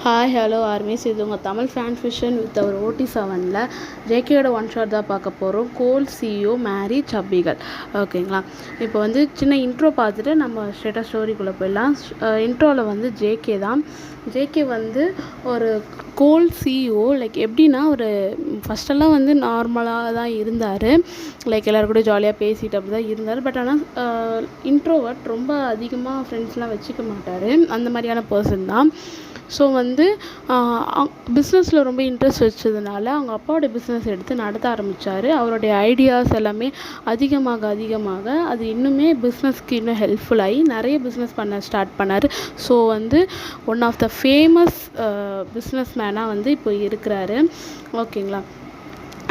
Hi hello armys, இது உங்கள் Tamil fan fiction with our OT7ல் ஜேகேயோட ஒன் ஷாட் தான் பார்க்க போகிறோம். கோல் CEO மேரி சப்பிகள். ஓகேங்களா, இப்போ வந்து சின்ன இன்ட்ரோ பார்த்துட்டு நம்ம ஸ்ட்ரெயிட்டாக ஸ்டோரிக்குள்ளே போயிடலாம். இன்ட்ரோவில் வந்து ஜேகே தான். ஜேகே வந்து ஒரு கோல் CEO. லைக் எப்படின்னா, ஒரு ஃபஸ்ட்டெல்லாம் வந்து நார்மலாக தான் இருந்தார். லைக் எல்லோரும் கூட ஜாலியாக பேசிட்டு அப்படி தான் இருந்தார். பட் ஆனால் இன்ட்ரோவர்ட், ரொம்ப அதிகமாக ஃப்ரெண்ட்ஸ்லாம் வச்சுக்க மாட்டார். அந்த மாதிரியான பர்சன் தான். ஸோ வந்து பிஸ்னஸில் ரொம்ப இன்ட்ரெஸ்ட் வச்சதுனால அவங்க அப்பாவோட பிஸ்னஸ் எடுத்து நடத்த ஆரம்பித்தார். அவருடைய ஐடியாஸ் எல்லாமே அதிகமாக அது இன்னுமே பிஸ்னஸ்க்கு இன்னும் ஹெல்ப்ஃபுல்லாகி நிறைய பிஸ்னஸ் பண்ண ஸ்டார்ட் பண்ணார். ஸோ வந்து one of the famous business மேனாக வந்து இப்போ இருக்கிறாரு. ஓகேங்களா,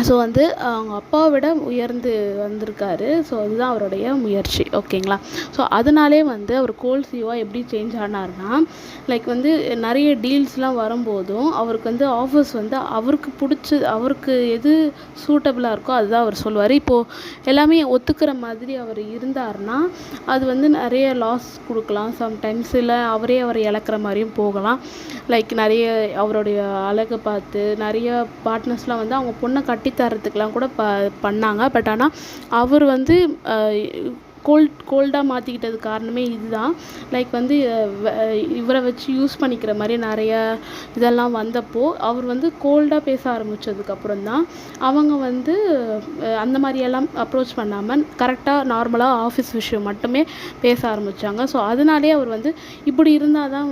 ஸோ வந்து அவங்க அப்பாவை விட உயர்ந்து வந்திருக்காரு. ஸோ அதுதான் அவருடைய முயற்சி. ஓகேங்களா, ஸோ அதனாலே வந்து அவர் கோல் CEO எப்படி சேஞ்ச் ஆனார்னா, லைக் வந்து நிறைய டீல்ஸ்லாம் வரும்போதும் அவருக்கு வந்து ஆஃபர்ஸ் வந்து அவருக்கு எது சூட்டபிளாக இருக்கோ அதுதான் அவர் சொல்லுவார். இப்போது எல்லாமே ஒத்துக்கிற மாதிரி அவர் இருந்தார்னா அது வந்து நிறைய லாஸ் கொடுக்கலாம் சம்டைம்ஸ். இல்லை அவரை இழக்கிற மாதிரியும் போகலாம். லைக் நிறைய அவருடைய அழகை பார்த்து நிறைய பார்ட்னர்ஸ்லாம் வந்து அவங்க பொண்ணை கட்டித்தரத்துக்கெலாம் கூட பண்ணாங்க. பட் ஆனால் அவர் வந்து கோல்டாக மாற்றிக்கிட்டது காரணமே இதுதான். லைக் வந்து இவரை வச்சு யூஸ் பண்ணிக்கிற மாதிரி நிறைய இதெல்லாம் வந்தப்போ அவர் வந்து கோல்டாக பேச ஆரம்பித்ததுக்கப்புறம் தான் அவங்க வந்து அந்த மாதிரியெல்லாம் அப்ரோச் பண்ணாமல் கரெக்டாக நார்மலாக ஆஃபீஸ் விஷயம் மட்டுமே பேச ஆரம்பித்தாங்க. ஸோ அதனாலே அவர் வந்து இப்படி இருந்தால் தான்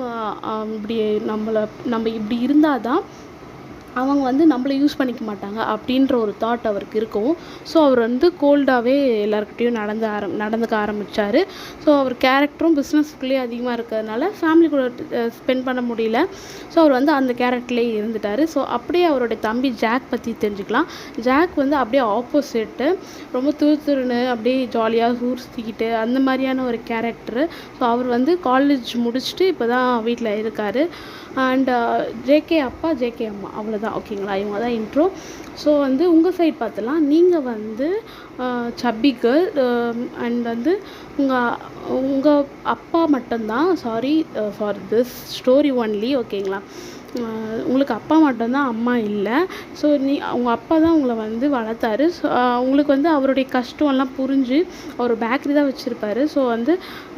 நம்ம இப்படி இருந்தால் தான் அவங்க வந்து நம்மளை யூஸ் பண்ணிக்க மாட்டாங்க அப்படின்ற ஒரு தாட் அவருக்கு இருக்கும். ஸோ அவர் வந்து கோல்டாகவே எல்லாருக்கிட்டையும் நடந்துக்க ஆரம்பித்தார். ஸோ அவர் கேரக்டரும் பிஸ்னஸ்க்குள்ளேயே அதிகமாக இருக்கிறதுனால ஃபேமிலி கூட ஸ்பெண்ட் பண்ண முடியல. ஸோ அவர் வந்து அந்த கேரக்டர்லேயே இருந்துட்டார். ஸோ அப்படியே அவருடைய தம்பி ஜாக் பற்றி தெரிஞ்சுக்கலாம். ஜாக் வந்து அப்படியே ஆப்போசிட்டு, ரொம்ப துருன்னு அப்படியே ஜாலியாக ஊர் சுற்றிக்கிட்டு அந்த மாதிரியான ஒரு கேரக்டரு. ஸோ அவர் வந்து காலேஜ் முடிச்சுட்டு இப்போ தான் வீட்டில் இருக்கார். அண்ட் ஜேகே அப்பா ஜேகே அம்மா, அவ்வளோதான். ஓகேங்களா, இவங்க தான் இன்ட்ரோ. ஸோ வந்து உங்கள் சைட் பார்த்துலாம், நீங்கள் வந்து சப்பி கேர்ள் அண்ட் வந்து உங்கள் அப்பா மட்டும்தான், sorry for this story only. ஓகேங்களா, உங்களுக்கு அப்பா மட்டும்தான், அம்மா இல்லை. ஸோ உங்கள் அப்பா தான் உங்களை வந்து வளர்த்தாரு. ஸோ உங்களுக்கு வந்து அவருடைய கஷ்டம்லாம் புரிஞ்சு அவர் பேக்கரி தான் வச்சுருப்பாரு. ஸோ வந்து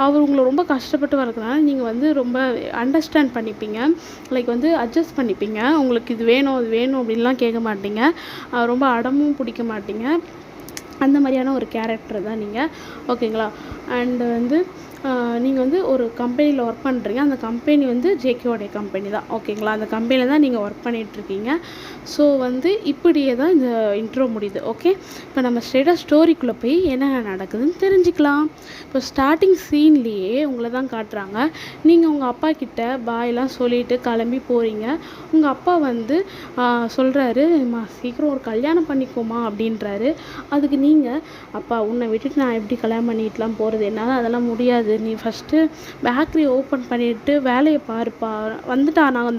அவர் உங்களை ரொம்ப கஷ்டப்பட்டு வளர்க்குறதுனால நீங்கள் வந்து ரொம்ப அண்டர்ஸ்டாண்ட் பண்ணிப்பீங்க. லைக் வந்து அட்ஜஸ்ட் பண்ணிப்பீங்க. உங்களுக்கு இது வேணும் அது வேணும் அப்படின்லாம் கேட்க மாட்டீங்க. ரொம்ப அடமும் பிடிக்க மாட்டீங்க. அந்த மாதிரியான ஒரு கேரக்டர் தான் நீங்கள். ஓகேங்களா, அண்டு வந்து நீங்கள் வந்து ஒரு கம்பெனியில் ஒர்க் பண்ணுறீங்க. அந்த கம்பெனி வந்து ஜேகேவோடைய கம்பெனி தான். ஓகேங்களா, அந்த கம்பெனியில் தான் நீங்கள் ஒர்க் பண்ணிகிட்ருக்கீங்க. ஸோ வந்து இப்படியே தான் இந்த இன்ட்ரோ முடியுது. ஓகே, இப்போ நம்ம ஸ்ட்ரெயிட்டாக ஸ்டோரிக்குள்ளே போய் என்னென்ன நடக்குதுன்னு தெரிஞ்சுக்கலாம். இப்போ ஸ்டார்டிங் சீன்லேயே உங்களை தான் காட்டுறாங்க. நீங்கள் உங்கள் அப்பா கிட்ட பாயெல்லாம் சொல்லிவிட்டு கிளம்பி போகிறீங்க. உங்கள் அப்பா வந்து சொல்கிறாரு, சீக்கிரம் ஒரு கல்யாணம் பண்ணிக்கோமா அப்படின்றாரு. அதுக்கு நீங்கள், அப்பா உன்னை விட்டுட்டு நான் எப்படி கல்யாணம் பண்ணிட்டுலாம் போகிறது, என்னால் அதெல்லாம் முடியாது. நீ ஃபஸ்ட்டு பேக்கரி ஓப்பன் பண்ணிவிட்டு வேலையை பாருப்பா. வந்துட்டா நான்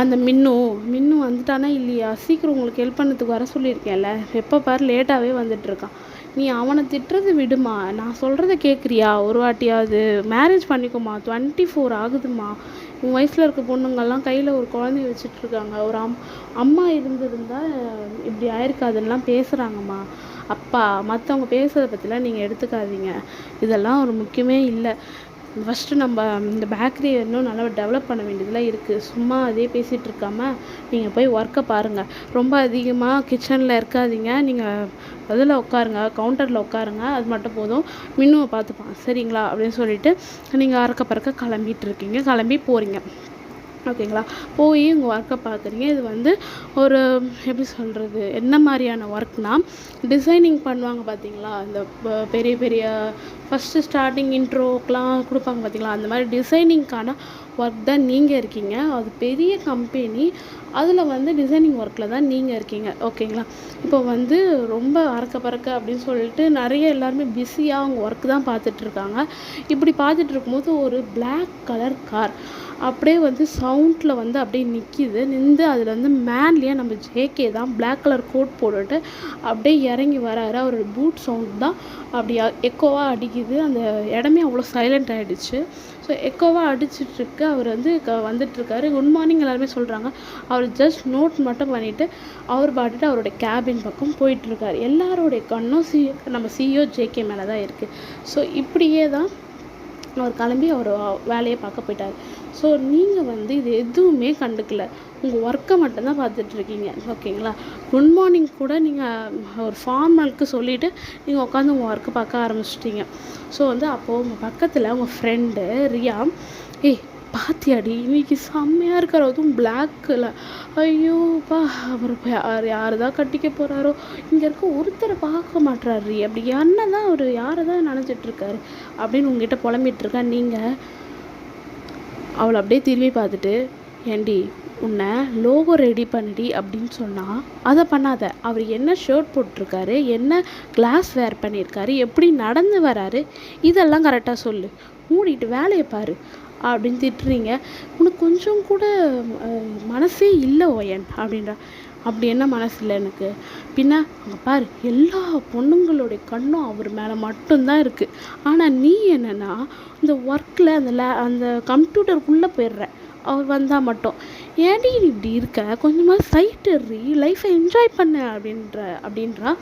அந்த மின்னு வந்துட்டானா இல்லையா, சீக்கிரம் உங்களுக்கு ஹெல்ப் பண்ணதுக்கு வர சொல்லியிருக்கேன்ல, எப்போ பாரு லேட்டாகவே வந்துட்டுருக்கான். நீ அவனை திட்டுறது விடுமா, நான் சொல்கிறத கேட்குறியா ஒரு வாட்டியாவது, மேரேஜ் பண்ணிக்கோமா, 24 ஆகுதுமா. உன் வயசில் இருக்க பொண்ணுங்கள்லாம் கையில் ஒரு குழந்தைய வச்சுட்ருக்காங்க. ஒரு அம்மா இருந்திருந்தால் இப்படி ஆயிருக்காதுன்னெலாம் பேசுகிறாங்கம்மா. அப்பா, மற்றவங்க பேசுகிறத பற்றிலாம் நீங்கள் எடுத்துக்காதீங்க. இதெல்லாம் ஒரு முக்கியமே இல்லை. ஃபஸ்ட்டு நம்ம இந்த பேக்கரியை இன்னும் நல்லா டெவலப் பண்ண வேண்டியதெல்லாம் இருக்குது. சும்மா அதே பேசிகிட்டு இருக்காமல் நீங்கள் போய் ஒர்க்கை பாருங்கள். ரொம்ப அதிகமாக கிச்சனில் இருக்காதீங்க. நீங்கள் அதில் உட்காருங்க, கவுண்டரில் உட்காருங்க, அது மட்டும் போதும். மின்னுவை பார்த்துப்பான், சரிங்களா அப்படின்னு சொல்லிவிட்டு நீங்கள் அறக்க பறக்க கிளம்பி போகிறீங்க. ஓகேங்களா, போய் உங்கள் ஒர்க்கை பார்க்குறீங்க. இது வந்து ஒரு எப்படி சொல்கிறது, என்ன மாதிரியான ஒர்க்னால், டிசைனிங் பண்ணுவாங்க பார்த்தீங்களா, இந்த பெரிய ஃபஸ்ட்டு ஸ்டார்டிங் இன்ட்ரோக்கெலாம் கொடுப்பாங்க பார்த்தீங்களா, அந்த மாதிரி டிசைனிங்க்கான ஒர்க் தான் நீங்கள் இருக்கீங்க. அது பெரிய கம்பெனி, அதில் வந்து டிசைனிங் ஒர்க்கில் தான் நீங்கள் இருக்கீங்க. ஓகேங்களா, இப்போ வந்து ரொம்ப அறக்க பறக்க அப்படின்னு சொல்லிட்டு நிறைய எல்லாருமே பிஸியாக அவங்க ஒர்க் தான் பார்த்துட்ருக்காங்க. இப்படி பார்த்துட்டு இருக்கும்போது ஒரு பிளாக் கலர் கார் அப்படியே வந்து கவுண்ட்டில் வந்து அப்படியே நின்று அதில் வந்து மேன்லேயே நம்ம ஜேகே தான் பிளாக் கலர் கோட் போட்டுட்டு அப்படியே இறங்கி வராரு. அவரோட பூட் சவுண்ட் தான் அப்படி எக்கோவாக அடிக்குது. அந்த இடமே அவ்வளோ சைலண்ட் ஆகிடுச்சு. ஸோ எக்கோவாக அடிச்சிட்ருக்கு. அவர் வந்து வந்துட்டுருக்காரு. குட் மார்னிங் எல்லாருமே சொல்கிறாங்க. அவர் ஜஸ்ட் நோட் மட்டும் பண்ணிவிட்டு அவர் பாட்டுட்டு அவரோட கேபின் பக்கம் போயிட்டுருக்காரு. எல்லாரோடைய கண்ணும் நம்ம சிஇஓ ஜேகே மேலே தான் இருக்குது. ஸோ இப்படியே தான் அவர் கிளம்பி அவர் வேலையை பார்க்க போயிட்டார். ஸோ நீங்கள் வந்து இது எதுவுமே கண்டுக்கல, உங்கள் ஒர்க்கை மட்டும்தான் பார்த்துட்ருக்கீங்க. ஓகேங்களா? குட் மார்னிங் கூட நீங்கள் ஒரு ஃபார்மலுக்கு சொல்லிவிட்டு நீங்கள் உட்காந்து உங்கள் ஒர்க்கை பார்க்க ஆரம்பிச்சிட்டிங்க. ஸோ வந்து அப்போது உங்கள் பக்கத்தில் உங்கள் ஃப்ரெண்டு ரியா, ஏய் பாத்தியாடி இன்னைக்கு செம்மையாக இருக்கார், அதுவும் பிளாக்கில், ஐயோப்பா அவர் யார் தான் கட்டிக்க போகிறாரோ, இங்கே இருக்க ஒருத்தரை பார்க்க மாட்டுறாரு, அப்படி என்ன தான் அவர் யாரை தான் நினச்சிட்ருக்காரு அப்படின்னு உங்ககிட்ட புலம்பிகிட்ருக்கா. நீங்கள் அவளை அப்படியே திரும்பி பார்த்துட்டு, ஏண்டி உன்னை லோகோ ரெடி பண்ணிடி அப்படின்னு சொன்னால் அதை பண்ணாத, அவர் என்ன ஷர்ட் போட்டிருக்காரு, என்ன கிளாஸ் வேர் பண்ணியிருக்காரு, எப்படி நடந்து வராரு, இதெல்லாம் கரெக்டாக சொல்லு, மூடிட்டு வேலையை பாரு அப்படின்னு திட்டுறீங்க. உனக்கு கொஞ்சம் கூட மனசே இல்லை ஓயன் அப்படின்றா. அப்படி என்ன மனசு இல்லை எனக்கு, பின்ன அங்கே பாரு எல்லா பொண்ணுங்களுடைய கண்ணும் அவர் மேலே மட்டும்தான் இருக்குது. ஆனால் நீ என்னென்னா இந்த ஒர்க்கில் அந்த கம்ப்யூட்டருக்குள்ளே போயிடுற, அவர் வந்தால் மட்டும். ஏன்டி நீ இப்படி இருக்க, கொஞ்சமாக சைட் ஏறி லைஃப்பை என்ஜாய் பண்ண அப்படின்றா.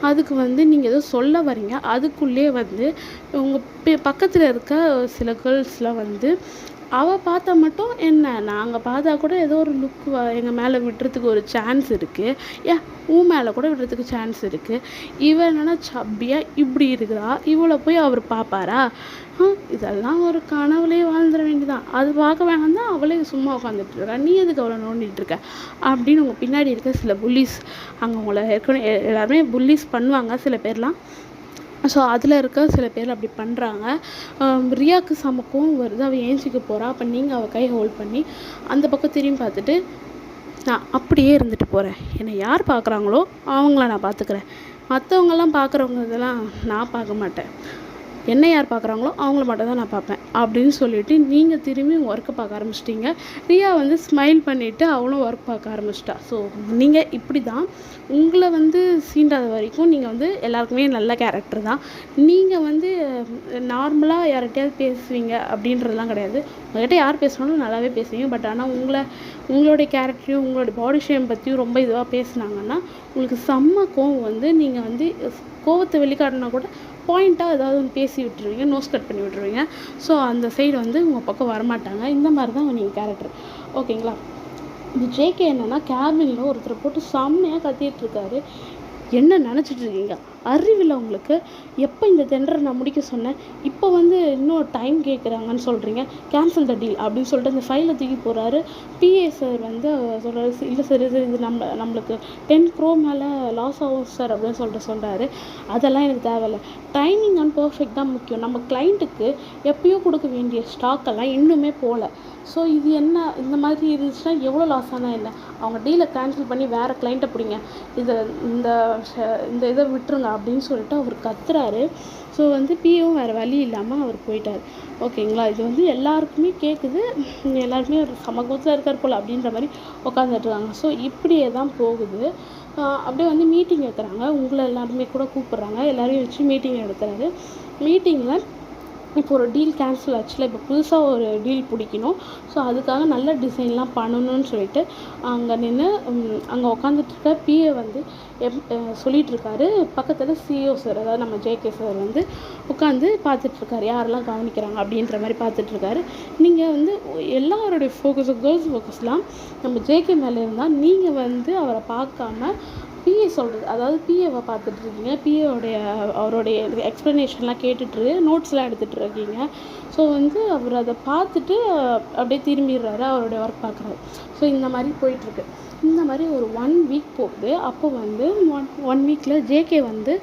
அதுக்கு வந்து நீங்கள் ஏதோ சொல்ல வரீங்க. அதுக்குள்ளே வந்து உங்கள் பக்கத்தில் இருக்க சில கேர்ள்ஸ்லாம் வந்து அவள் பார்த்தா மட்டும் என்ன, நாங்கள் பார்த்தா கூட ஏதோ ஒரு லுக் எங்கள் மேலே விடுறதுக்கு ஒரு சான்ஸ் இருக்குது, ஏன் உன் மேலே கூட விடுறதுக்கு சான்ஸ் இருக்குது. இவன் என்னன்னா சப்பியாக இப்படி இருக்கிறா, இவளை போய் அவர் பார்ப்பாரா? இதெல்லாம் ஒரு கனவுலேயே வாழ்ந்துட வேண்டியதான். அது பார்க்க வேணாம் தான் அவளே சும்மா உட்காந்துட்ருக்கா, நீ எதுக்கு அவளை நோண்டிகிட்ருக்க அப்படின்னு உங்கள் பின்னாடி இருக்க சில புல்லிஸ், அங்கே உங்களை ஏற்கனவே எல்லாருமே புல்லிஸ் பண்ணுவாங்க சில பேர்லாம். ஸோ அதில் இருக்க சில பேர் அப்படி பண்ணுறாங்க. ரியாவுக்கு சமக்கவும் வருது. அவள் ஏஞ்சிக்க போகிறா. அப்போ நீங்கள் அவள் கை ஹோல்ட் பண்ணி அந்த பக்கம் திரும்பி பார்த்துட்டு, நான் அப்படியே இருந்துட்டு போகிறேன், என்னை யார் பார்க்குறாங்களோ அவங்கள நான் பார்த்துக்கிறேன், மற்றவங்கெல்லாம் பார்க்குறவங்க இதெல்லாம் நான் பார்க்க மாட்டேன், என்ன யார் பார்க்குறாங்களோ அவங்கள மட்டும் தான் நான் பார்ப்பேன் அப்படின்னு சொல்லிவிட்டு நீங்கள் திரும்பி ஒர்க்கை பார்க்க ஆரம்பிச்சிட்டிங்க. ரியா வந்து ஸ்மைல் பண்ணிவிட்டு அவளும் ஒர்க் பார்க்க ஆரம்பிச்சிட்டா. ஸோ நீங்கள் இப்படி தான் உங்களை வந்து சீண்டாத வரைக்கும் நீங்கள் வந்து எல்லாருக்குமே நல்ல கேரக்டர் தான். நீங்கள் வந்து நார்மலாக யார்கிட்டையாவது பேசுவீங்க அப்படின்றதுலாம் கிடையாது. உங்கள்கிட்ட யார் பேசுனாலும் நல்லாவே பேசுவீங்க. பட் ஆனால் உங்களுடைய கேரக்டரையும் உங்களுடைய பாடி ஷேம் பற்றியும் ரொம்ப இதுவாக பேசுனாங்கன்னா உங்களுக்கு செம்ம கோவம் வந்து நீங்கள் வந்து கோவத்தை வெளிக்காட்டினா கூட பாயிண்ட்டாக ஏதாவது ஒன்று பேசி விட்டுருவீங்க, நோஸ் கட் பண்ணி விட்டுருவீங்க. ஸோ அந்த சைடு வந்து உங்கள் பக்கம் வரமாட்டாங்க. இந்த மாதிரி தான் நீங்கள் கேரக்டர். ஓகேங்களா? இந்த ஜேகே என்னென்னா கேபினில் ஒருத்தரை போட்டு செம்மையாக கத்திகிட்ருக்காரு. என்ன நினச்சிட்ருக்கீங்க? அறிவில்லை உங்களுக்கு? எப்போ இந்த டெண்டரை நான் முடிக்க சொன்னேன், இப்போ வந்து இன்னும் டைம் கேட்குறாங்கன்னு சொல்கிறீங்க, கேன்சல் த டீல் அப்படின்னு சொல்லிட்டு அந்த ஃபைலை தூக்கி போகிறாரு. பிஏ சார் வந்து சொல்கிறாரு, இல்லை சார் இது நம்மளுக்கு 10 crore மேலே லாஸ் ஆகும் சார் அப்படின்னு சொல்கிறாரு. அதெல்லாம் எனக்கு தேவையில்லை, டைமிங் அண்ட் பர்ஃபெக்ட் தான் முக்கியம். நம்ம கிளைண்ட்டுக்கு எப்பயோ கொடுக்க வேண்டிய ஸ்டாக்கெல்லாம் இன்னுமே போகல. ஸோ இது என்ன இந்த மாதிரி இருந்துச்சுன்னா எவ்வளோ லாஸ் ஆனால் என்ன, அவங்க டீலை கேன்சல் பண்ணி வேறு கிளைண்ட்டை பிடிங்க, இந்த இதை விட்டுருங்க அப்படின்னு சொல்லிட்டு அவர் கத்துறாரு. ஸோ வந்து பிஏவும் வேறு வழி இல்லாமல் அவர் போயிட்டார். ஓகேங்களா? இது வந்து எல்லாருக்குமே கேட்குது, எல்லாருக்குமே ஒரு சமூகத்தில் இருக்கார் போல் அப்படின்ற மாதிரி உட்காந்துட்ருக்காங்க. ஸோ இப்படியே தான் போகுது. அப்படியே வந்து மீட்டிங் வைக்கிறாங்க, உங்களை எல்லாருமே கூட கூப்பிட்றாங்க, எல்லாரையும் வச்சு மீட்டிங் எடுக்கிறாரு. மீட்டிங்கில் இப்போ ஒரு டீல் கேன்சல் ஆச்சுல, இப்போ புதுசாக ஒரு டீல் பிடிக்கணும். ஸோ அதுக்காக நல்ல டிசைன்லாம் பண்ணணும்னு சொல்லிட்டு அங்கே நின்று அங்கே உட்காந்துட்ருக்க பிஏ வந்து சொல்லிகிட்ருக்காரு. பக்கத்தில் சிஇஓ சார், அதாவது நம்ம ஜேகே சார் வந்து உட்காந்து பார்த்துட்ருக்காரு, யாரெல்லாம் கவனிக்கிறாங்க அப்படின்ற மாதிரி பார்த்துட்ருக்காரு. நீங்கள் வந்து எல்லாருடைய கேர்ள்ஸ் ஃபோக்கஸ்லாம் நம்ம ஜேகே மேலே இருந்தால் நீங்கள் வந்து அவரை பார்க்காம பிஏ சொல்கிறது, அதாவது பிஏவை பார்த்துட்ருக்கீங்க, அவருடைய எக்ஸ்ப்ளனேஷன்லாம் கேட்டுட்டு நோட்ஸ்லாம் எடுத்துகிட்டு இருக்கீங்க. ஸோ வந்து அவர் அதை பார்த்துட்டு அப்படியே திரும்பிடுறாரு, அவருடைய ஒர்க் பார்க்குறாரு. ஸோ இந்த மாதிரி போயிட்டுருக்கு. இந்த மாதிரி ஒரு 1 வீக் போகுது. அப்போ வந்து ஒன் வீக்கில் ஜேகே வந்து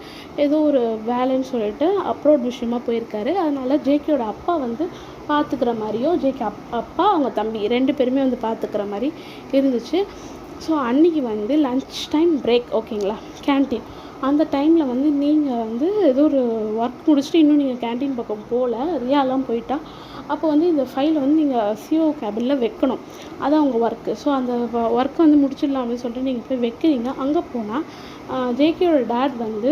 ஏதோ ஒரு வேலைன்னு சொல்லிட்டு அப்ரோட் விஷயமாக போயிருக்காரு. அதனால் ஜேகேயோட அப்பா வந்து பார்த்துக்கிற மாதிரியோ, ஜேகே அப்பா அவங்க தம்பி 2 பேருமே வந்து பார்த்துக்கிற மாதிரி இருந்துச்சு. ஸோ அன்றைக்கி வந்து லன்ச் டைம் பிரேக், ஓகேங்களா, கேன்டீன். அந்த டைமில் வந்து நீங்கள் வந்து ஏதோ ஒரு ஒர்க் முடிச்சுட்டு இன்னும் நீங்கள் கேன்டீன் பக்கம் போகல, ரியாலாம் போயிட்டா. அப்போ வந்து இந்த ஃபைலை வந்து நீங்கள் சிஓ கேபினில் வைக்கணும். அதான் உங்கள் ஒர்க்கு. ஸோ அந்த ஒர்க்கை வந்து முடிச்சிடலாம் அப்படின்னு சொல்லிட்டு நீங்கள் போய் வைக்கிறீங்க. அங்கே போனால் ஜேகேயோட டேட் வந்து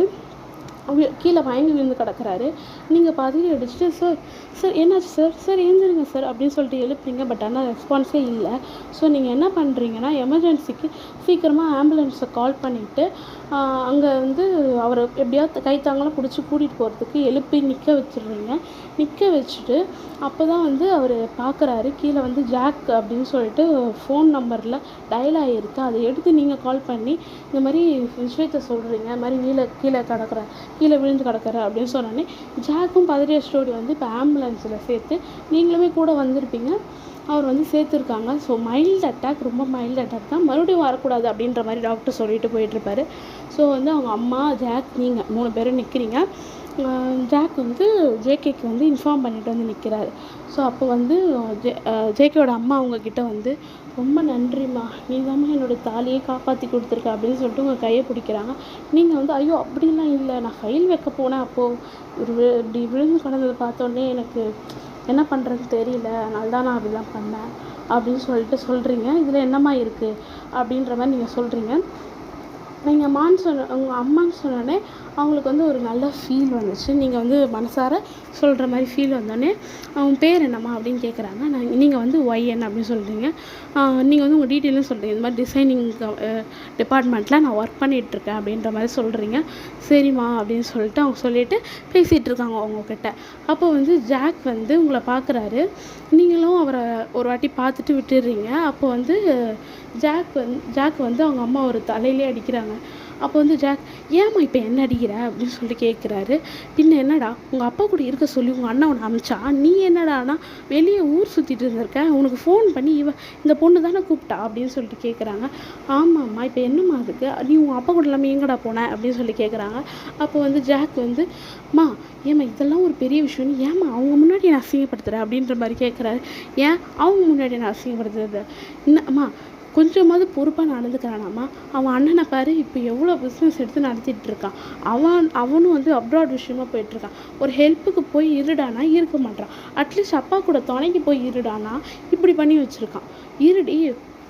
கீழே மயங்கி விழுந்து கிடக்குறாரு. நீங்கள் பதறி அடிச்சுட்டு, சார் சார் என்னாச்சு சார், சார் எழுந்திருங்க சார் அப்படின்னு சொல்லிட்டு எழுப்புறீங்க. பட் ஆனால் ரெஸ்பான்ஸே இல்லை. ஸோ நீங்கள் என்ன பண்ணுறீங்கன்னா, எமர்ஜென்சிக்கு சீக்கிரமாக ஆம்புலன்ஸை கால் பண்ணிவிட்டு அங்கே வந்து அவரை எப்படியாவது கைத்தாங்கலாம் பிடிச்சி கூட்டிகிட்டு போகிறதுக்கு எழுப்பி நிற்க வச்சிடுறீங்க. நிற்க வச்சுட்டு அப்போ தான் வந்து அவர் பார்க்குறாரு, கீழே வந்து ஜாக் அப்படின்னு சொல்லிட்டு ஃபோன் நம்பரில் டயல் ஆகிருக்கு. அதை எடுத்து நீங்கள் கால் பண்ணி இந்த மாதிரி விஷயத்த சொல்கிறீங்க. இந்த மாதிரி கீழே விழுந்து கிடக்குற அப்படின்னு சொன்னோன்னே ஜாக்கும் பதறிய ஸ்டோரி வந்து இப்போ ஆம்புலன்ஸில் சேர்த்து நீங்களுமே கூட வந்திருப்பீங்க. அவர் வந்து சேர்த்துருக்காங்க. ஸோ மைல்டு அட்டாக், ரொம்ப மைல்டு அட்டாக் தான், மறுபடியும் வரக்கூடாது அப்படின்ற மாதிரி டாக்டர் சொல்லிட்டு போயிட்டுருப்பாரு. ஸோ வந்து அவங்க அம்மா, ஜாக், நீங்கள் 3 பேரும் நிற்கிறீங்க. ஜாக் வந்து ஜேகேக்கு வந்து இன்ஃபார்ம் பண்ணிட்டு வந்து நிற்கிறாரு. ஸோ அப்போ வந்து ஜேகேயோட அம்மா அவங்கக்கிட்ட வந்து, ரொம்ப நன்றிம்மா, நீ தாம்மா என்னோடய தாலியை காப்பாற்றி கொடுத்துருக்க அப்படின்னு சொல்லிட்டு உங்கள் கையை பிடிக்கிறாங்க. நீங்கள் வந்து ஐயோ அப்படிலாம் இல்லை, நான் ஃபைல் வைக்க போனேன், அப்போது இப்படி விழுந்து கிடந்ததை பார்த்தோன்னே எனக்கு என்ன பண்ணுறதுன்னு தெரியல, அதனால தான் நான் அப்படிலாம் பண்ணேன் அப்படின்னு சொல்லிட்டு சொல்கிறீங்க. இதில் என்னம்மா இருக்குது அப்படின்ற மாதிரி நீங்கள் சொல்கிறீங்க. நீங்கள் உங்கள் அம்மான்னு சொன்னோடனே அவங்களுக்கு வந்து ஒரு நல்ல ஃபீல் வந்துச்சு. நீங்கள் வந்து மனசார சொல்கிற மாதிரி ஃபீல் வந்தோடனே, அவங்க பேர் என்னம்மா அப்படின்னு கேட்குறாங்க. நீங்கள் வந்து ஒய்என் அப்படின்னு சொல்கிறீங்க. நீங்கள் வந்து உங்கள் டீட்டெயிலும் சொல்கிறீங்க, இந்த மாதிரி டிசைனிங் டிபார்ட்மெண்ட்டில் நான் ஒர்க் பண்ணிகிட்ருக்கேன் அப்படின்ற மாதிரி சொல்கிறீங்க. சரிம்மா அப்படின்னு சொல்லிட்டு அவங்க சொல்லிவிட்டு பேசிகிட்டு இருக்காங்க அவங்கக்கிட்ட. அப்போ வந்து ஜாக் வந்து உங்களை பார்க்குறாரு. நீங்களும் அவரை ஒரு வாட்டி பார்த்துட்டு விட்டுடுறீங்க. அப்போ வந்து ஜாக் வந்து அவங்க அம்மா ஒரு தலையிலே அடிக்கிறாங்க. அப்போ வந்து ஜாக், ஏம்மா இப்போ என்ன அடிக்கிற அப்படின்னு சொல்லிட்டு கேட்குறாரு. பின்ன என்னடா, உங்கள் அப்பா கூட இருக்க சொல்லி உங்கள் அண்ணன் உன்னை அமிச்சா, நீ என்னடானா வெளியே ஊர் சுற்றிட்டு இருந்திருக்க, உனக்கு ஃபோன் பண்ணி இந்த பொண்ணு தானே கூப்பிட்டா அப்படின்னு சொல்லிட்டு கேட்குறாங்க. ஆமாம்மா, இப்போ என்னம்மா அதுக்கு, நீ உங்கள் அப்பா கூட இல்லாமல் எங்கடா போனேன் அப்படின்னு சொல்லி கேட்குறாங்க. அப்போ வந்து ஜாக் வந்து, அம்மா ஏம்மா இதெல்லாம் ஒரு பெரிய விஷயம், ஏம்மா அவங்க முன்னாடி நான் அசிங்கப்படுத்துகிறேன் அப்படின்ற மாதிரி கேட்குறாரு. ஏன் அவங்க முன்னாடி நான் அசிங்கப்படுத்துறது, என்னம்மா கொஞ்சமாவது பொறுப்பாக நடந்துக்கிறானாம்மா, அவன் அண்ணனை பாரு இப்போ எவ்வளோ பிஸ்னஸ் எடுத்து நடத்திட்டு இருக்கான், அவனும் வந்து அப்ராட் விஷயமா போயிட்டுருக்கான், ஒரு ஹெல்ப்புக்கு போய் இருடானா இருக்க மாட்டான், அட்லீஸ்ட் அப்பா கூட துணைக்கு போய் இருடானா இப்படி பண்ணி வச்சுருக்கான், இருடி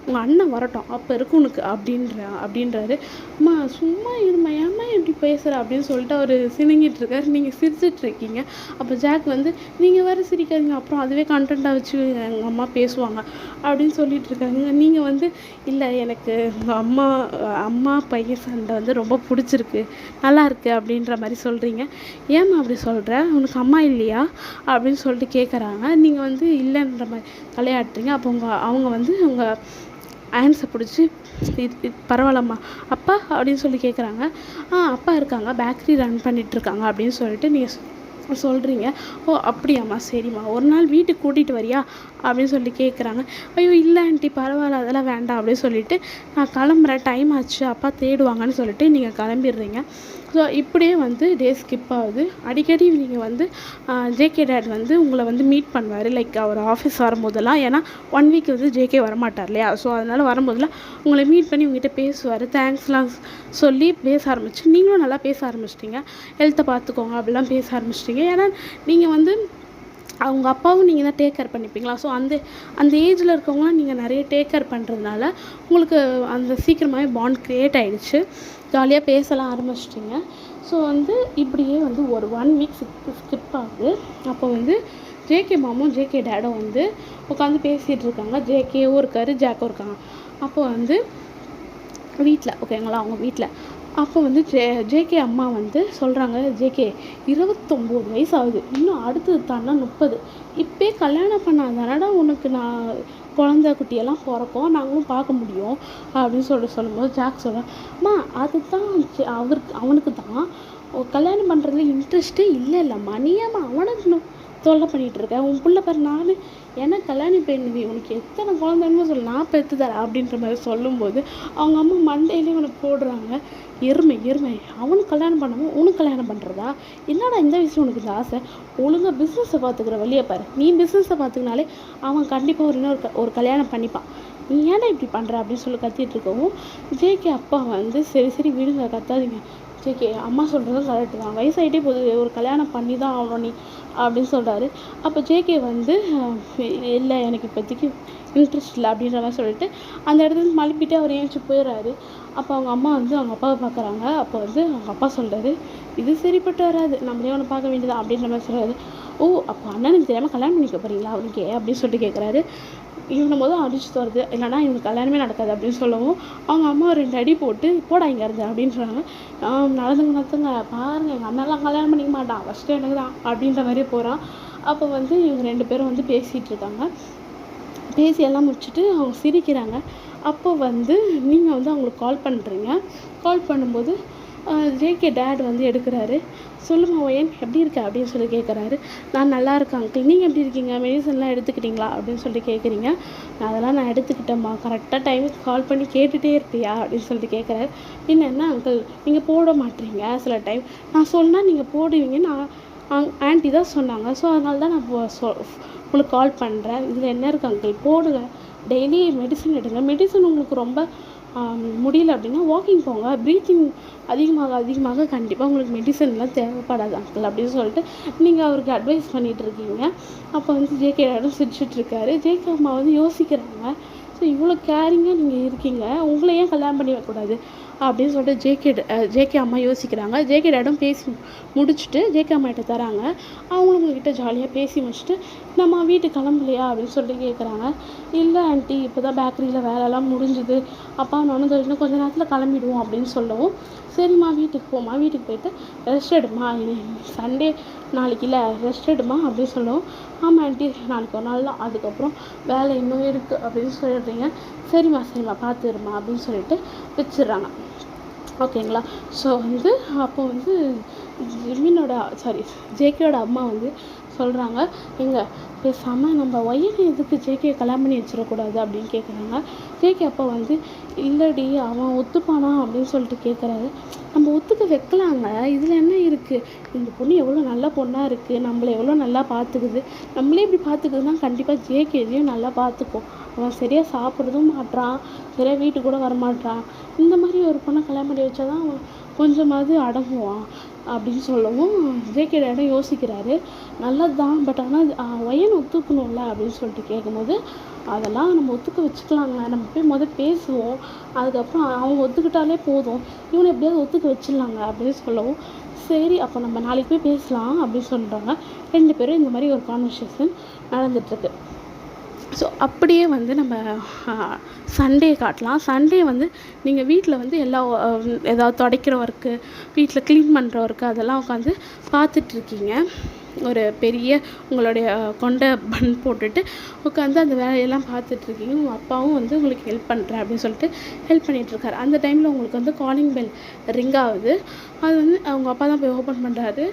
உங்கள் அண்ணன் வரட்டும் அப்போ இருக்கு உனக்கு அப்படின்றாரு. அம்மா சும்மா இருமா, ஏம்மா இப்படி பேசுகிற அப்படின்னு சொல்லிட்டு அவர் சினுங்கிட்டு இருக்காரு. நீங்கள் சிரிச்சிட்ருக்கீங்க. அப்போ ஜாக் வந்து, நீங்கள் வேறு சிரிக்காதீங்க, அப்புறம் அதுவே கண்டென்ட்டாக வச்சு எங்கள் அம்மா பேசுவாங்க அப்படின்னு சொல்லிட்டு இருக்காங்க. நீங்கள் வந்து, இல்லை எனக்கு உங்கள் அம்மா பையன் சண்டை வந்து ரொம்ப பிடிச்சிருக்கு, நல்லா இருக்கு அப்படின்ற மாதிரி சொல்கிறீங்க. ஏம்மா அப்படி சொல்கிற, உனக்கு அம்மா இல்லையா அப்படின்னு சொல்லிட்டு கேட்குறாங்க. நீங்கள் வந்து இல்லைன்ற மாதிரி தலையாட்டுறீங்க. அப்போ அவங்க வந்து உங்கள் ஹேண்ட்ஸை பிடிச்சி, இது பரவாயில்லம்மா, அப்பா அப்படின்னு சொல்லி கேட்குறாங்க. அப்பா இருக்காங்க, பேக்கரி ரன் பண்ணிகிட்ருக்காங்க அப்படின்னு சொல்லிட்டு நீங்கள் சொல்கிறீங்க. ஓ அப்படியாம்மா, சரிம்மா, ஒரு நாள் வீட்டுக்கு கூட்டிகிட்டு வரியா அப்படின்னு சொல்லி கேட்குறாங்க. ஐயோ இல்லை ஆண்டி, பரவாயில்ல, அதெல்லாம் வேண்டாம் அப்படின்னு சொல்லிட்டு நான் கிளம்புறேன், டைம் ஆச்சு, அப்பா தேடுவாங்கன்னு சொல்லிட்டு நீங்கள் கிளம்பிடுறீங்க. ஸோ இப்படியே வந்து டே ஸ்கிப் ஆகுது. அடிக்கடி நீங்கள் வந்து ஜேகே டேட் வந்து உங்களை வந்து மீட் பண்ணுவார், லைக் அவர் ஆஃபீஸ் வரும்போதெல்லாம். ஏன்னா 1 வீக் வந்து ஜேகே வரமாட்டார் இல்லையா, ஸோ அதனால் வரும்போதெல்லாம் உங்களை மீட் பண்ணி உங்ககிட்ட பேசுவார், தேங்க்ஸ்லாம் சொல்லி பேச ஆரம்பிச்சு. நீங்களும் நல்லா பேச ஆரம்பிச்சிட்டிங்க, ஹெல்த்தை பார்த்துக்கோங்க அப்படிலாம் பேச ஆரம்பிச்சிட்டிங்க. ஏன்னா நீங்கள் வந்து அவங்க அப்பாவும் நீங்கள் தான் டேக் கேர் பண்ணிப்பீங்களா, ஸோ அந்த ஏஜில் இருக்கவங்களாம் நீங்கள் நிறைய டேக் கேர் பண்ணுறதுனால உங்களுக்கு அந்த சீக்கிரமாகவே பாண்ட் க்ரியேட் ஆகிடுச்சு, ஜாலியாக பேசலாம் ஆரம்பிச்சிட்டிங்க. ஸோ வந்து இப்படியே வந்து ஒரு 1 வீக் ஸ்கிப் ஆகுது. அப்போ வந்து ஜேகே மாமும் ஜேகே டேடும் வந்து உட்காந்து பேசிகிட்டு இருக்காங்க. ஜேகேவும் இருக்கார், ஜாக்கும் இருக்காங்க. அப்போ வந்து வீட்டில் ஓகேங்களா, அவங்க வீட்டில் அப்போ வந்து ஜேகே அம்மா வந்து சொல்கிறாங்க, ஜேகே 29 வயசு ஆகுது, இன்னும் அடுத்தது தானா 30, இப்போயே கல்யாணம் பண்ணாதானடா உனக்கு நான் குழந்தை குட்டியெல்லாம் பிறக்கும், நாங்களும் பார்க்க முடியும் அப்படின்னு சொல்லும்போது ஜாக் சொல்கிறேன், அம்மா அதுதான் அவனுக்கு தான் கல்யாணம் பண்ணுறதுல இன்ட்ரெஸ்ட்டே இல்லைம்மா, நீ ஏம்மா அவனுக்கு தொல்லை பண்ணிகிட்ருக்கேன், உன் பிள்ளை பாரு, நான் எனக்கு கல்யாணம் பெண்ணுவி, உனக்கு எத்தனை குழந்தைன்னு சொல்லு, நான் பெற்று தரேன் அப்படின்ற மாதிரி சொல்லும்போது அவங்க அம்மா மண்டையிலே உனக்கு போடுறாங்க, எருமை அவனுக்கு கல்யாணம் பண்ணாமல் உனக்கு கல்யாணம் பண்ணுறதா, என்னடா இந்த வயசில் உனக்கு இந்த ஆசை, ஒழுங்காக பிஸ்னஸை பார்த்துக்கிற வழியை பாரு, நீ பிஸ்னஸை பார்த்துக்கினாலே அவன் கண்டிப்பாக ஒரு கல்யாணம் பண்ணிப்பான், நீ ஏன்டா இப்படி பண்ணுற அப்படின்னு சொல்லி கத்திட்டு இருக்கவும் ஜேகே அப்பா வந்து சரி விடுங்க, கத்தாதீங்க, ஜேகே அம்மா சொல்கிறது கரெக்டு தான், வயசாகிட்டே போகுது, ஒரு கல்யாணம் பண்ணி தான் ஆகணும் நீ அப்படின்னு சொல்கிறாரு. அப்போ ஜேகே வந்து இல்லை எனக்கு இப்போதைக்கு இன்ட்ரெஸ்ட் இல்லை அப்படின்ற மாதிரி சொல்லிட்டு அந்த இடத்துல மழுப்பிட்டு அவர் ஏஞ்சி போயிடுறாரு. அப்போ அவங்க அம்மா வந்து அவங்க அப்பாவை பார்க்குறாங்க. அப்போ வந்து அவங்க அப்பா சொல்கிறாரு, இது சரிப்பட்டு வராது, நம்மளே ஒன்று பார்க்க வேண்டியதான் அப்படின்ற மாதிரி சொல்கிறாரு. ஓ, அப்போ அண்ணனுக்கு தெரியாமல் கல்யாணம் பண்ணிக்க போகிறீங்களா அவனுக்கே அப்படின்னு சொல்லிட்டு கேட்குறாரு. இவனை போதும் அடிச்சு தருது, இல்லைனா இவனுக்கு கல்யாணமே நடக்காது அப்படின்னு சொல்லவும் அவங்க அம்மா 2 அடி போட்டு போடா இங்கே இருந்து அப்படின்றாங்க. நடந்துங்க பாருங்கள், எங்கள் அண்ணெல்லாம் கல்யாணம் பண்ணிக்க மாட்டான், ஃபஸ்ட்டு எனக்கு தான் அப்படின்ற மாதிரியே போகிறான். அப்போ வந்து இவங்க 2 பேரும் வந்து பேசிகிட்டு இருக்காங்க. பேசி எல்லாம் முடிச்சுட்டு அவங்க சிரிக்கிறாங்க. அப்போ வந்து நீங்கள் வந்து அவங்களுக்கு கால் பண்ணுறீங்க. கால் பண்ணும்போது ஜேகே டேட் வந்து எடுக்கிறாரு. சொல்லுமா ஒயன், எப்படி இருக்க அப்படின்னு சொல்லி கேட்குறாரு. நான் நல்லா இருக்கேன் அங்கிள், நீங்கள் எப்படி இருக்கீங்க, மெடிசன்லாம் எடுத்துக்கிட்டீங்களா அப்படின்னு சொல்லிட்டு கேட்குறீங்க. அதெல்லாம் நான் எடுத்துக்கிட்டேம்மா, கரெக்டாக டைமுக்கு கால் பண்ணி கேட்டுகிட்டே இருப்பியா அப்படின்னு சொல்லிட்டு கேட்குறாரு. என்ன அங்கிள் நீங்கள் போட மாட்டீங்க, சில டைம் நான் சொன்னால் நீங்கள் போடுவீங்கன்னு ஆண்டி தான் சொன்னாங்க, ஸோ அதனால தான் நான் உங்களுக்கு கால் பண்ணுறேன். இதில் என்ன இருக்குது அங்கிள், போடுங்க, டெய்லி மெடிசன் எடுங்க. மெடிசன் உங்களுக்கு ரொம்ப முடியல அப்படின்னா வாக்கிங் போங்க, ப்ரீத்திங் அதிகமாக கண்டிப்பாக உங்களுக்கு மெடிசன்லாம் தேவைப்படாது அங்கிள் அப்படின்னு சொல்லிட்டு நீங்கள் அவருக்கு அட்வைஸ் பண்ணிகிட்டு இருக்கீங்க. அப்போ வந்து ஜேகே டாடும் சிரிச்சிட்ருக்காரு. ஜேகே அம்மா வந்து யோசிக்கிறாங்க, ஸோ இவ்வளோ கேரிங்காக நீங்கள் இருக்கீங்க, உங்களை ஏன் கல்யாணம் பண்ணி வைக்கக்கூடாது அப்படின்னு சொல்லிட்டு ஜேகே அம்மா யோசிக்கிறாங்க. ஜேகே டாடும் பேசி முடிச்சுட்டு ஜேகே அம்மாகிட்ட தராங்க. அவங்களும் உங்ககிட்ட ஜாலியாக பேசி முடிச்சுட்டு நம்ம வீட்டுக்கு கிளம்பலையா அப்படின்னு சொல்லிட்டு கேட்குறாங்க. இல்லை ஆண்டி, இப்போ தான் பேக்கரியில் வேலைலாம் முடிஞ்சுது, அப்பா நானும் இன்னும் கொஞ்சம் நேரத்தில் கிளம்பிடுவோம் அப்படின்னு சொல்லவும், சரிம்மா வீட்டுக்கு போமா, வீட்டுக்கு போயிட்டு ரெஸ்ட் எடுமா, சண்டே நாளைக்கு இல்லை ரெஸ்ட் எடுமா அப்படின்னு சொல்லவும், ஆமாம் ஆண்டி நாளைக்கு ஒரு நாள் தான், அதுக்கப்புறம் வேலை இன்னும் இருக்குது அப்படின்னு சொல்லிடுறீங்க. சரிம்மா பார்த்துருமா அப்படின்னு சொல்லிட்டு வச்சிடுறாங்க. ஓகேங்களா. ஸோ வந்து அப்போ வந்து ஜேகேயோட அம்மா வந்து சொல்கிறாங்க, பேசாமல் நம்ம ஒய்யனை எதுக்கு ஜேகே கல்யாணம் பண்ணி வச்சிடக்கூடாது அப்படின்னு கேட்குறாங்க. ஜேகே அப்போ வந்து இல்லடி அவன் ஒத்துப்பானா அப்படின்னு சொல்லிட்டு கேட்குறாரு. நம்ம ஒத்துக்க வைக்கலாங்க, இதில் என்ன இருக்குது, இந்த பொண்ணு எவ்வளோ நல்ல பொண்ணாக இருக்குது, நம்மளை எவ்வளோ நல்லா பார்த்துக்குது, நம்மளே இப்படி பார்த்துக்குதுன்னா கண்டிப்பாக ஜேகேதையும் நல்லா பார்த்துக்கும். அவன் சரியாக சாப்பிட்றதும் மாட்றான், சரியாக வீட்டுக்கு கூட வரமாட்டான், இந்த மாதிரி ஒரு பொண்ணை கல்யாணம் பண்ணி வச்சா தான் அவன் கொஞ்சமாவது அடங்குவான் அப்படின்னு சொல்லவும் ஜேகே டாடும் யோசிக்கிறாரு. நல்லது தான், பட் ஆனால் ஒயன் ஒத்துக்கணும்ல அப்படின்னு சொல்லிட்டு கேட்கும்போது, அதெல்லாம் நம்ம ஒத்துக்க வச்சுக்கலாங்க, நம்ம போய் பேசுவோம், அதுக்கப்புறம் அவங்க ஒத்துக்கிட்டாலே போதும், இவனை எப்படியாவது ஒத்துக்க வச்சிடலாங்க அப்படின்னு சொல்லவும், சரி அப்போ நம்ம நாளைக்கு போய் பேசலாம் அப்படின்னு சொல்கிறாங்க. 2 பேரும் இந்த மாதிரி ஒரு கான்வர்சேஷன் நடந்துகிட்ருக்கு. ஸோ அப்படியே வந்து நம்ம சண்டே காட்டலாம். சண்டே வந்து நீங்கள் வீட்டில் வந்து ஏதாவது துடைக்கிற ஒர்க்கு, வீட்டில் க்ளீன் பண்ணுற ஒர்க்கு அதெல்லாம் உட்காந்து பார்த்துட்ருக்கீங்க. ஒரு பெரிய உங்களுடைய கொண்ட பன் போட்டுட்டு உட்காந்து அந்த வேலையெல்லாம் பார்த்துட்ருக்கீங்க. உங்கள் அப்பாவும் வந்து உங்களுக்கு ஹெல்ப் பண்ணுறேன் அப்படின்னு சொல்லிட்டு ஹெல்ப் பண்ணிகிட்ருக்காரு. அந்த டைமில் உங்களுக்கு வந்து காலிங் பெல் ரிங் ஆகுது. அது வந்து அவங்க அப்பா தான் போய் ஓப்பன் பண்ணுறாரு.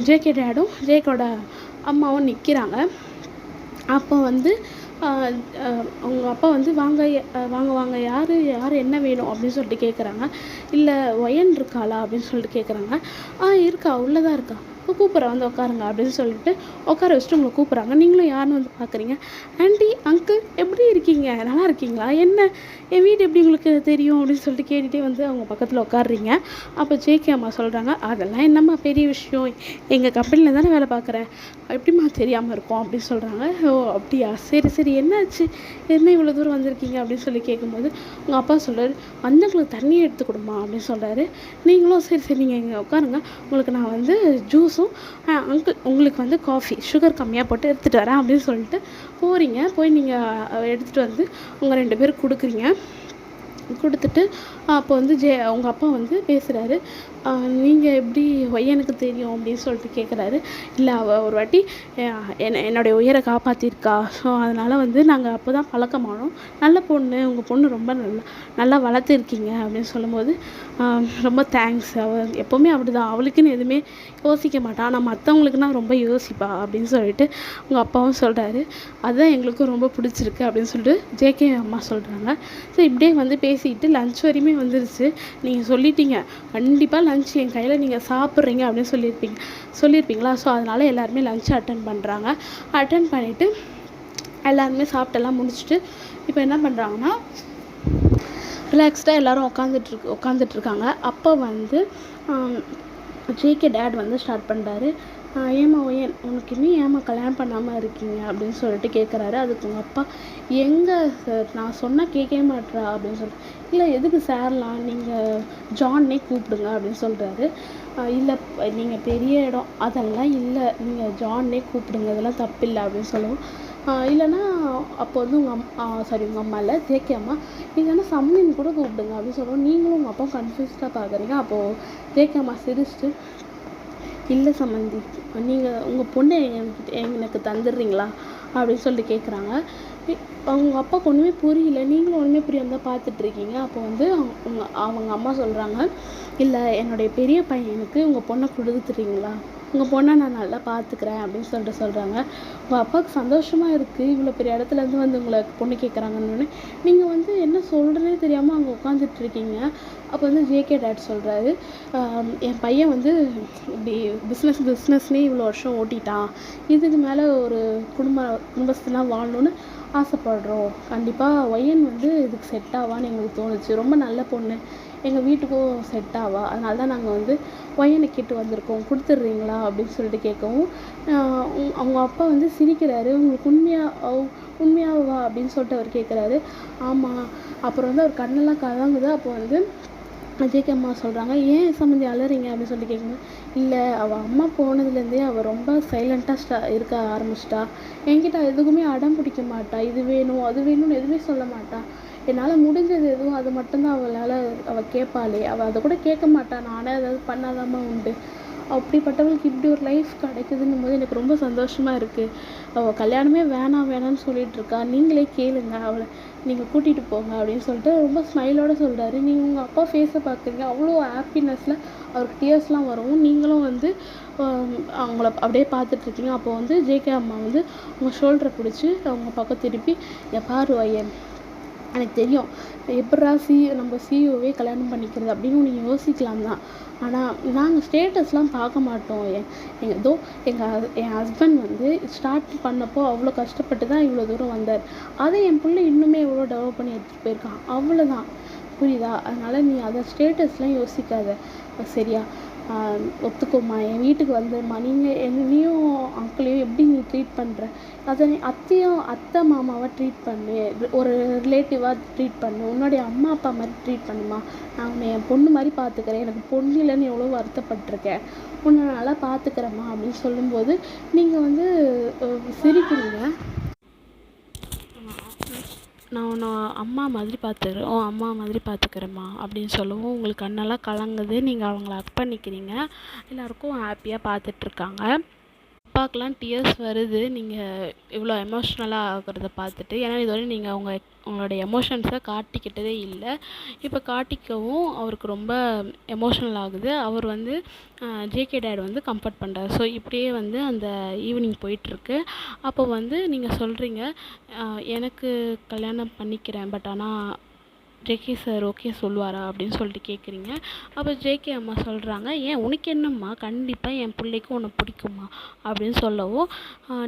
ஜேகே டாடும் ஜேகேயோட அம்மாவும் நிற்கிறாங்க. அப்போ வந்து அவங்க அப்பா வந்து வாங்க யார் என்ன வேணும் அப்படின்னு சொல்லிட்டு கேட்குறாங்க. இல்லை ஒயன் இருக்காளா அப்படின்னு சொல்லிட்டு கேட்குறாங்க. இருக்கா, உள்ளதான் இருக்கா, கூப்பிட்றேன் வந்து உட்காருங்க அப்படின்னு சொல்லிட்டு உட்கார வச்சுட்டு உங்களை கூப்பிட்றாங்க. நீங்களும் யாருன்னு வந்து பார்க்குறீங்க. ஆண்டி அங்கிள் எப்படி இருக்கீங்க, நல்லா இருக்கீங்களா, என்ன என் வீடு எப்படி உங்களுக்கு தெரியும் அப்படின்னு சொல்லிட்டு கேட்டுகிட்டே வந்து அவங்க பக்கத்தில் உட்காடுறீங்க. அப்போ ஜேகே அம்மா சொல்கிறாங்க, அதெல்லாம் என்னம்மா பெரிய விஷயம், எங்கள் கம்பெனியில் தானே வேலை பார்க்குறேன், எப்படிம்மா தெரியாமல் இருக்கும் அப்படின்னு சொல்கிறாங்க. ஓ அப்படியா, சரி என்னாச்சு, என்ன இவ்வளோ தூரம் வந்திருக்கீங்க அப்படின்னு சொல்லி கேட்கும்போது உங்கள் அப்பா சொல்கிறாரு, வந்தவங்களுக்கு தண்ணியை எடுத்து கொடுமா அப்படின்னு சொல்கிறாரு. நீங்களும் சரி நீங்கள் இங்கே உட்காருங்க, உங்களுக்கு நான் வந்து ஜூஸும் அங்கிள் உங்களுக்கு வந்து காஃபி சுகர் கம்மியாக போட்டு எடுத்துகிட்டு வரேன் அப்படின்னு சொல்லிட்டு போய் நீங்கள் எடுத்துகிட்டு வந்து உங்கள் 2 பேருக்கு கொடுத்துட்டு அப்போ வந்து உங்கள் அப்பா வந்து பேசுகிறாரு. நீங்கள் எப்படி ஒய்யனுக்கு தெரியும் அப்படின்னு சொல்லிட்டு கேட்குறாரு. இல்லை அவள் ஒரு வாட்டி என்னுடைய உயிரை காப்பாற்றிருக்கா, ஸோ அதனால் வந்து நாங்கள் அப்போ தான் பழக்கமானோம், நல்ல பொண்ணு, உங்கள் பொண்ணு ரொம்ப நல்லா வளர்த்துருக்கீங்க அப்படின்னு சொல்லும்போது ரொம்ப தேங்க்ஸ், அவள் எப்போவுமே அப்படி தான், அவளுக்குன்னு எதுவுமே யோசிக்க மாட்டாள், நான் மற்றவங்களுக்குன்னா ரொம்ப யோசிப்பா அப்படின்னு சொல்லிட்டு உங்கள் அப்பாவும் சொல்கிறாரு. அதுதான் எங்களுக்கும் ரொம்ப பிடிச்சிருக்கு அப்படின்னு சொல்லிட்டு ஜேகே அம்மா சொல்கிறாங்க. ஸோ இப்படியே வந்து பேசிக்கிட்டு லன்ச் வரையுமே வந்துருச்சு. நீங்கள் சொல்லிட்டீங்க கண்டிப்பாக லன்ச் என் கையில் நீங்கள் சாப்பிட்றீங்க அப்படின்னு சொல்லியிருப்பீங்களா. ஸோ அதனால் எல்லாருமே லன்ச் அட்டன் பண்ணுறாங்க. அட்டன் பண்ணிவிட்டு எல்லாருமே சாப்பிட்டெல்லாம் முடிச்சுட்டு இப்போ என்ன பண்ணுறாங்கன்னா ரிலாக்ஸ்டாக எல்லோரும் உட்காந்துட்ருக்காங்க. அப்போ வந்து ஜேகே டேட் வந்து ஸ்டார்ட் பண்ணுறாரு. ஏம்மா ஒயன் உனக்கு இன்னும் ஏம்மா கல்யாணம் பண்ணாமல் இருக்கீங்க அப்படின்னு சொல்லிட்டு கேட்குறாரு. அதுக்கு உங்கள் அப்பா, எங்கே சார் நான் சொன்னால் கேட்கவே மாட்றா அப்படின்னு சொல்லிட்டு, இல்லை எதுக்கு சார்லாம், நீங்கள் ஜான்னே கூப்பிடுங்க அப்படின்னு சொல்கிறாரு. இல்லை நீங்கள் பெரிய இடம் அதெல்லாம் இல்லை, நீங்கள் ஜான்னே கூப்பிடுங்க, அதெல்லாம் தப்பில்லை அப்படின்னு சொல்லுவோம். இல்லைன்னா அப்போ வந்து உங்கள் அம்மா இல்லை ஜேகே அம்மா, இல்லைன்னா சம்மின்னு கூட கூப்பிடுங்க அப்படின்னு சொல்லுவோம். நீங்களும் உங்கள் அப்பா கன்ஃபியூஸ்டாக பார்க்குறீங்க. அப்போது ஜேகே அம்மா சிரிச்சுட்டு, இல்லை சம்மந்தி, நீங்கள் உங்கள் பொண்ணை எனக்கு தந்துடுறீங்களா அப்படின்னு சொல்லிட்டு கேட்குறாங்க. அவங்க அப்பாவுக்கு ஒன்றுமே புரியல, நீங்களும் ஒன்றுமே புரியாமல் தான் பார்த்துட்ருக்கீங்க. அப்போ வந்து அவங்க அம்மா சொல்கிறாங்க, இல்லை என்னுடைய பெரிய பையனுக்கு உங்கள் பொண்ணை கொடுத்துறீங்களா, உங்கள் பொண்ணை நான் நல்லா பார்த்துக்கிறேன் அப்படின்னு சொல்கிறாங்க. உங்கள் அப்பாவுக்கு சந்தோஷமாக இருக்குது, இவ்வளோ பெரிய இடத்துலேருந்து வந்து உங்களை பொண்ணு கேட்குறாங்கன்னு. நீங்கள் வந்து என்ன சொல்கிறதே தெரியாமல் அங்கே உட்காந்துட்ருக்கீங்க. அப்போ வந்து ஜேகே டேட் சொல்கிறாரு, என் பையன் வந்து இப்படி பிஸ்னஸ்னே இவ்வளோ வருஷம் ஓட்டிட்டான், இதுக்கு மேலே ஒரு குடும்பஸ்தெலாம் வாழணுன்னு ஆசைப்படுறோம். கண்டிப்பாக ஒயன் வந்து இதுக்கு செட் ஆவான்னு எங்களுக்கு தோணுச்சு, ரொம்ப நல்ல பொண்ணு, எங்கள் வீட்டுக்கும் செட் ஆவா, அதனால தான் நாங்கள் வந்து ஒயனை கேட்டு வந்திருக்கோம், கொடுத்துட்றீங்களா அப்படின்னு சொல்லிட்டு கேட்கவும் அவங்க அப்பா வந்து சிரிக்கிறாரு. உங்களுக்கு உண்மையாவா அப்படின்னு சொல்லிட்டு அவர் கேட்குறாரு. ஆமாம். அப்புறம் வந்து அவர் கண்ணெல்லாம் கலங்குது. அப்போ வந்து ஜேகே அம்மா சொல்கிறாங்க, ஏன் சம்மந்தி அலறீங்க அப்படின்னு சொல்லி கேட்கும்போது, இல்லை அவள் அம்மா போனதுலேருந்தே அவள் ரொம்ப சைலண்ட்டாக இருக்க ஆரம்பிச்சிட்டா, என்கிட்ட எதுக்குமே அடம் பிடிக்க மாட்டா, இது வேணும் அது வேணும்னு எதுவுமே சொல்ல மாட்டா, என்னால் முடிஞ்சது எதுவும் அது மட்டும்தான் அவள் கேட்பாளே, அவள் அதை கூட கேட்க மாட்டா, நானே ஏதாவது பண்ணாதாம்மா உண்டு, அப்படிப்பட்டவளுக்கு இப்படி ஒரு லைஃப் கிடைக்குதுன்னும் போது எனக்கு ரொம்ப சந்தோஷமாக இருக்குது. அவள் கல்யாணமே வேணாம்னு சொல்லிகிட்டு இருக்கா, நீங்களே கேளுங்க, அவளை நீங்கள் கூட்டிகிட்டு போங்க அப்படின்னு சொல்லிட்டு ரொம்ப ஸ்மைலோடு சொல்கிறாரு. நீங்கள் உங்கள் அப்பா ஃபேஸை பார்க்குறீங்க, அவ்வளோ ஹாப்பினஸில் அவருக்கு டியர்ஸ்லாம் வரும். நீங்களும் வந்து அவங்கள அப்படியே பார்த்துட்ருக்கீங்க. அப்போ வந்து ஜேகே அம்மா வந்து உங்கள் ஷோல்டரை பிடிச்சி அவங்க பக்கம் திருப்பி, பாரு ஐயன், எனக்கு தெரியும் எப்படா நம்ம சிஇஓவே கல்யாணம் பண்ணிக்கிறது அப்படின்னு நீங்கள் யோசிக்கலாம் தான், ஆனால் நாங்கள் ஸ்டேட்டஸ்லாம் பார்க்க மாட்டோம். என் ஹஸ்பண்ட் வந்து ஸ்டார்ட் பண்ணப்போ அவ்வளோ கஷ்டப்பட்டு தான் இவ்வளோ தூரம் வந்தார், அதை என் பிள்ளை இன்னுமே எவ்வளோ டெவலப் பண்ணி எடுத்துகிட்டு போயிருக்கான், அவ்வளோதான், புரியுதா? அதனால் நீ அதை ஸ்டேட்டஸ்லாம் யோசிக்காத, சரியா? ஒத்துக்கோம்மா, என் வீட்டுக்கு வந்துடுமா, நீங்கள் என்னையும் அங்கிளையும் எப்படி நீ ட்ரீட் பண்ணுற, அதை அத்தை மாமாவை ட்ரீட் பண்ணு, ஒரு ரிலேட்டிவாக ட்ரீட் பண்ணு, உன்னுடைய அம்மா அப்பா மாதிரி ட்ரீட் பண்ணுமா, நான் உன்னை என் பொண்ணு மாதிரி பார்த்துக்கிறேன், எனக்கு பொண்ணு இல்லைன்னு எவ்வளோ வருத்தப்பட்டிருக்கேன், உன்னை நல்லா பார்த்துக்கிறேம்மா அப்படின்னு சொல்லும்போது நீங்கள் வந்து சிரிக்கிறீங்க. நான் உன்னை அம்மா மாதிரி பார்த்துக்கிறேன், அம்மா மாதிரி பார்த்துக்கிறேம்மா அப்படின்னு சொல்லவும் உங்களுக்கு கண்ணெல்லாம் கலங்குது. நீங்கள் அவங்கள ஹக் பண்ணிக்கிறீங்க. எல்லாருக்கும் ஹாப்பியாக பார்த்துட்ருக்காங்க. அப்பாவுக்குலாம் டியர்ஸ் வருது நீங்கள் இவ்வளோ எமோஷ்னலாக ஆகிறத பார்த்துட்டு. ஏன்னா இதுவரை நீங்கள் உங்களோட எமோஷன்ஸை காட்டிக்கிட்டதே இல்லை. இப்போ காட்டிக்கவும் அவருக்கு ரொம்ப எமோஷ்னல் ஆகுது. அவர் வந்து ஜேகே டேட் வந்து கம்ஃபர்ட் பண்ணுறாரு. ஸோ இப்படியே வந்து அந்த ஈவினிங் போயிட்டுருக்கு. அப்போ வந்து நீங்கள் சொல்கிறீங்க, எனக்கு கல்யாணம் பண்ணிக்கிறேன், பட் ஆனால் ஜேகே சார் ஓகே சொல்லுவாரா அப்படின்னு சொல்லிட்டு கேட்குறீங்க. அப்போ ஜேகே அம்மா சொல்கிறாங்க, ஏன் உனக்கு என்னம்மா, கண்டிப்பாக என் பிள்ளைக்கும் உன்னை பிடிக்குமா அப்படின்னு சொல்லவும்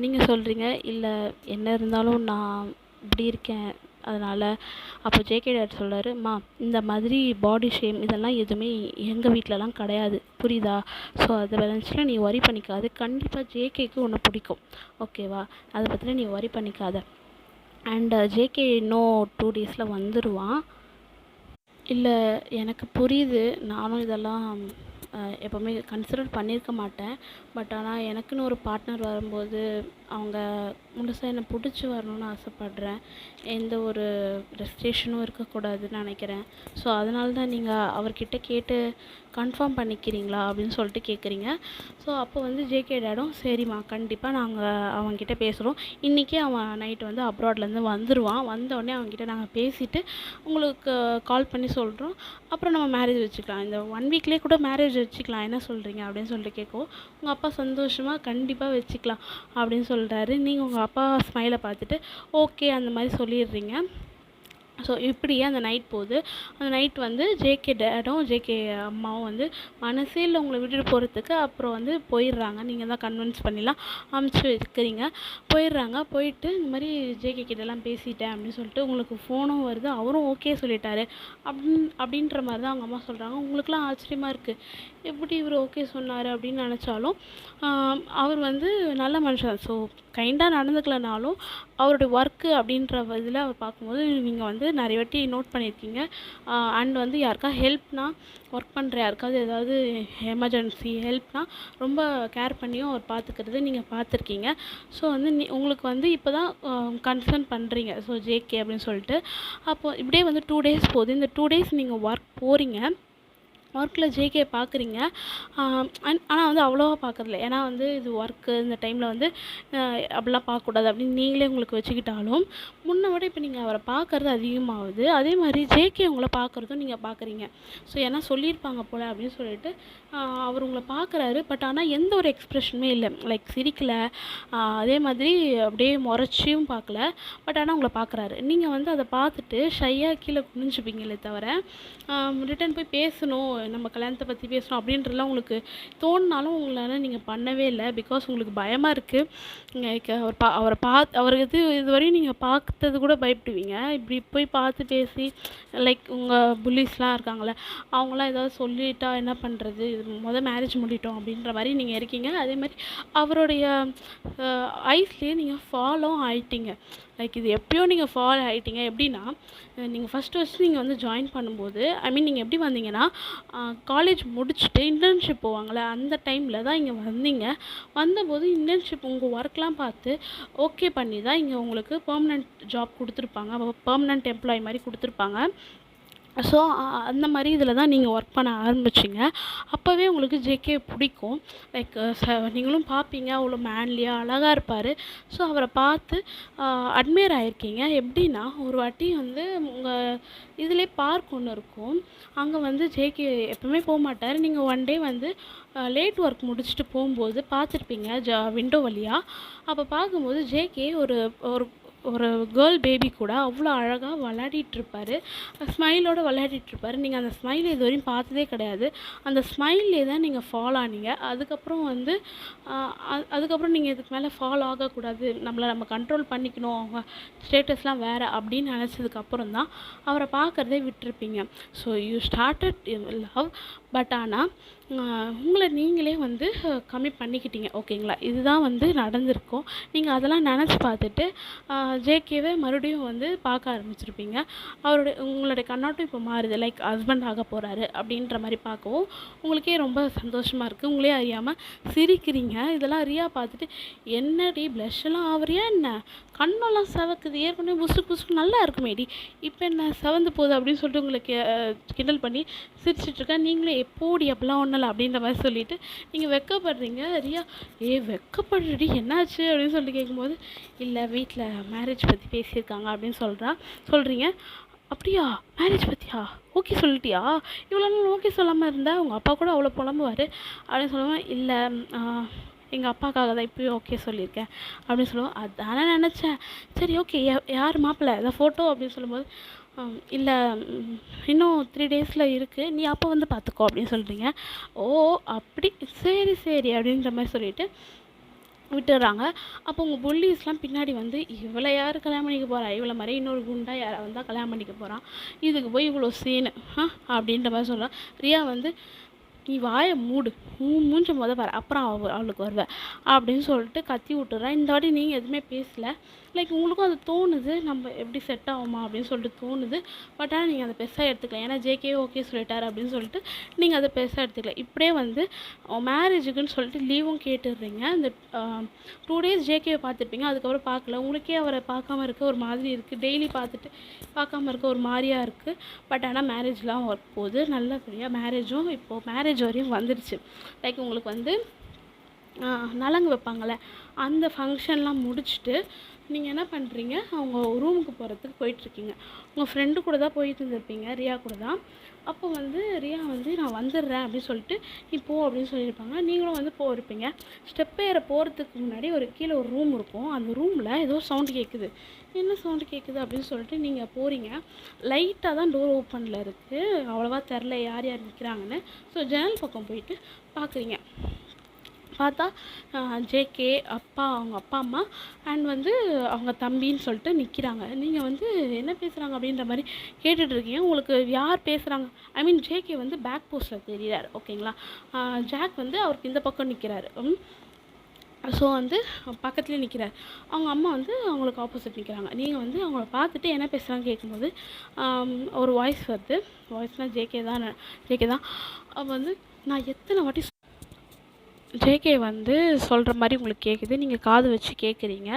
நீங்கள் சொல்கிறீங்க, இல்லை என்ன இருந்தாலும் நான் இப்படி இருக்கேன் அதனால். அப்போ ஜேகே டேட் சொல்கிறாரு, அம்மா இந்த மாதிரி பாடி ஷேம் இதெல்லாம் எதுவுமே எங்கள் வீட்டிலலாம் கிடையாது, புரியுதா? ஸோ அதை நினச்சிலாம் நீ ஒரி பண்ணிக்காது, கண்டிப்பாக ஜேகேக்கு உன்னை பிடிக்கும், ஓகேவா? அதை பற்றிலாம் நீ ஒரி பண்ணிக்காத. அண்ட் ஜேகே இன்னும் 2 டேஸில் வந்துடுவான். இல்லை எனக்கு புரியுது, நானும் இதெல்லாம் எப்போவுமே கன்சிடர் பண்ணியிருக்க மாட்டேன், பட் ஆனால் எனக்குன்னு ஒரு பார்ட்னர் வரும்போது அவங்க முழுசாக என்னை பிடிச்சி வரணும்னு ஆசைப்பட்றேன், எந்த ஒரு ரெஸ்ட்ரிக்ஷனும் இருக்கக்கூடாதுன்னு நினைக்கிறேன். ஸோ அதனால தான் நீங்கள் அவர்கிட்ட கேட்டு கன்ஃபார்ம் பண்ணிக்கிறீங்களா அப்படின்னு சொல்லிட்டு கேட்குறீங்க. ஸோ அப்போ வந்து ஜேகே டேடும், சரிம்மா கண்டிப்பாக நாங்கள் அவங்கக்கிட்ட பேசுகிறோம், இன்றைக்கே அவன் நைட்டு வந்து அப்ராட்லேருந்து வந்துடுவான், வந்தோடனே அவங்ககிட்ட நாங்கள் பேசிவிட்டு உங்களுக்கு கால் பண்ணி சொல்கிறோம், அப்புறம் நம்ம மேரேஜ் வச்சுக்கலாம், இந்த 1 வீக்லேயே கூட மேரேஜ் வச்சுக்கலாம், என்ன சொல்கிறீங்க அப்படின்னு சொல்லிட்டு கேட்கவும் உங்கள் அப்பா சந்தோஷமாக கண்டிப்பாக வச்சுக்கலாம் அப்படின்னு சொல்கிறாரு. நீங்கள் உங்கள் அப்பா ஸ்மைலை பார்த்துட்டு ஓகே அந்த மாதிரி சொல்லிடுறீங்க. ஸோ இப்படியே அந்த நைட் போகுது. அந்த நைட் வந்து ஜேகே டேடும் ஜேகே அம்மாவும் வந்து மனசே இல்லை உங்களை விட்டுட்டு போகிறதுக்கு. அப்புறம் வந்து போயிடுறாங்க, நீங்கள் தான் கன்வின்ஸ் பண்ணிலாம் அமுச்சு வைக்கிறீங்க. போயிடுறாங்க. போயிட்டு இந்த மாதிரி ஜேகே கிட்டலாம் பேசிட்டேன் அப்படின்னு சொல்லிட்டு உங்களுக்கு ஃபோனும் வருது, அவரும் ஓகே சொல்லிட்டாரு அப்படின்ற மாதிரி தான் அவங்க அம்மா சொல்கிறாங்க. உங்களுக்குலாம் ஆச்சரியமாக இருக்குது, எப்படி இவர் ஓகே சொன்னார் அப்படின்னு நினச்சாலும் அவர் வந்து நல்ல மனுஷன். ஸோ கைண்டாக நடந்துக்கலனாலும் அவருடைய ஒர்க்கு அப்படின்ற இதில் அவர் பார்க்கும்போது நீங்கள் வந்து நிறைய வாட்டி நோட் பண்ணியிருக்கீங்க. அண்ட் வந்து யாருக்கா ஹெல்ப்னா ஒர்க் பண்ணுற யாருக்காவது ஏதாவது எமர்ஜென்சி ஹெல்ப்னா ரொம்ப கேர் பண்ணியும் அவர் பார்த்துக்கிறது நீங்கள் பார்த்துருக்கீங்க. ஸோ வந்து உங்களுக்கு வந்து இப்போ தான் கன்சர்ன் பண்ணுறீங்க. ஸோ ஜேகே அப்படின்னு சொல்லிட்டு அப்போது இப்படியே வந்து 2 டேஸ் போகுது. இந்த 2 டேஸ் நீங்கள் ஒர்க் போகிறீங்க, ஒர்க்கில் ஜேகே பார்க்குறீங்க. ஆனால் வந்து அவ்வளோவா பார்க்குறதில்ல. ஏன்னா வந்து இது ஒர்க்கு, இந்த டைமில் வந்து அப்படிலாம் பார்க்கக்கூடாது அப்படின்னு நீங்களே உங்களுக்கு வச்சுக்கிட்டாலும் முன்ன விட இப்போ நீங்கள் அவரை பார்க்குறது அதிகமாகுது. அதே மாதிரி ஜேகே உங்களை பார்க்குறதும் நீங்கள் பார்க்குறீங்க. ஸோ ஏன்னா சொல்லியிருப்பாங்க போல் அப்படின்னு சொல்லிட்டு அவர் உங்களை பார்க்குறாரு. பட் ஆனால் எந்த ஒரு எக்ஸ்ப்ரெஷனுமே இல்லை. லைக் சிரிக்கலை, அதே மாதிரி அப்படியே முறைச்சியும் பார்க்கல. பட் ஆனால் உங்களை பார்க்குறாரு. நீங்கள் வந்து அதை பார்த்துட்டு ஷையாக கீழே குனிஞ்சுப்பீங்களே தவிர ரிட்டன் போய் பேசணும், நம்ம கல்யாணத்தை பற்றி பேசணும் அப்படின்றலாம் உங்களுக்கு தோணுனாலும் உங்களால் நீங்கள் பண்ணவே இல்லை. பிகாஸ் உங்களுக்கு பயமாக இருக்குது. அவர் இதுவரையும் நீங்கள் பார்த்தது கூட பயப்படுவீங்க. இப்படி போய் பார்த்து பேசி லைக் உங்கள் புல்லிஸ்லாம் இருக்காங்களே, அவங்களாம் ஏதாவது சொல்லிட்டா என்ன பண்ணுறது, இது மேரேஜ் முடிட்டோம் அப்படின்ற மாதிரி நீங்கள் இருக்கீங்க. அதே மாதிரி அவருடைய ஐஸ்லேயே நீங்கள் ஃபாலோ ஆகிட்டீங்க. லைக் இது எப்பயோ நீங்கள் ஃபாலோ ஆகிட்டீங்க. எப்படின்னா நீங்கள் ஃபஸ்ட்டு நீங்கள் வந்து ஜாயின் பண்ணும்போது நீங்கள் எப்படி வந்தீங்கன்னா காலேஜ் முடிச்சுட்டு இன்டர்ன்ஷிப் போவாங்களே அந்த டைமில் தான் இங்கே வந்தீங்க. வந்தபோது இன்டர்ன்ஷிப் உங்கள் ஒர்க்லாம் பார்த்து ஓகே பண்ணி தான் இங்கே உங்களுக்கு பெர்மனெண்ட் ஜாப் கொடுத்துருப்பாங்க, பெர்மனெண்ட் எம்ப்ளாயி மாதிரி கொடுத்துருப்பாங்க. ஸோ அந்த மாதிரி இதில் தான் நீங்கள் ஒர்க் பண்ண ஆரம்பிச்சிங்க. அப்போவே உங்களுக்கு ஜேகே பிடிக்கும். லைக் நீங்களும் பார்ப்பீங்க, அவ்வளோ மேன்லியாக அழகாக இருப்பார். ஸோ அவரை பார்த்து அட்மையர் ஆகிருக்கீங்க. எப்படின்னா ஒரு வாட்டி வந்து உங்கள் இதிலே பார்க் ஒன்று இருக்கும், அங்கே வந்து ஜேகே எப்பவுமே போக மாட்டார். நீங்கள் ஒன் டே வந்து லேட் ஒர்க் முடிச்சுட்டு போகும்போது பார்த்துருப்பீங்க விண்டோ வழியாக. அப்போ பார்க்கும்போது ஜேகே ஒரு ஒரு கேர்ள் பேபி கூட அவ்வளோ அழகாக விளையாடிட்டுருப்பார், ஸ்மைலோடு விளையாடிட்டுருப்பார். நீங்கள் அந்த ஸ்மைல் இது வரையும் பார்த்ததே கிடையாது. அந்த ஸ்மைல்லே தான் நீங்கள் ஃபாலோ ஆனீங்க. அதுக்கப்புறம் வந்து அதுக்கப்புறம் நீங்கள் இதுக்கு மேலே ஃபாலோ ஆகக்கூடாது, நம்ம கண்ட்ரோல் பண்ணிக்கணும், அவங்க ஸ்டேட்டஸ்லாம் வேறு அப்படின்னு நினச்சதுக்கப்புறம் தான் அவரை பார்க்குறதே விட்டுருப்பீங்க. So you started love. But ஆனால் உங்களை நீங்களே வந்து கம்மி பண்ணிக்கிட்டீங்க. ஓகேங்களா? இதுதான் வந்து நடந்திருக்கும். நீங்கள் அதெல்லாம் நினச்சி பார்த்துட்டு ஜேகேவை மறுபடியும் வந்து பார்க்க ஆரம்பிச்சிருப்பீங்க. உங்களுடைய கண்ணோட்டம் இப்போ மாறுது. லைக் ஹஸ்பண்ட் ஆக போகிறாரு அப்படின்ற மாதிரி பார்க்கவும் உங்களுக்கே ரொம்ப சந்தோஷமாக இருக்குது. உங்களே அறியாமல் சிரிக்கிறீங்க. இதெல்லாம் ரியா பார்த்துட்டு என்னடி ப்ளஷ்ஷெல்லாம் ஆவறியா என்ன, கண்ணெல்லாம் செவக்குது, ஏற்கனவே புசுக்கு நல்லா இருக்குமேடி, இப்போ என்ன செவந்து போகுது அப்படின்னு சொல்லிட்டு உங்களுக்கு கிண்டல் பண்ணி சிரிச்சிட்ருக்கேன். நீங்களே எப்போடி அப்படிலாம் ஒன்றும் இல்லை அப்படின்ற மாதிரி சொல்லிவிட்டு நீங்கள் வெக்கப்படுறீங்க. ரியா வெக்கப்படுறடி என்னாச்சு அப்படின்னு சொல்லிட்டு கேட்கும்போது இல்லை வீட்டில் மேரேஜ் பற்றி பேசியிருக்காங்க அப்படின்னு சொல்கிறீங்க. அப்படியா, மேரேஜ் பற்றியா, ஓகே சொல்லிட்டியா, இவ்வளோ நாள் ஓகே சொல்லாமல் இருந்தால் உங்கள் அப்பா கூட அவ்வளோ புலம்புவார் அப்படின்னு சொல்லுவேன். இல்லை எங்கள் அப்பாக்காக தான் இப்போயும் ஓகே சொல்லியிருக்கேன் அப்படின்னு சொல்லுவோம். அதானே நினச்சேன். சரி ஓகே, யார் மாப்பிள்ளை ஏதாவது ஃபோட்டோ அப்படின்னு சொல்லும்போது இல்லை இன்னும் 3 டேஸில் இருக்குது, நீ அப்போ வந்து பார்த்துக்கோ அப்படின்னு சொல்கிறீங்க. ஓ அப்படி, சரி அப்படின்ற மாதிரி சொல்லிவிட்டு விட்டுடுறாங்க. அப்போ உங்கள் புல்லிஸ்லாம் பின்னாடி வந்து இவளை யார் கல்யாணம் பண்ணிக்க போகிறா, இவளை மாதிரி இன்னொரு குண்டா யாரை வந்தால் கல்யாணம் பண்ணிக்க போகிறான், இதுக்கு போய் இவ்வளோ சீனு அப்படின்ற மாதிரி சொல்கிறான். ரியா வந்து நீ வாயை மூடு, மூஞ்ச வர, அப்புறம் அவளுக்கு வருவேன் அப்படின்னு சொல்லிட்டு கத்தி விட்டுறேன். இந்த வாட்டி நீங்கள் எதுவுமே பேசலை. லைக் உங்களுக்கும் அது தோணுது, நம்ம எப்படி செட் ஆகுமா அப்படின்னு சொல்லிட்டு தோணுது. பட் ஆனால் நீங்கள் அதை பெருசாக எடுத்துக்கலாம். ஏன்னா ஜேகே ஓகே சொல்லிட்டார் அப்படின்னு சொல்லிட்டு நீங்கள் அதை பெருசாக எடுத்துக்கல. இப்படியே வந்து மேரேஜுக்குன்னு சொல்லிட்டு லீவும் கேட்டுடுறீங்க. இந்த 2 டேஸ் ஜேகேவை பார்த்துருப்பீங்க, அதுக்கப்புறம் பார்க்கல. உங்களுக்கே அவரை பார்க்காம இருக்க ஒரு மாதிரி இருக்குது, டெய்லி பார்த்துட்டு பார்க்காம இருக்க ஒரு மாதிரியாக இருக்குது. பட் ஆனால் மேரேஜ்லாம் ஒர்க் போகுது நல்லபடியாக. மேரேஜும் இப்போது மேரேஜ் வரையும் வந்துடுச்சு. லைக் உங்களுக்கு வந்து நலங்கு வைப்பாங்கள்ல, அந்த ஃபங்க்ஷன்லாம் முடிச்சுட்டு நீங்கள் என்ன பண்ணுறீங்க, அவங்க ரூமுக்கு போகிறதுக்கு போயிட்டுருக்கீங்க. உங்கள் ஃப்ரெண்டு கூட தான் போயிட்டு இருந்திருப்பீங்க, ரியா கூட தான். அப்போ வந்து ரியா வந்து நான் வந்துடுறேன் அப்படின்னு சொல்லிட்டு நீ போ அப்படின்னு சொல்லியிருப்பாங்க. நீங்களும் வந்து போயிருப்பீங்க. ஸ்டெப் ஏற போகிறதுக்கு முன்னாடி கீழே ஒரு ரூம் இருக்கும். அந்த ரூமில் ஏதோ சவுண்டு கேட்குது. என்ன சவுண்டு கேட்குது அப்படின்னு சொல்லிட்டு நீங்கள் போகிறீங்க. லைட்டாக தான் டோர் ஓப்பனில் இருக்குது, அவ்வளோவா தெரில யார் நிற்கிறாங்கன்னு. ஸோ ஜன்னல் பக்கம் போயிட்டு பார்க்குறீங்க. பார்த்தா ஜேகே அப்பா, அவங்க அப்பா அம்மா அண்ட் வந்து அவங்க தம்பின்னு சொல்லிட்டு நிற்கிறாங்க. நீங்கள் வந்து என்ன பேசுகிறாங்க அப்படின்ற மாதிரி கேட்டுட்ருக்கீங்க. உங்களுக்கு யார் பேசுகிறாங்க, ஐ மீன் ஜேகே வந்து பேக் போஸ்ட்டில் தெரிகிறார். ஓகேங்களா. ஜாக் வந்து அவருக்கு இந்த பக்கம் நிற்கிறாரு. ஸோ வந்து பக்கத்துலேயே நிற்கிறார். அவங்க அம்மா வந்து அவங்களுக்கு ஆப்போசிட் நிற்கிறாங்க. நீங்கள் வந்து அவங்கள பார்த்துட்டு என்ன பேசுகிறான்னு கேட்கும்போது ஒரு வாய்ஸ் வருது. வாய்ஸ்னால் ஜேகே தான். அவள் வந்து நான் எத்தனை வாட்டி ஜேகே வந்து சொல்கிற மாதிரி உங்களுக்கு கேட்குது. நீங்கள் காது வச்சு கேட்குறீங்க.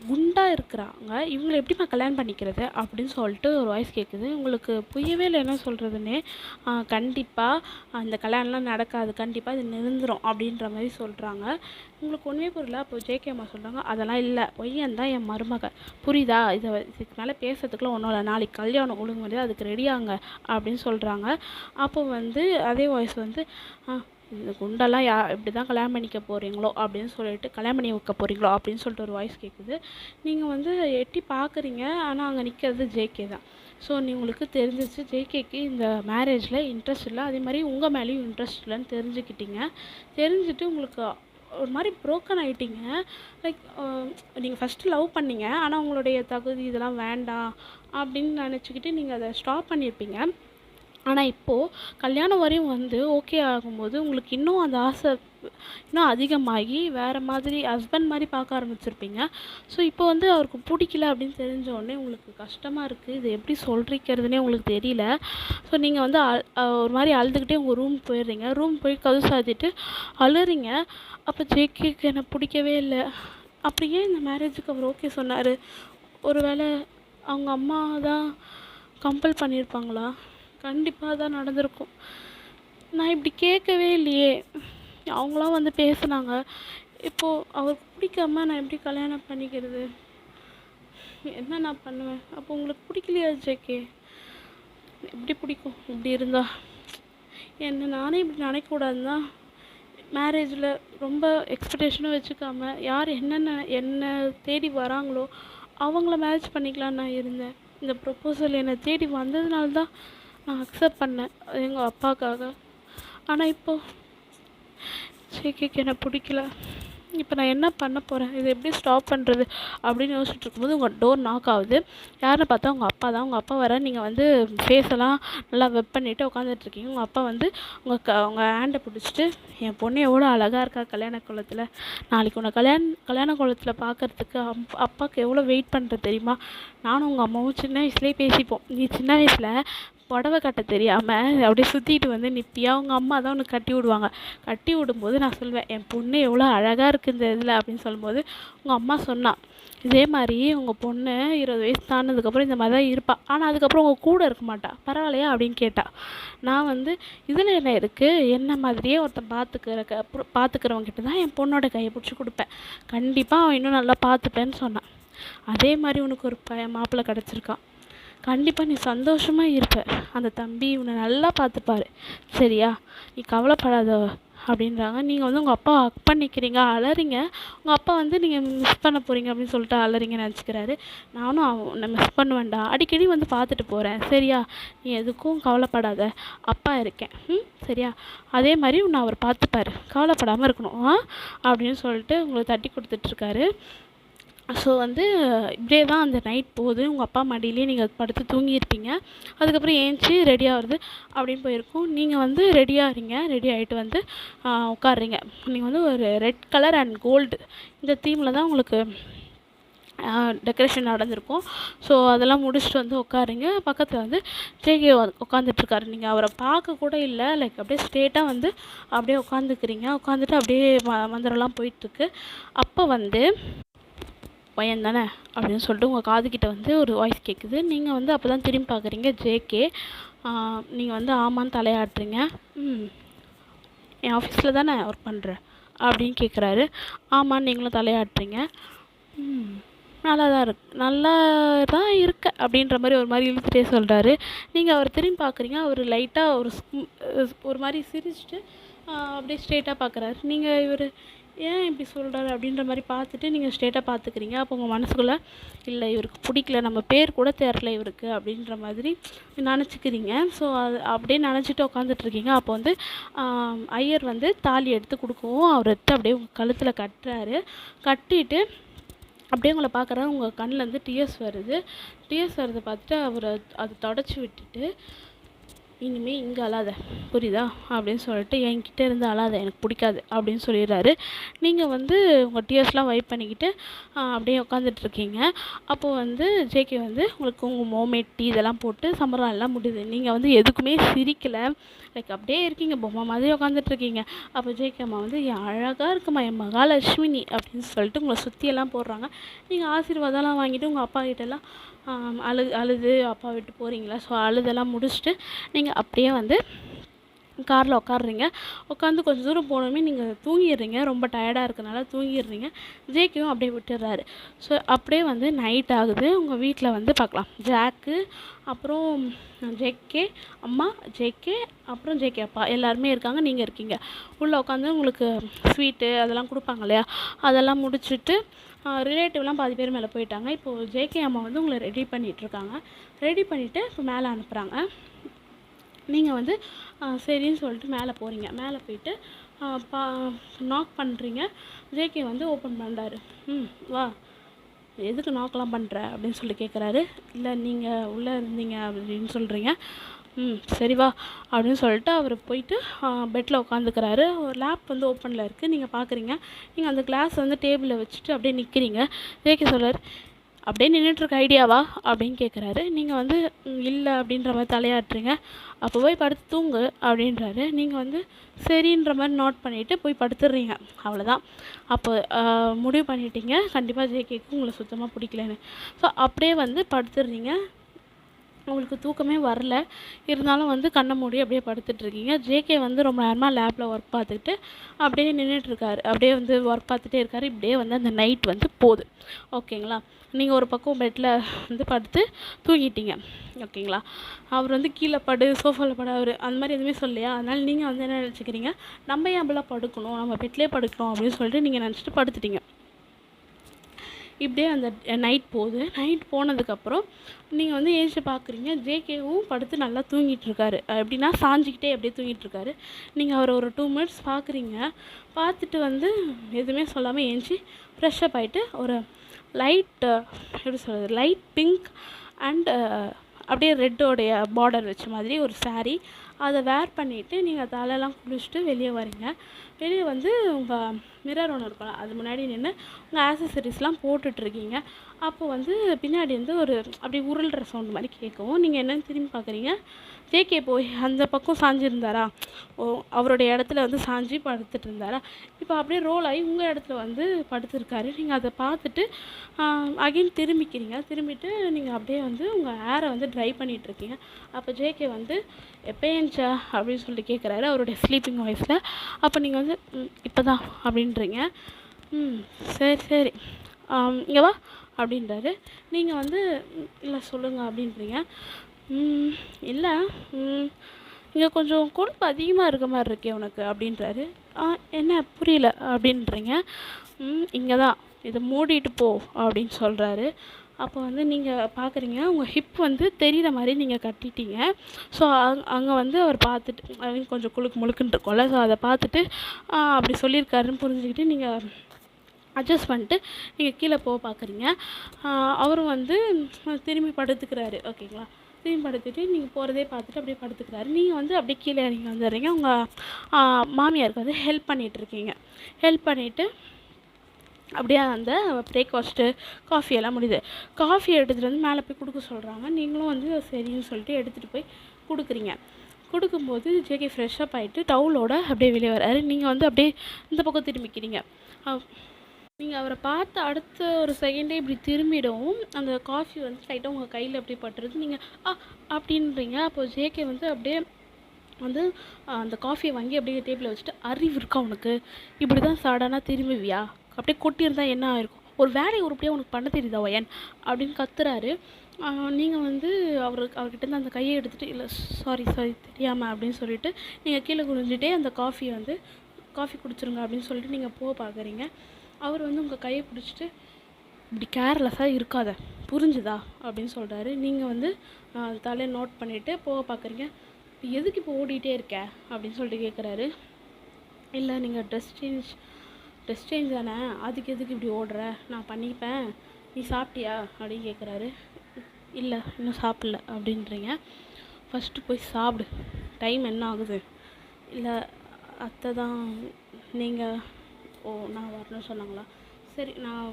குண்டா இருக்கிறாங்க, இவங்களை எப்படிம்மா கல்யாணம் பண்ணிக்கிறது அப்படின்னு சொல்லிட்டு ஒரு வாய்ஸ் கேட்குது. உங்களுக்கு புரியவே இல்லை என்ன சொல்கிறதுன்னே. கண்டிப்பாக அந்த கல்யாணம்லாம் நடக்காது, கண்டிப்பாக இது நிரந்தரம் அப்படின்ற மாதிரி சொல்கிறாங்க. உங்களுக்கு ஒன்றுமே புரியல. அப்போ ஜேகே அம்மா சொல்கிறாங்க, அதெல்லாம் இல்லை, பையன் தான் என் மருமக, புரியுதா, இதுக்கு மேலே பேசுறதுக்குலாம் ஒன்றும் இல்லை, நாளைக்கு கல்யாணம் ஒழுங்கு முடியாது, அதுக்கு ரெடியாங்க அப்படின்னு சொல்கிறாங்க. அப்போ வந்து அதே வாய்ஸ் வந்து இந்த குண்டெல்லாம் இப்படி தான் கல்யாணம் பண்ணிக்க போகிறீங்களோ அப்படின்னு சொல்லிட்டு கல்யாணம் பண்ணி வைக்க போகிறீங்களோ அப்படின்னு சொல்லிட்டு ஒரு வாய்ஸ் கேட்குது. நீங்கள் வந்து எட்டி பார்க்குறீங்க, ஆனால் அங்கே நிற்கிறது ஜேகே தான். ஸோ உங்களுக்கு தெரிஞ்சிச்சு ஜேகேக்கு இந்த மேரேஜில் இன்ட்ரெஸ்ட் இல்லை, அதே மாதிரி உங்கள் மேலேயும் இன்ட்ரெஸ்ட் இல்லைன்னு தெரிஞ்சுக்கிட்டீங்க. தெரிஞ்சுட்டு உங்களுக்கு ஒரு மாதிரி ப்ரோக்கன் ஆகிட்டீங்க. லைக் நீங்கள் ஃபஸ்ட்டு லவ் பண்ணீங்க, ஆனால் உங்களுடைய தகுதி இதெல்லாம் வேண்டாம் அப்படின்னு நினச்சிக்கிட்டு நீங்கள் அதை ஸ்டாப் பண்ணியிருப்பீங்க. ஆனால் இப்போது கல்யாணம் வரையும் வந்து ஓகே ஆகும்போது உங்களுக்கு இன்னும் அந்த ஆசை இன்னும் அதிகமாகி வேறு மாதிரி ஹஸ்பண்ட் மாதிரி பார்க்க ஆரம்பிச்சிருப்பீங்க. ஸோ இப்போ வந்து அவருக்கு பிடிக்கல அப்படின்னு தெரிஞ்ச உடனே உங்களுக்கு கஷ்டமாக இருக்குது, இது எப்படி சொல்லிக்கிறதுனே உங்களுக்கு தெரியல. ஸோ நீங்கள் வந்து ஒரு மாதிரி அழுதுகிட்டே உங்கள் ரூம் போயிடுறீங்க. ரூம் போய் கதவு சாத்திட்டு அழுறீங்க. அப்போ ஜேகேக்கு எனக்கு பிடிக்கவே இல்லை, அப்படியே இந்த மேரேஜுக்கு அவர் ஓகே சொன்னார். ஒரு வேளை அவங்க அம்மா தான் கம்பல் பண்ணியிருப்பாங்களா? கண்டிப்பாக தான் நடந்திருக்கும். நான் இப்படி கேட்கவே இல்லையே, அவங்களாம் வந்து பேசுனாங்க. இப்போது அவருக்கு பிடிக்காம நான் எப்படி கல்யாணம் பண்ணிக்கிறது, என்ன நான் பண்ணுவேன்? அப்போ உங்களுக்கு பிடிக்கலையா ஜேகே? எப்படி பிடிக்கும் இப்படி இருந்தால்? என்ன நானே இப்படி நினைக்கக்கூடாதுன்னு தான் மேரேஜில் ரொம்ப எக்ஸ்பெக்டேஷனும் வச்சுக்காம யார் என்ன தேடி வராங்களோ அவங்கள மேரேஜ் பண்ணிக்கலான்னு நான் இருந்தேன். இந்த ப்ரொப்போசல் என்னை தேடி வந்ததுனால தான் நான் அக்செப்ட் பண்ணேன் எங்கள் அப்பாவுக்காக. ஆனால் இப்போது ஜேகேக்கு என்னை பிடிக்கல. இப்போ நான் என்ன பண்ண போகிறேன், இதை எப்படி ஸ்டாப் பண்ணுறது அப்படின்னு யோசிச்சுட்டு இருக்கும்போது உங்கள் டோர் நாக் ஆகுது. யாருன்னு பார்த்தா உங்கள் அப்பா தான். உங்கள் அப்பா வர, நீங்கள் வந்து ஃபேஸெல்லாம் நல்லா வெப் பண்ணிவிட்டு உட்காந்துட்ருக்கீங்க. உங்கள் அப்பா வந்து உங்கள் ஹேண்டை பிடிச்சிட்டு, என் பொண்ணு எவ்வளோ அழகாக இருக்கா கல்யாண கோலத்தில், நாளைக்கு உன்னை கல்யாண கோலத்தில் பார்க்குறதுக்கு அப்பாவுக்கு எவ்வளோ வெயிட் பண்ணுறது தெரியுமா? நானும் உங்கள் அம்மாவும் சின்ன வயசுலேயே பேசிப்போம். நீ சின்ன வயசில் புடவை கட்ட தெரியாமல் அப்படியே சுற்றிட்டு வந்து நிற்பியா, உங்கள் அம்மா தான் உனக்கு கட்டி விடுவாங்க. கட்டி விடும்போது நான் சொல்வேன், என் பொண்ணு எவ்வளோ அழகாக இருக்குது இந்த இதில் அப்படின்னு சொல்லும்போது உங்கள் அம்மா சொன்னான், இதே மாதிரி உங்கள் பொண்ணு 20 வயசு தானதுக்கப்புறம் இந்த மாதிரி தான் இருப்பாள், ஆனால் அதுக்கப்புறம் உங்கள் கூட இருக்க மாட்டா, பரவாயில்லையா அப்படின்னு கேட்டாள். நான் வந்து இதில் என்ன இருக்குது, என்ன மாதிரியே ஒருத்தன் பார்த்துக்கிறவங்கிட்ட தான் என் பொண்ணோட கையை பிடிச்சி கொடுப்பேன், கண்டிப்பாக அவன் இன்னும் நல்லா பார்த்துப்பேன்னு சொன்னான். அதே மாதிரி உனக்கு ஒரு மாப்பிள்ளை கிடச்சிருக்கான், கண்டிப்பாக நீ சந்தோஷமாக இருப்ப, அந்த தம்பி உன்னை நல்லா பார்த்துப்பாரு, சரியா, நீ கவலைப்படாத அப்படின்றாங்க. நீங்கள் வந்து உங்கள் அப்பா ஹக் பண்ணிக்கிறீங்க, அலறீங்க. உங்கள் அப்பா வந்து நீங்கள் மிஸ் பண்ண போகிறீங்க அப்படின்னு சொல்லிட்டு அலறீங்கன்னு நினச்சிக்கிறாரு. நானும் உன்னை மிஸ் பண்ண வேண்டாம், அடிக்கடி வந்து பார்த்துட்டு போகிறேன், சரியா, நீ எதுக்கும் கவலைப்படாத, அப்பா இருக்கேன், சரியா, அதே மாதிரி உன்னை அவர் பார்த்துப்பாரு, கவலைப்படாமல் இருக்கணும் அப்படின்னு சொல்லிட்டு உங்களை தட்டி கொடுத்துட்ருக்காரு. ஸோ வந்து இப்படியே தான் அந்த நைட் போகுது. உங்கள் அப்பா மடியிலே நீங்கள் படுத்து தூங்கியிருப்பீங்க. அதுக்கப்புறம் ஏஞ்சி ரெடி ஆகிறது அப்படின்னு போயிருக்கும். நீங்கள் வந்து ரெடி ஆகிறீங்க, ரெடி ஆகிட்டு வந்து உட்காடுறீங்க. நீங்கள் வந்து ஒரு ரெட் கலர் அண்ட் கோல்டு இந்த தீமில் தான் உங்களுக்கு டெக்கரேஷன் நடந்திருக்கும். ஸோ அதெல்லாம் முடிச்சுட்டு வந்து உட்காருங்க. பக்கத்தில் வந்து ஜேகே உட்காந்துட்ருக்காரு. நீங்கள் அவரை பார்க்க கூட இல்லை, லைக் அப்படியே ஸ்ட்ரெயிட்டாக வந்து அப்படியே உட்காந்துக்கிறீங்க. உட்காந்துட்டு அப்படியே மந்திரம்லாம் போயிட்டுருக்கு. அப்போ வந்து பையன் தானே அப்படின்னு சொல்லிட்டு உங்கள் காதுகிட்ட வந்து ஒரு வாய்ஸ் கேட்குது. நீங்கள் வந்து அப்போ தான் திரும்பி பார்க்குறீங்க ஜேகே. நீங்கள் வந்து ஆமான்னு தலையாட்டுறீங்க. என் ஆஃபீஸில் தானே ஒர்க் பண்ணுறேன் அப்படின்னு கேட்குறாரு. ஆமான்னு நீங்களும் தலையாட்டுறீங்க. நல்லா தான் இருக்க அப்படின்ற மாதிரி ஒரு மாதிரி இழுத்துட்டே சொல்கிறாரு. நீங்கள் அவர் திரும்பி பார்க்குறீங்க. அவர் லைட்டாக ஒரு மாதிரி சிரிச்சுட்டு அப்படியே ஸ்ட்ரெயிட்டாக பார்க்குறாரு. நீங்கள் ஏன் இப்படி சொல்கிறாரு அப்படின்ற மாதிரி பார்த்துட்டு நீங்கள் ஸ்ட்ரெயிட்டாக பார்த்துக்கிறீங்க. அப்போ உங்கள் மனசுக்குள்ளே இல்லை இவருக்கு பிடிக்கல, நம்ம பேர் கூட தெரில இவருக்கு அப்படின்ற மாதிரி நினச்சிக்கிறீங்க. ஸோ அது அப்படியே நினச்சிட்டு உட்காந்துட்ருக்கீங்க. அப்போ வந்து ஐயர் வந்து தாலி எடுத்து கொடுக்கவும் அவர்கிட்ட அப்படியே உங்கள் கழுத்தில் கட்டுறாரு. கட்டிட்டு அப்படியே உங்களை பார்க்குறாரு. உங்கள் கண்ணிலேருந்து டியர்ஸ் வருது. டியர்ஸ் வரதை பார்த்துட்டு அவர் அதை தொடச்சி விட்டுட்டு, இனிமேல் இங்கே அழாத, புரியுதா அப்படின்னு சொல்லிட்டு, என்கிட்ட இருந்து அழாத, எனக்கு பிடிக்காது அப்படின்னு சொல்லிடுறாரு. நீங்கள் வந்து உங்கள் டியர்ஸ்லாம் வைப் பண்ணிக்கிட்டு அப்படியே உட்காந்துட்ருக்கீங்க. அப்போது வந்து ஜேகே வந்து உங்களுக்கு உங்கள் மோமேட் டீ இதெல்லாம் போட்டு சம்பரம் எல்லாம் முடியுது. நீங்கள் வந்து எதுக்குமே சிரிக்கலை, லைக் அப்படியே இருக்கீங்க, பொம்மை மாதிரி உட்காந்துட்ருக்கீங்க. அப்போ ஜேகே அம்மா வந்து என் அழகாக இருக்குமா என் மகாலட்சுமி அப்படின்னு சொல்லிட்டு உங்களை சுற்றியெல்லாம் போடுறாங்க. நீங்கள் ஆசீர்வாதம்லாம் வாங்கிட்டு உங்கள் அப்பா கிட்டெல்லாம் அழுது அப்பா விட்டு போகிறீங்களா. ஸோ அழுதெல்லாம் முடிச்சுட்டு நீங்கள் அப்படியே வந்து காரில் உட்காடுறீங்க. உட்காந்து கொஞ்சம் தூரம் போனோமே நீங்கள் தூங்கிடுறீங்க. ரொம்ப டயர்டாக இருக்கனால தூங்கிடுறீங்க. ஜேகேவும் அப்படியே விட்டுடுறாரு. ஸோ அப்படியே வந்து நைட் ஆகுது. உங்கள் வீட்டில் வந்து பார்க்கலாம், ஜாக்கு, அப்புறம் ஜேகே அம்மா, ஜேகே, அப்புறம் ஜேகே அப்பா எல்லாருமே இருக்காங்க. நீங்கள் இருக்கீங்க. உள்ளே உட்காந்து உங்களுக்கு ஸ்வீட்டு அதெல்லாம் கொடுப்பாங்க இல்லையா, அதெல்லாம் முடிச்சுட்டு ரிலேட்டிவ்லாம் பாதி பேர் மேலே போயிட்டாங்க. இப்போது ஜேகே அம்மா வந்து உங்களை ரெடி பண்ணிகிட்ருக்காங்க. ரெடி பண்ணிவிட்டு இப்போ மேலே அனுப்புகிறாங்க. நீங்கள் வந்து சரின்னு சொல்லிட்டு மேலே போகிறீங்க. மேலே போயிட்டு நாக் பண்ணுறீங்க. ஜேகே வந்து ஓப்பன் பண்ணுறாரு. வா, எதுக்கு நாக்கெலாம் பண்ணுற அப்படின்னு சொல்லி கேட்குறாரு. இல்லை நீங்கள் உள்ளே இருந்தீங்க அப்படின்னு சொல்கிறீங்க. சரி வா அப்படின்னு சொல்லிட்டு அவர் போயிட்டு பெட்டில் உட்காந்துக்கிறாரு. ஒரு லேப் வந்து ஓப்பனில் இருக்குது. நீங்கள் பார்க்குறீங்க. நீங்கள் அந்த கிளாஸ் வந்து டேபிளில் வச்சுட்டு அப்படியே நிற்கிறீங்க. ஜேகே சொல்கிறார், அப்படியே நின்றுட்டுருக்க ஐடியாவா அப்படின்னு கேட்குறாரு. நீங்கள் வந்து இல்லை அப்படின்ற மாதிரி தலையாட்டுறீங்க. அப்போ போய் படுத்து தூங்கு அப்படின்றாரு. நீங்கள் வந்து சரின்ற மாதிரி நோட் பண்ணிவிட்டு போய் படுத்துடுறீங்க. அவ்வளோதான். அப்போ முடிவு பண்ணிட்டீங்க கண்டிப்பாக ஜேகேக்கு உங்களை சுத்தமாக பிடிக்கலன்னு. ஸோ அப்படியே வந்து படுத்துடுறீங்க. உங்களுக்கு தூக்கமே வரல. இருந்தாலும் வந்து கண்ணை மூடி அப்படியே படுத்துட்ருக்கீங்க. ஜேகே வந்து ரொம்ப நேரமாக லேபில் ஒர்க் பார்த்துக்கிட்டு அப்படியே நின்றுட்டுருக்காரு. அப்படியே வந்து ஒர்க் பார்த்துட்டே இருக்கார். இப்படியே வந்து அந்த நைட் வந்து போகுது. ஓகேங்களா. நீங்கள் ஒரு பக்கம் பெட்டில் வந்து படுத்து தூங்கிட்டீங்க. ஓகேங்களா. அவர் வந்து கீழே படு, சோஃபாவில் படு, அவர் அந்த மாதிரி எதுவுமே சொல்லையா. அதனால் நீங்கள் வந்து என்ன நினச்சிக்கிறீங்க, நம்ம ஏன் அப்படிலாம் படுக்கணும், நம்ம பெட்லேயே படுக்கணும் அப்படின்னு சொல்லிட்டு நீங்கள் நினச்சிட்டு படுத்துட்டீங்க. இப்படியே அந்த நைட் போகுது. நைட் போனதுக்கப்புறம் நீங்கள் வந்து ஏஞ்சி பார்க்குறீங்க. ஜேகேவும் படுத்து நல்லா தூங்கிட்டுருக்காரு. எப்படின்னா சாஞ்சிக்கிட்டே அப்படியே தூங்கிட்டுருக்காரு. நீங்கள் அவரை ஒரு 2 மினிட்ஸ் பார்க்குறீங்க. பார்த்துட்டு வந்து எதுவுமே சொல்லாமல் ஏஞ்சி ஃப்ரெஷ்ஷப் ஆகிட்டு ஒரு லைட் எப்படி சொல்கிறது, லைட் பிங்க் அண்ட் அப்படியே ரெட்டோடைய பார்டர் வச்ச மாதிரி ஒரு சாரீ அதை வேர் பண்ணிவிட்டு நீங்கள் தலையெல்லாம் குளிச்சுட்டு வெளியே வரீங்க. வெளியே வந்து உங்கள் மிரர் ஒன்று இருக்கலாம், அது முன்னாடி நின்று உங்கள் ஆக்சசரிஸ்லாம் போட்டுட்ருக்கீங்க. அப்போ வந்து பின்னாடி வந்து ஒரு அப்படியே உருள்ற சவுண்ட் மாதிரி கேட்கவும் நீங்கள் என்னென்னு திரும்பி பார்க்குறீங்க. ஜேகே போய் அந்த பக்கம் சாஞ்சிருந்தாரா, அவருடைய இடத்துல வந்து சாஞ்சி படுத்துட்டு இருந்தாரா, இப்போ அப்படியே ரோல் ஆகி உங்கள் இடத்துல வந்து படுத்துருக்காரு. நீங்கள் அதை பார்த்துட்டு அகைன் திரும்பிட்டு நீங்கள் அப்படியே வந்து உங்கள் ஹேரை வந்து ட்ரை பண்ணிகிட்ருக்கீங்க. அப்போ ஜேகே வந்து எப்போ ஏஞ்சா அப்படின்னு சொல்லிட்டு கேட்குறாரு அவருடைய ஸ்லீப்பிங் வாய்ஸில். அப்போ நீங்கள் வந்து இப்போ தான் அப்படின்றீங்க. சரி இங்கே வா அப்படின்றாரு. நீங்கள் வந்து இல்லை சொல்லுங்கள் அப்படின்றீங்க. இல்லை இங்கே கொஞ்சம் கொழுப்பு அதிகமாக இருக்க மாதிரி இருக்கே உனக்கு அப்படின்றாரு. என்ன புரியல அப்படின்றீங்க. இங்கே தான், இதை மூடிட்டு போ அப்படின்னு சொல்கிறாரு. அப்போ வந்து நீங்கள் பார்க்குறீங்க உங்கள் ஹிப் வந்து தெரிகிற மாதிரி நீங்கள் கட்டிட்டீங்க. ஸோ அங்கே வந்து அவர் பார்த்துட்டு அவங்க கொஞ்சம் முழுக்குன்னு இருக்கும்ல, ஸோ அதை பார்த்துட்டு அப்படி சொல்லியிருக்காருன்னு புரிஞ்சுக்கிட்டு நீங்கள் அட்ஜஸ்ட் பண்ணிட்டு நீங்கள் கீழே போக பார்க்குறீங்க. அவரும் வந்து திரும்பி படுத்துக்கிறாரு. ஓகேங்களா. திரும்பி படுத்துட்டு நீங்கள் போகிறதே பார்த்துட்டு அப்படியே படுத்துக்கிறாரு. நீங்கள் வந்து அப்படியே கீழே இறங்கி வந்துடுறீங்க. உங்கள் மாமியாருக்கு வந்து ஹெல்ப் பண்ணிகிட்ருக்கீங்க. ஹெல்ப் பண்ணிவிட்டு அப்படியே அந்த பிரேக்ஃபாஸ்ட்டு காஃபி எல்லாம் முடியுது. காஃபி எடுத்துகிட்டு வந்து மேலே போய் கொடுக்க சொல்கிறாங்க. நீங்களும் வந்து சரின்னு சொல்லிட்டு எடுத்துகிட்டு போய் கொடுக்குறீங்க. கொடுக்கும்போது ஜேகே ஃப்ரெஷ்ஷப் ஆகிட்டு டவுலோட அப்படியே வெளியே வராரு. நீங்கள் வந்து அப்படியே இந்த பக்கம் திரும்பிக்கிறீங்க. நீங்கள் அவரை பார்த்து அடுத்த ஒரு செகண்டே இப்படி திரும்பிடவும் அந்த காஃபி வந்து லைட்டாக உங்கள் கையில் அப்படியே பட்டுருது. நீங்கள் அப்படின்றீங்க. அப்போ ஜேகே வந்து அப்படியே வந்து அந்த காஃபியை வாங்கி அப்படியே டேபிளில் வச்சுட்டு, அறிவு இருக்கா உனக்கு, இப்படி தான் சடனாக திரும்புவியா, அப்படியே கொட்டியிருந்தா என்ன ஆயிருக்கும், ஒரு வேலையை உருப்படியாக உனக்கு பண்ண தெரியுதா ஒயன் அப்படின்னு கத்துறாரு. நீங்கள் வந்து அவர்கிட்ட அந்த கையை எடுத்துகிட்டு இல்லை சாரி தெரியாமல் அப்படின்னு சொல்லிட்டு நீங்கள் கீழே குனிஞ்சிட்டே அந்த காஃபியை வந்து காஃபி குடிச்சிருங்க அப்படின்னு சொல்லிட்டு நீங்கள் போக பார்க்குறீங்க. அவர் வந்து உங்கள் கையை பிடிச்சிட்டு இப்படி கேர்லெஸ்ஸாக இருக்காத, புரிஞ்சுதா அப்படின்னு சொல்கிறாரு. நீங்கள் வந்து தலையை நோட் பண்ணிவிட்டு போக பார்க்குறீங்க. எதுக்கு இப்போ ஓடிட்டே இருக்க அப்படின்னு சொல்லிட்டு கேட்குறாரு. இல்லை நீங்கள் ட்ரெஸ் சேஞ்ச் தானே, அதுக்கு எதுக்கு இப்படி ஓடுற, நான் பண்ணிப்பேன், நீ சாப்பிட்டியா அப்படின்னு கேட்குறாரு. இல்லை இன்னும் சாப்பிடல அப்படின்றீங்க. ஃபஸ்ட்டு போய் சாப்பிடு, டைம் என்ன ஆகுது. இல்லை அத்தை தான் நீங்கள் நான் வரணும்னு சொன்னாங்களா, சரி நான்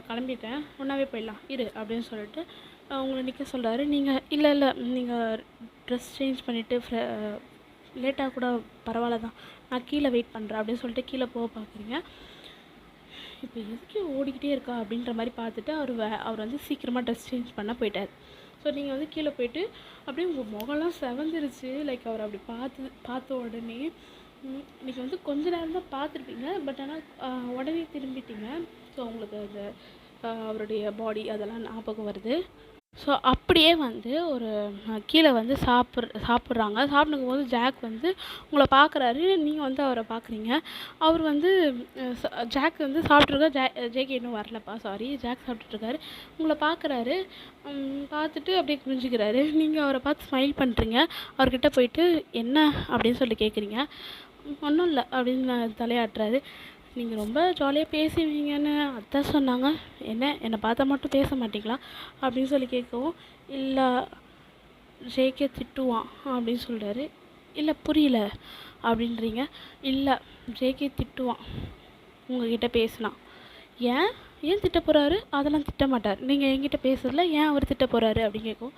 கிளம்பிட்டேன், ஒன்றாவே போயிடலாம் இரு அப்படின்னு சொல்லிட்டு உங்களை நிற்க சொல்கிறாரு. நீங்கள் இல்லை நீங்கள் ட்ரெஸ் சேஞ்ச் பண்ணிவிட்டு லேட்டாக கூட பரவாயில்ல தான், நான் கீழே வெயிட் பண்ணுறேன் அப்படின்னு சொல்லிட்டு கீழே போக பார்க்குறீங்க. இப்போ எதுக்கு ஓடிக்கிட்டே இருக்கா அப்படின்ற மாதிரி பார்த்துட்டு அவர் வந்து சீக்கிரமாக ட்ரெஸ் சேஞ்ச் பண்ண போயிட்டார். ஸோ நீங்கள் வந்து கீழே போயிட்டு அப்படியே உங்கள் முகம்லாம் செவந்துருச்சு. லைக் அவர் அப்படி பார்த்த உடனே நீங்கள் வந்து கொஞ்ச நேரம் தான் பார்த்துருப்பீங்க, பட் ஆனால் உடனே திரும்பிட்டீங்க. ஸோ உங்களுக்கு அந்த அவருடைய பாடி அதெல்லாம் ஞாபகம் வருது. ஸோ அப்படியே வந்து ஒரு கீழே வந்து சாப்பிட்றாங்க. சாப்பிடுக்கும் போது ஜாக் வந்து உங்களை பார்க்குறாரு, நீங்கள் வந்து அவரை பார்க்குறீங்க. அவர் வந்து ஜாக் வந்து ஜேகே இன்னும் வரலப்பா, சாரி, ஜாக் சாப்பிட்டுட்ருக்காரு. உங்களை பார்க்குறாரு, பார்த்துட்டு அப்படியே குனிஞ்சிக்கிறாரு. நீங்கள் அவரை பார்த்து ஸ்மைல் பண்ணுறீங்க. அவர்கிட்ட போயிட்டு என்ன அப்படின்னு சொல்லி கேட்குறீங்க. ஒன்றும் இல்லை அப்படின்னு தலையாட்டுறாரு. நீங்கள் ரொம்ப ஜாலியாக பேசுவீங்கன்னு அத்தை சொன்னாங்க, என்னை பார்த்தா மட்டும் பேச மாட்டிங்களா அப்படின்னு சொல்லி கேட்கவும், இல்லை ஜேகே திட்டுவான் அப்படின்னு சொல்கிறாரு. இல்லை புரியல அப்படின்றீங்க. இல்லை ஜேகே திட்டுவான் உங்ககிட்ட பேசினா. ஏன் திட்ட போகிறாரு, அதெல்லாம் திட்ட மாட்டார், நீங்கள் என்கிட்ட பேசுறதுல ஏன் அவர் திட்ட போகிறாரு அப்படின்னு கேட்கும்.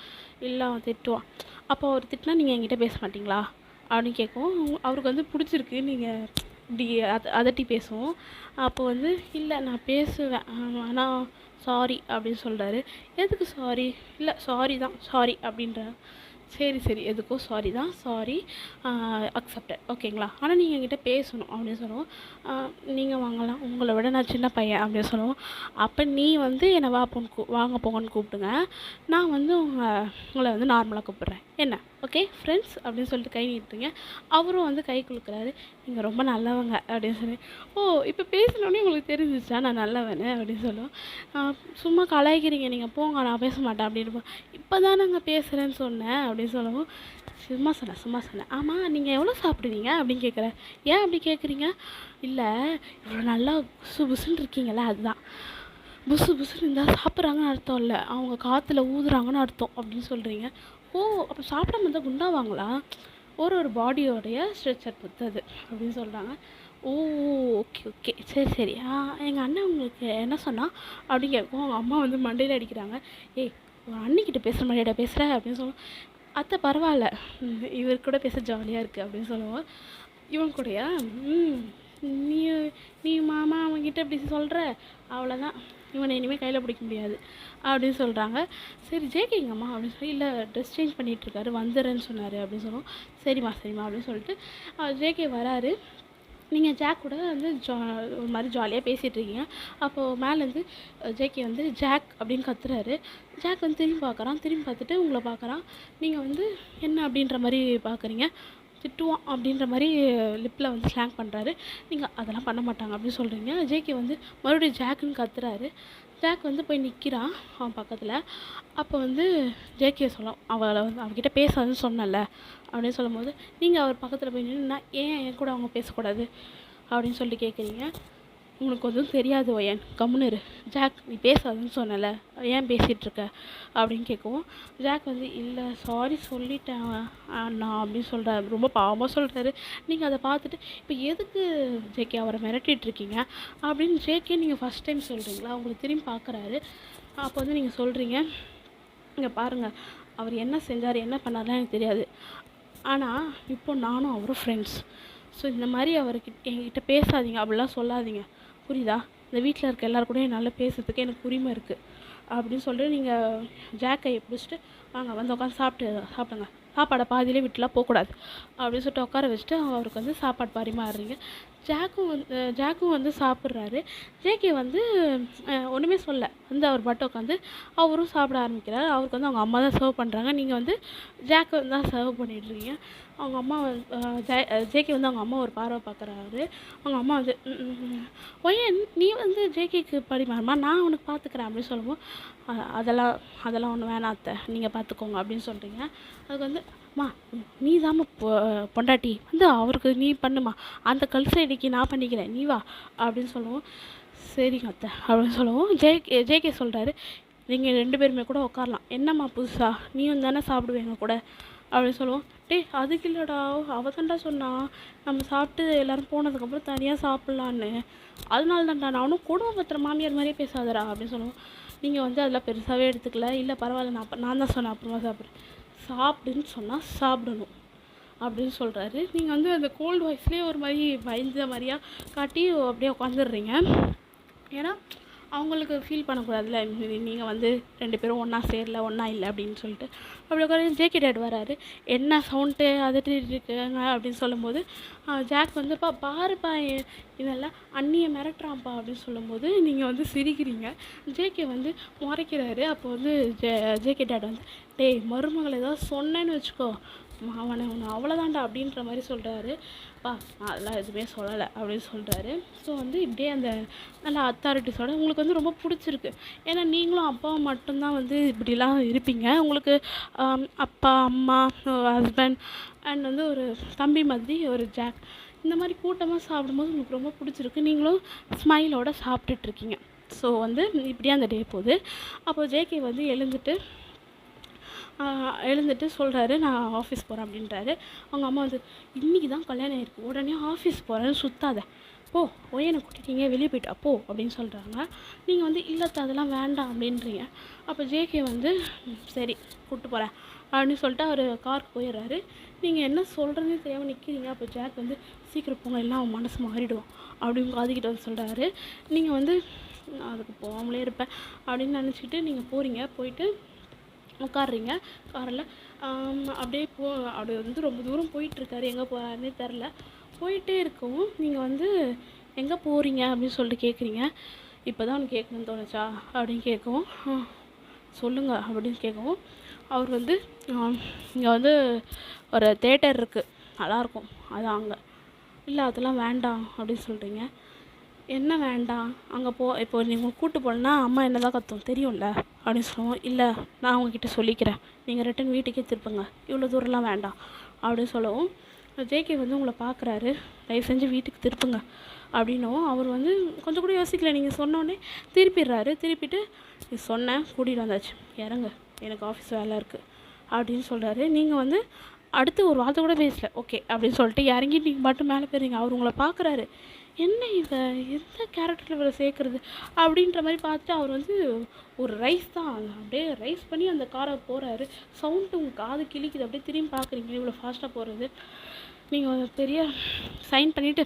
இல்லை அவன் திட்டுவான். அப்போ அவர் திட்டினா நீங்கள் என்கிட்ட பேச மாட்டிங்களா அப்படின்னு கேட்கும். அவருக்கு வந்து பிடிச்சிருக்கு நீங்கள் இப்படி அதட்டி பேசுவோம். அப்போ வந்து இல்லை நான் பேசுவேன், ஆனால் சாரி அப்படின்னு சொல்கிறாரு. எதுக்கு சாரி, இல்லை சாரி தான், சாரி அப்படின்ற. சரி எதுக்கோ சாரி தான், சாரி அக்செப்டட், ஓகேங்களா, ஆனால் நீங்கள் என்கிட்ட பேசணும் அப்படின்னு சொல்லுவோம். நீங்கள் வாங்கலாம், உங்களை விட நான் சின்ன பையன் அப்படின்னு சொல்லுவோம். அப்போ நீ வந்து என்னை வாங்க போங்கன்னு கூப்பிடுங்க, நான் வந்து உங்களை வந்து நார்மலாக கூப்பிட்றேன், என்ன ஓகே ஃப்ரெண்ட்ஸ் அப்படின்னு சொல்லிட்டு கை நீட்டுறீங்க. அவரும் வந்து கை குலுக்குறாரு. நீங்கள் ரொம்ப நல்லவங்க அப்படின்னு சொல்லி. ஓ இப்போ பேசினோடனே உங்களுக்கு தெரிஞ்சிச்சா நான் நல்லவனு அப்படின்னு சொல்லுவோம். சும்மா கலாய்க்கிறீங்க, நீங்கள் போங்க நான் பேச மாட்டேன் அப்படின்னு. இப்போ தான் நாங்கள் பேசுகிறேன்னு சொன்னேன் அப்படின்னு சொல்லுவோம். சும்மா சொன்னேன். ஆமாம் நீங்கள் எவ்வளோ சாப்பிடுவீங்க அப்படின்னு கேட்குறேன். ஏன் அப்படி கேட்குறீங்க. இல்லை இவ்வளோ நல்லா புசுன்னு இருக்கீங்களா, அதுதான். புசுன்னு இருந்தால் சாப்பிட்றாங்கன்னு அர்த்தம் இல்லை, அவங்க காற்றுல ஊதுறாங்கன்னு அர்த்தம் அப்படின்னு சொல்கிறீங்க. ஓ அப்போ சாப்பிடாம இருந்தால் குண்டாவாங்களா, ஒரு பாடியோடைய ஸ்ட்ரெச்சர் பொறுத்தது அப்படின்னு சொல்கிறாங்க. ஓ ஓகே சரி எங்கள் அண்ணன் உங்களுக்கு என்ன சொன்னால் அப்படின்னு கேட்கும். அவங்க அம்மா வந்து மண்டையில் அடிக்கிறாங்க. ஏய் ஒரு அண்ணிக்கிட்ட பேசுகிற மாதிரிடா பேசுகிற அப்படின்னு சொல்லுவோம். அத்தை பரவாயில்ல, இவர் கூட பேச ஜாலியாக இருக்குது அப்படின்னு சொல்லுவோம். இவன் கூடயா நீ மாமா அவன்கிட்ட இப்படி சொல்கிற, அவ்வளோதான், இவனை இனிமேல் கையில் பிடிக்க முடியாது அப்படின்னு சொல்கிறாங்க. சரி ஜேகேங்கம்மா அப்படின்னு சொல்லி, இல்லை ட்ரெஸ் சேஞ்ச் பண்ணிகிட்ருக்காரு வந்துடுறேன்னு சொன்னார் அப்படின்னு சொல்லுவோம். சரிம்மா அப்படின்னு சொல்லிட்டு ஜேகே வராரு. நீங்கள் ஜாக் கூட வந்து ஒரு மாதிரி ஜாலியாக பேசிகிட்ருக்கீங்க. அப்போது மேலேருந்து ஜேகே வந்து ஜாக் அப்படின்னு கத்துறாரு. ஜாக் வந்து திரும்பி பார்த்துட்டு உங்களை பார்க்குறான். நீங்கள் வந்து என்ன அப்படின்ற மாதிரி பார்க்குறீங்க. திட்டுவான் அப்படின்ற மாதிரி லிப்பில் வந்து ஸ்லாங் பண்ணுறாரு. நீங்கள் அதெல்லாம் பண்ண மாட்டாங்க அப்படின்னு சொல்கிறீங்க. ஜேகே வந்து மறுபடியும் ஜாக்குன்னு கத்துறாரு. ஜாக் வந்து போய் நிற்கிறான் அவன் பக்கத்தில். அப்போ வந்து ஜேகே சொல்லலாம், அவகிட்ட பேசாதுன்னு சொன்னல அப்படின்னு சொல்லும்போது, நீங்கள் அவர் பக்கத்தில் போய் நின்னா என் கூட அவங்க பேசக்கூடாது அப்படின்னு சொல்லிட்டு கேட்குறீங்க. உனக்கு கொஞ்சம் தெரியாது ஒயன், கம்முன்னு இரு, ஜாக் நீ பேசாதுன்னு சொன்னல, ஏன் பேசிகிட்ருக்க அப்படின்னு கேட்கவும், ஜாக் வந்து இல்லை சாரி சொல்லிட்டேன் நான் அப்படின்னு சொல்கிறாரு. ரொம்ப பாவமாக சொல்கிறாரு. நீங்கள் அதை பார்த்துட்டு இப்போ எதுக்கு ஜேகே அவரை மிரட்டிகிட்ருக்கீங்க அப்படின்னு ஜேகே நீங்கள் ஃபஸ்ட் டைம் சொல்கிறீங்களா, அவங்களுக்கு திரும்பி பார்க்குறாரு. அப்போ வந்து நீங்கள் சொல்கிறீங்க, இங்கே பாருங்கள் அவர் என்ன செஞ்சார் என்ன பண்ணார்லாம் எனக்கு தெரியாது, ஆனால் இப்போ நானும் அவரும் ஃப்ரெண்ட்ஸ். ஸோ இந்த மாதிரி என்கிட்ட பேசாதீங்க, அப்படிலாம் சொல்லாதீங்க, புரியுதா, இந்த வீட்டில் இருக்க எல்லாருக்கூடயும் என்னால் பேசுறதுக்கு எனக்கு உரிமை இருக்குது அப்படின்னு சொல்லிட்டு நீங்கள் ஜாக் கையை பிடிச்சிட்டு வாங்க வந்து உட்காந்து சாப்பிடுங்க, சாப்பாடை பாதியிலே விட்டுலாம் போகக்கூடாது அப்படின்னு சொல்லிட்டு உட்கார வச்சுட்டு அவருக்கு வந்து சாப்பாடு பரிமாறுறீங்க. ஜாக்கும் வந்து சாப்பிட்றாரு. ஜேகே வந்து ஒன்றுமே சொல்ல வந்து அவர் பாட்டு உட்காந்து அவரும் சாப்பிட ஆரம்பிக்கிறார். அவருக்கு வந்து அவங்க அம்மா தான் சர்வ் பண்ணுறாங்க. நீங்கள் வந்து ஜாக்கு வந்து தான் சர்வ் பண்ணிட்டுருக்கீங்க. அவங்க அம்மா ஜேகே வந்து அவங்க அம்மா ஒரு பார்வை பார்க்குறாரு. அவங்க அம்மா வந்து ஒய்யன் நீ வந்து ஜேகேக்கு பரிமாறமா, நான் உனக்கு பார்த்துக்கிறேன் அப்படின்னு சொல்லுவோம். அதெல்லாம் ஒன்றும் வேணாம் அத்தை, நீங்கள் பார்த்துக்கோங்க அப்படின்னு சொல்கிறீங்க. அதுக்கு வந்து மா நீ தாம்மா பொண்டாட்டி வந்து அவருக்கு நீ பண்ணுமா, அந்த கல் சைடுக்கு நான் பண்ணிக்கிறேன் நீ வா அப்படின்னு சொல்லுவோம். சரிங்க அத்தை அப்படின்னு சொல்லுவோம். ஜேகே சொல்கிறாரு, நீங்கள் 2 பேருமே கூட உட்காரலாம், என்னம்மா புதுசா நீயும் தானே சாப்பிடுவீங்க கூட அப்படின்னு சொல்லுவோம். டேய் அதுக்கு இல்லைடா, அவள் தான்டா சொன்னா நம்ம சாப்பிட்டு எல்லோரும் போனதுக்கப்புறம் தனியாக சாப்பிட்லான்னு, அதனால தான்டா நான் ஒன்றும் குடும்ப பத்திர மாமியார் மாதிரியே பேசாதடா அப்படின்னு சொல்லுவோம். நீங்கள் வந்து அதெல்லாம் பெருசாகவே எடுத்துக்கல. இல்லை பரவாயில்ல, நான் தான் சொன்னேன் அப்புறமா சாப்பிடுன்னு சொன்னால் சாப்பிடணும் அப்படின்னு சொல்கிறாரு. நீங்கள் வந்து அந்த கோல்டு வாய்ஸ்லேயே ஒரு மாதிரி பயந்த மாதிரியாக காட்டி அப்படியே உட்காந்துடுறீங்க. ஏன்னா அவங்களுக்கு ஃபீல் பண்ணக்கூடாதுல்ல, நீங்கள் வந்து 2 பேரும் ஒன்றா சேரல, ஒன்றா இல்லை அப்படின்னு சொல்லிட்டு. அப்படி உட்காந்து ஜேகே டேட் வராரு. என்ன சவுண்டு அதட்டு இருக்குங்க அப்படின்னு சொல்லும்போது ஜாக் வந்து பாருப்பா இதெல்லாம் அண்ணியை மிரட்டுறான்ப்பா அப்படின்னு சொல்லும்போது நீங்கள் வந்து சிரிக்கிறீங்க. ஜேகே வந்து முறைக்கிறாரு. அப்போ வந்து ஜேகே டேட் வந்து டேய் மருமகள் ஏதாவது சொன்னேன்னு வச்சுக்கோ அவனை அவ்வளோதான்டா அப்படின்ற மாதிரி சொல்கிறாரு. நான் அதெல்லாம் எதுவுமே சொல்லலை அப்படின்னு சொல்கிறாரு. ஸோ வந்து இப்படியே அந்த நல்ல அத்தாரிட்டிஸோட உங்களுக்கு வந்து ரொம்ப பிடிச்சிருக்கு. ஏன்னா நீங்களும் அப்பாவும் மட்டும்தான் வந்து இப்படிலாம் இருப்பீங்க. உங்களுக்கு அப்பா அம்மா ஹஸ்பண்ட் அண்ட் வந்து ஒரு தம்பி மாதிரி ஒரு ஜாக், இந்த மாதிரி கூட்டமாக சாப்பிடும்போது உங்களுக்கு ரொம்ப பிடிச்சிருக்கு. நீங்களும் ஸ்மைலோடு சாப்பிட்டுட்ருக்கீங்க. ஸோ வந்து இப்படியே அந்த டே போகுது. அப்போது ஜேகே வந்து எழுந்துட்டு சொல்கிறாரு, நான் ஆஃபீஸ் போகிறேன் அப்படின்றாரு. அவங்க அம்மா வந்து இன்றைக்கி தான் கல்யாணம் ஆகிருக்கு, உடனே ஆஃபீஸ் போகிறேன்னு சுற்றாத, போ ஒய்யனை கூட்டிட்டீங்க வெளியே போய்ட்டா போ அப்படின்னு சொல்கிறாங்க. நீங்கள் வந்து இல்லத்தை அதெல்லாம் வேண்டாம் அப்படின்றீங்க. அப்போ ஜேகே வந்து சரி கூப்பிட்டு போகிறேன் அப்படின்னு சொல்லிட்டு அவர் காருக்கு போயிடுறாரு. நீங்கள் என்ன சொல்கிறதே தெரியாமல் நிற்கிறீங்க. அப்போ ஜாக் வந்து சீக்கிரம் போங்க எல்லாம் அவன் மனசு மாறிடுவோம் அப்படின்னு காதுகிட்ட வந்து சொல்கிறாரு. நீங்கள் வந்து அதுக்கு போகாமலே இருப்பேன் அப்படின்னு நினச்சிக்கிட்டு நீங்கள் போகிறீங்க. போயிட்டு உட்காடுறீங்க காரில். அப்படியே வந்து ரொம்ப தூரம் போயிட்டுருக்காரு. எங்கே போகிறாருன்னே தெரில. போயிட்டே இருக்கவும் நீங்கள் வந்து எங்கே போகிறீங்க அப்படின்னு சொல்லிட்டு கேட்குறீங்க. இப்போ தான் அவனுக்கு கேட்கணும்னு தோணுச்சா அப்படின்னு கேட்கவும் சொல்லுங்கள் அப்படின்னு கேட்கவும் அவர் வந்து இங்கே வந்து ஒரு தேட்டர் இருக்குது நல்லாயிருக்கும் அதான் அங்கே, இல்லை அதெல்லாம் வேண்டாம் அப்படின்னு சொல்கிறீங்க. என்ன வேண்டாம் அங்கே இப்போ நீங்கள் கூப்பிட்டு போகலன்னா அம்மா என்ன தான் கத்தும் தெரியும்ல அப்படின்னு சொல்லுவோம். இல்லை நான் அவங்கக்கிட்ட சொல்லிக்கிறேன், நீங்கள் ரிட்டன் வீட்டுக்கே திருப்புங்க, இவ்வளோ தூரம்லாம் வேண்டாம் அப்படின்னு சொல்லவும் ஜேகே வந்து உங்களை பார்க்குறாரு, தயவு செஞ்சு வீட்டுக்கு திருப்புங்க அப்படின்னும் அவர் வந்து கொஞ்சம் கூட யோசிக்கல. நீங்கள் சொன்னோடனே திருப்பிட்டு நீ சொன்னேன் கூட்டிகிட்டு வந்தாச்சு இறங்க எனக்கு ஆஃபீஸ் வேலை இருக்குது அப்படின்னு சொல்கிறாரு. நீங்கள் வந்து அடுத்து ஒரு வார்த்தை கூட பேசல, ஓகே அப்படின்னு சொல்லிட்டு இறங்கி நீங்கள் மட்டும் மேலே போயிடுறீங்க. அவர் உங்களை பார்க்குறாரு, என்ன இதை எந்த கேரக்டரில் இவரை சேர்க்குறது அப்படின்ற மாதிரி பார்த்துட்டு அவர் வந்து ஒரு ரைஸ் தான் அப்படியே ரைஸ் பண்ணி அந்த காரை போகிறாரு. சவுண்டு உங்கள் காது கிழிக்குது. அப்படியே திரும்பி பார்க்குறீங்க இவ்வளோ ஃபாஸ்ட்டாக போகிறது. நீங்கள் பெரிய சைன் பண்ணிவிட்டு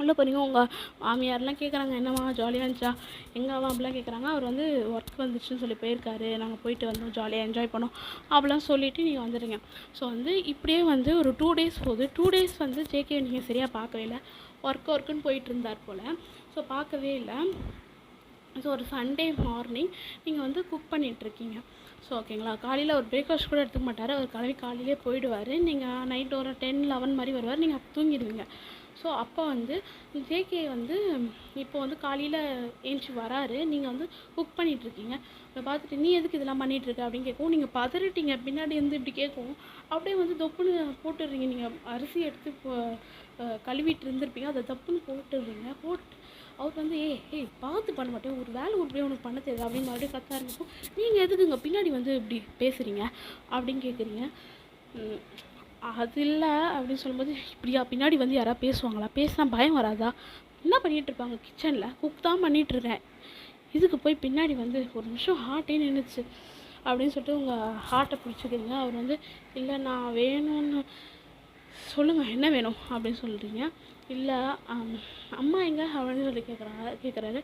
உள்ளே போகிறீங்க. உங்கள் மாமியார்லாம் கேட்குறாங்க, என்னம்மா ஜாலியாக இருந்துச்சா எங்கேவா அப்படிலாம் கேட்குறாங்க. அவர் வந்து ஒர்க் வந்துச்சுன்னு சொல்லி போயிருக்காரு, நாங்கள் போயிட்டு வந்தோம் ஜாலியாக என்ஜாய் பண்ணோம் அப்படிலாம் சொல்லிவிட்டு நீங்கள் வந்துடுங்க. ஸோ வந்து இப்படியே வந்து ஒரு 2 days போகுது. 2 days வந்து ஜேகே நீங்கள் சரியாக பார்க்கவே இல்லை, ஒர்க்குன்னு போயிட்டு இருந்தார் போல். ஸோ பார்க்கவே இல்லை. ஸோ ஒரு சண்டே மார்னிங் நீங்கள் வந்து குக் பண்ணிகிட்ருக்கீங்க. ஸோ ஓகேங்களா, காலையில் ஒரு பிரேக்ஃபாஸ்ட் கூட எடுத்துக்க மாட்டார். அவர் காலையிலே போயிடுவார். நீங்கள் நைட் ஒரு 10-11 மாதிரி வருவார். நீங்கள் அப்போ தூங்கிடுவீங்க. ஸோ அப்போ வந்து ஜேகே வந்து இப்போ வந்து காலையில் ஏஞ்சி வராரு. நீங்கள் வந்து குக் பண்ணிகிட்ருக்கீங்க. அதை பார்த்துட்டு நீ எதுக்கு இதெல்லாம் பண்ணிகிட்ருக்க அப்படின்னு கேட்கவும் நீங்கள் பதறிட்டீங்க. பின்னாடி வந்து இப்படி கேட்கவும் அப்படியே வந்து தொப்புன்னு போட்டுடுறீங்க. நீங்கள் அரிசி எடுத்து கழுவிட்டு இருந்திருப்பீங்க, அதை தப்புன்னு போட்டுடுறீங்க. அவர் வந்து ஏய் பார்த்து பண்ண மாட்டேன், ஒரு வேலை உருப்படியாக உனக்கு பண்ண தெரியாது அப்படின்னு மறுபடியும் கத்த ஆரம்பிக்கும். நீங்கள் எதுக்குங்க பின்னாடி வந்து இப்படி பேசுகிறீங்க அப்படின்னு கேட்குறீங்க. அது இல்லை அப்படின்னு சொல்லும்போது, இப்படியா பின்னாடி வந்து யாராவது பேசுவாங்களா, பேசினா பயம் வராதா, என்ன பண்ணிகிட்ருப்பாங்க கிச்சனில், குக் தான் பண்ணிகிட்ருக்கேன், இதுக்கு போய் பின்னாடி வந்து ஒரு நிமிஷம் ஹார்ட்டே நின்றுச்சு அப்படின்னு சொல்லிட்டு உங்கள் ஹார்ட்டை பிடிச்சிக்கிறீங்க. அவர் வந்து இல்லை நான் வேணும்னு சொல்லுங்கள் என்ன வேணும் அப்படின்னு சொல்கிறீங்க. இல்லை அம்மா எங்கே அப்படின்னு சொல்லி கேட்குறாரு.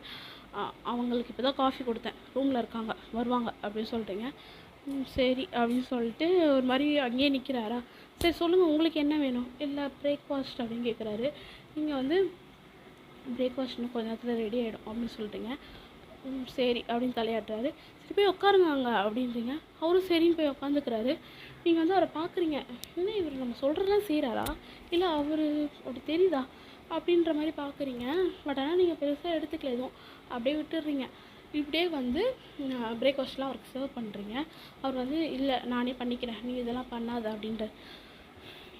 அவங்களுக்கு இப்போ தான் காஃபி கொடுத்தேன், ரூமில் இருக்காங்க வருவாங்க அப்படின்னு சொல்கிறீங்க. சரி அப்படின்னு சொல்லிட்டு ஒரு மாதிரி அங்கேயே நிற்கிறாரா. சரி சொல்லுங்கள் உங்களுக்கு என்ன வேணும். இல்லை பிரேக்ஃபாஸ்ட் அப்படின்னு கேட்குறாரு. நீங்கள் வந்து பிரேக்ஃபாஸ்ட் இன்னும் கொஞ்ச நேரத்தில் ரெடி ஆகிடும் அப்படின்னு சொல்லிட்டுங்க. சரி அப்படின்னு தலையாட்டுறாரு. சரி போய் உட்காருங்க அங்கே அப்படின்றீங்க. அவரும் சரின்னு போய் உட்காந்துக்கிறாரு. நீங்கள் வந்து அவரை பார்க்குறீங்க, என்ன இவர் நம்ம சொல்கிறதெல்லாம் செய்கிறாரா, இல்லை அவர் அப்படி தெரியுதா அப்படின்ற மாதிரி பார்க்குறீங்க. பட் ஆனால் நீங்கள் பெருசாக எடுத்துக்கல எதுவும், அப்படியே விட்டுடுறீங்க. இப்படியே வந்து பிரேக்ஃபாஸ்ட்லாம் அவருக்கு சர்வ் பண்ணுறீங்க. அவர் வந்து இல்லை நானே பண்ணிக்கிறேன், நீ இதெல்லாம் பண்ணாத அப்படின்ற.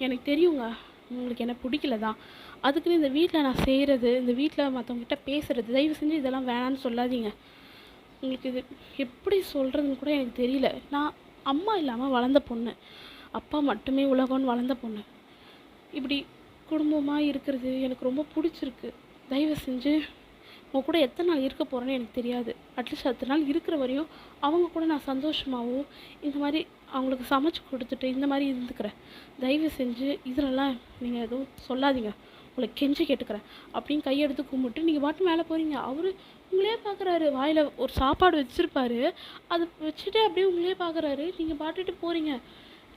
எனக்கு தெரியுங்க உங்களுக்கு என்ன பிடிக்கல தான், அதுக்குன்னு இந்த வீட்டில் நான் செய்கிறது, இந்த வீட்டில் மற்றவங்ககிட்ட பேசுகிறது, தயவு செஞ்சு இதெல்லாம் வேணான்னு சொல்லாதீங்க. உங்களுக்கு இது எப்படி சொல்கிறதுன்னு கூட எனக்கு தெரியல. நான் அம்மா இல்லாமல் வளர்ந்த பொண்ணு, அப்பா மட்டுமே உலகம்னு வளர்ந்த பொண்ணு. இப்படி குடும்பமாக இருக்கிறது எனக்கு ரொம்ப பிடிச்சிருக்கு. தயவு செஞ்சு உங்கள் கூட எத்தனை நாள் இருக்க போகிறேன்னு எனக்கு தெரியாது. அட்லீஸ்ட் அத்தனை நாள் இருக்கிற வரையும் அவங்க கூட நான் சந்தோஷமாகவும் இந்த மாதிரி அவங்களுக்கு சமைச்சு கொடுத்துட்டு இந்த மாதிரி இருந்துக்கிறேன். தயவு செஞ்சு இதிலெல்லாம் நீங்கள் எதுவும் சொல்லாதீங்க, உங்களை கெஞ்சி கேட்டுக்கிறேன் அப்படின்னு கையெடுத்து கும்பிட்டு நீங்கள் பாட்டு மேலே போகிறீங்க. அவர் உங்களே பார்க்குறாரு, வாயில் ஒரு சாப்பாடு வச்சுருப்பாரு, அதை வச்சுட்டு அப்படியே உங்களே பார்க்குறாரு. நீங்கள் பாட்டுட்டு போகிறீங்க.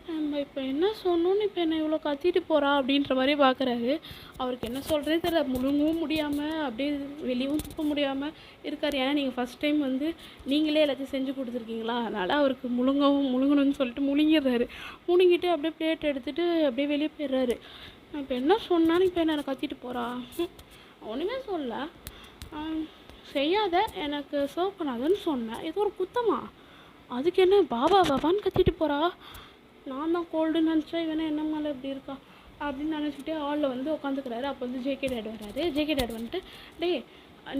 நம்ம இப்போ என்ன சொன்னோன்னு இப்போ என்ன இவ்வளோ கத்திட்டு போகிறா அப்படின்ற மாதிரி பார்க்குறாரு. அவருக்கு என்ன சொல்கிறதே தெரியல. முழுங்கவும் முடியாமல் அப்படியே வெளியவும் துப்ப முடியாமல் இருக்கார். ஏன்னா நீங்கள் ஃபஸ்ட் டைம் வந்து நீங்களே எல்லாத்தையும் செஞ்சு கொடுத்துருக்கீங்களா, அதனால் அவருக்கு முழுங்கணும்னு சொல்லிட்டு முழுங்கிடுறாரு. முழுங்கிட்டு அப்படியே பிளேட் எடுத்துகிட்டு அப்படியே வெளியே போயிடுறாரு. நான் இப்போ என்ன சொன்னான்னு இப்போ என்ன கத்திட்டு போகிறா, ஒன்றுமே சொல்ல, செய்யாத எனக்கு சர்வ் பண்ணாதன்னு சொன்னேன், ஏதோ ஒரு குத்தமா, அதுக்கு என்ன பாபா பாபான்னு கத்திட்டு போகிறா. நான் தான் கோல்டுன்னு நினச்சேன், இவனா என்ன மேலே இப்படி இருக்கா அப்படின்னு நினச்சிக்கிட்டே ஹாலில் வந்து உட்காந்துக்கிறாரு. அப்போ வந்து ஜேகே டேட் வர்றாரு. ஜேகே டேட் வந்துட்டு, டேய்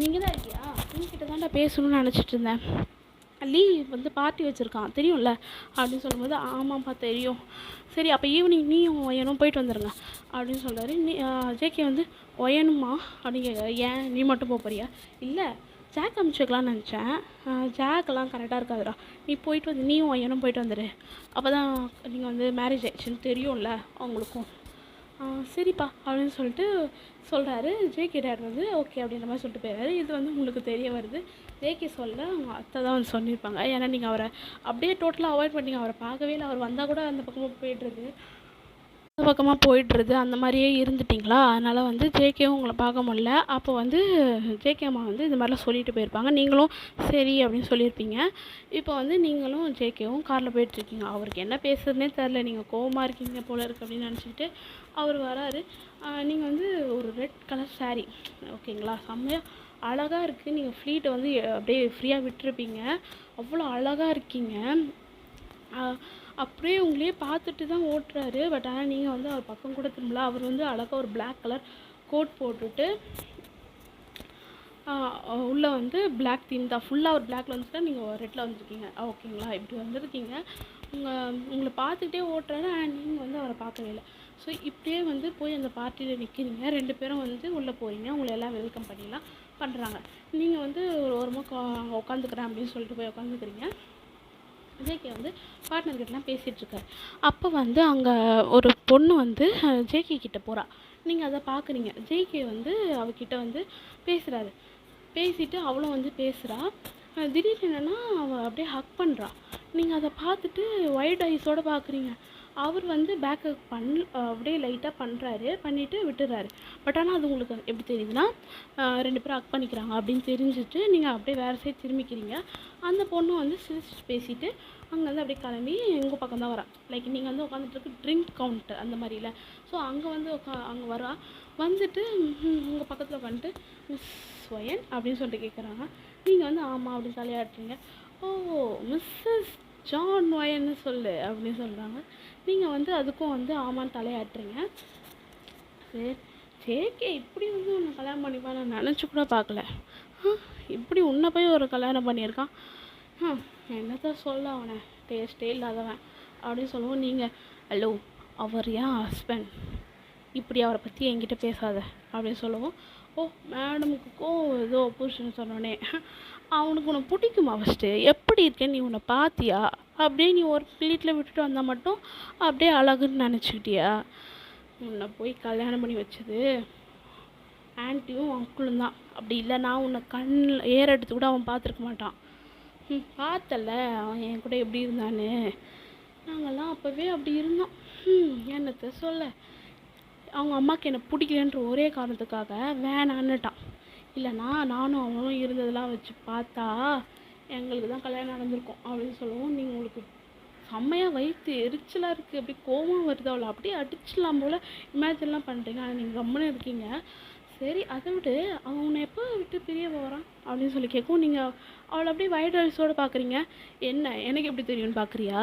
நீங்கள் தான் இருக்கியா, உங்ககிட்ட தான்டா பேசணும்னு நினச்சிட்டு இருந்தேன், லீ வந்து பார்ட்டி வச்சுருக்கான் தெரியும்ல அப்படின்னு சொல்லும்போது, ஆமாப்பா தெரியும், சரி அப்போ ஈவினிங் நீயும் ஒயனும் போயிட்டு வந்துடுங்க அப்படின்னு சொல்கிறாரு. ஜேகே வந்து ஒயனுமா அப்படின்னு கேட்குறாரு. ஏன் நீ மட்டும் போறியா, இல்லை ஜாக் அனுப்பிச்சிக்கலான்னு நினச்சேன், ஜாக்கெல்லாம் கரெக்டாக இருக்காதுடா, நீ போயிட்டு வந்து நீயும் ஒயனும் போயிட்டு வந்துடு, அப்போ தான் நீங்கள் வந்து மேரேஜ் ஆயிடுச்சுன்னு தெரியும்ல அவங்களுக்கும். சரிப்பா அப்படின்னு சொல்லிட்டு சொல்கிறாரு. ஜேகே டேட் வந்து ஓகே அப்படின்ற மாதிரி சொல்லிட்டு போயிடுறாரு. இது வந்து உங்களுக்கு தெரிய வருது. ஜேகே சொல்ல அவங்க அத்தை தான் வந்து சொல்லியிருப்பாங்க. ஏன்னா நீங்கள் அவரை அப்படியே டோட்டலாக அவாய்ட் பண்ணிங்க, அவரை பார்க்கவே இல்லை, அவர் வந்தால் கூட அந்த பக்கமாக போயிடுறது அந்த மாதிரியே இருந்துட்டிங்களா, அதனால் வந்து ஜேகேவும் உங்களை பார்க்க முடியல. அப்போ வந்து ஜேகே அம்மா வந்து இந்த மாதிரிலாம் சொல்லிட்டு போயிருப்பாங்க. நீங்களும் சரி அப்படின்னு சொல்லியிருப்பீங்க. இப்போ வந்து நீங்களும் ஜேகேவும் காரில் போயிட்டுருக்கீங்க. அவருக்கு என்ன பேசுறதுனே தெரில, நீங்கள் கோவமாக இருக்கீங்க போல இருக்குது அப்படின்னு நினச்சிக்கிட்டு அவர் வராரு. நீங்கள் வந்து ஒரு ரெட் கலர் சாரீ ஓகேங்களா, செம்மையாக அழகாக இருக்குது. நீங்கள் ஃப்ளீட்டை வந்து அப்படியே ஃப்ரீயாக விட்டுருப்பீங்க, அவ்வளோ அழகாக இருக்கீங்க. அப்படியே உங்களையே பார்த்துட்டு தான் ஓட்டுறாரு. பட் ஆனால் நீங்கள் வந்து அவர் பக்கம் கூட திரும்பல. அவர் வந்து அழகாக ஒரு பிளாக் கலர் கோட் போட்டுட்டு உள்ளே வந்து பிளாக் தீம் தான், ஃபுல்லாக ஒரு பிளாக்ல வந்துட்டு நீங்கள் ரெட்டில் வந்துருக்கீங்க ஓகேங்களா. இப்படி வந்துருக்கீங்க. உங்களை பார்த்துக்கிட்டே ஓட்டுறாரு, ஆனால் நீங்கள் வந்து அவரை பார்க்கவே இல்லை. ஸோ இப்படியே வந்து போய் அந்த பார்ட்டியில் நிற்கிறீங்க. 2 பேரும் வந்து உள்ளே போகிறீங்க. உங்களை எல்லாம் வெல்கம் பண்ணிலாம் பண்ணுறாங்க. நீங்கள் வந்து ஒரு ஓரமாக உட்காந்துக்கிறேன் அப்படின்னு சொல்லிட்டு போய் உட்காந்துக்கிறீங்க. ஜேகே வந்து பார்ட்னர்கிட்டலாம் பேசிகிட்ருக்காரு. அப்போ வந்து அங்கே ஒரு பொண்ணு வந்து ஜேகே கிட்டே போகிறா. நீங்கள் அதை பார்க்குறீங்க. ஜேகே வந்து அவகிட்ட வந்து பேசுகிறாரு. பேசிவிட்டு அவளும் வந்து பேசுகிறா. திடீர்னு என்னென்னா அவள் அப்படியே ஹக் பண்ணுறா. நீங்கள் அதை பார்த்துட்டு ஒயிட் ஐஸோடு பார்க்குறீங்க. அவர் வந்து பேக்கப் அப்படியே லைட்டாக பண்ணுறாரு, பண்ணிவிட்டு விட்டுறாரு. பட் ஆனால் அது உங்களுக்கு எப்படி தெரியுதுன்னா 2 பேரும் ஹக் பண்ணிக்கிறாங்க அப்படின்னு தெரிஞ்சுட்டு நீங்கள் அப்படியே வேறு சைடு திரும்பிக்கிறீங்க. அந்த பொண்ணு வந்து சிரிச்சு பேசிவிட்டு அங்கேருந்து அப்படியே கிளம்பி உங்கள் பக்கம் தான் வரா. லைக் நீங்கள் வந்து உட்காந்துட்டு ட்ரிங்க் கவுண்ட்டு அந்த மாதிரில. ஸோ அங்கே வந்து அங்கே வரா. வந்துட்டு உங்கள் பக்கத்தில் வந்துட்டு மிஸ் ஒயன் அப்படின்னு சொல்லிட்டு கேட்குறாங்க. நீங்கள் வந்து ஆமாம் அப்படின்னு தலையாட்டுறீங்க. ஓ மிஸ்ஸஸ் ஜான் ஒயன்னு சொல்லு அப்படின்னு சொல்கிறாங்க. நீங்கள் வந்து அதுக்கும் வந்து ஆமான்னு தலையாட்டுறீங்க. சரி ஜேகே இப்படி வந்து உன்னை கல்யாணம் பண்ணிப்பா நான் நினச்சி கூட பார்க்கல, இப்படி உன்னை போய் ஒரு கல்யாணம் பண்ணியிருக்கான், என்னதான் சொல்ல அவனை டேஸ்ட்டே இல்லாதவன் அப்படின்னு சொல்லுவோம். நீங்கள் ஹலோ அவர் ஏன் ஹஸ்பண்ட், இப்படி அவரை பற்றி என்கிட்ட பேசாத அப்படின்னு சொல்லுவோம். ஓ மேடமுக்குக்கும் ஏதோ புருஷன் சொன்னோன்னே அவனுக்கு உன்னை பிடிக்குமா, ஃபஸ்ட்டு எப்படி இருக்கேன்னு நீ உன்னை பார்த்தியா, அப்படியே நீ ஒரு வீட்டில் விட்டுட்டு வந்தால் மட்டும் அப்படியே அழகுன்னு நினச்சிக்கிட்டியா, உன்னை போய் கல்யாணம் பண்ணி வச்சது ஆன்ட்டியும் அங்கிளும் தான். அப்படி இல்லை நான் உன்னை கண்ணில் ஏற எடுத்து கூட அவன் பார்த்துருக்க மாட்டான். பார்த்தல அவன் என் கூட எப்படி இருந்தான்னு, நாங்கள்லாம் அப்போவே அப்படி இருந்தோம். என்னத்தை சொல்ல, அவங்க அம்மாவுக்கு என்னை பிடிக்கலன்ற ஒரே காரணத்துக்காக வேணான்னுட்டான். இல்லைனா நானும் அவனும் இருந்ததெல்லாம் வச்சு பார்த்தா எங்களுக்கு தான் கல்யாணம் நடந்திருக்கும் அப்படின்னு சொல்லவும், நீங்கள் உங்களுக்கு செம்மையாக வயிற்று எரிச்சலாக இருக்குது, அப்படி கோவம் வருது, அவளை அப்படியே அடிச்சிடலாம் போல் இமேஜின்லாம் பண்ணுறீங்க. ஆனால் நீங்கள் கம்முன்னு இருக்கீங்க. சரி அதை விட்டு அவன் உன்னை எப்போ விட்டு பிரிய போகிறான் அப்படின்னு சொல்லி கேட்கும். நீங்கள் அவளை அப்படியே வைட் ஐஸோடு பார்க்குறீங்க. என்ன எனக்கு எப்படி தெரியும்னு பார்க்குறியா?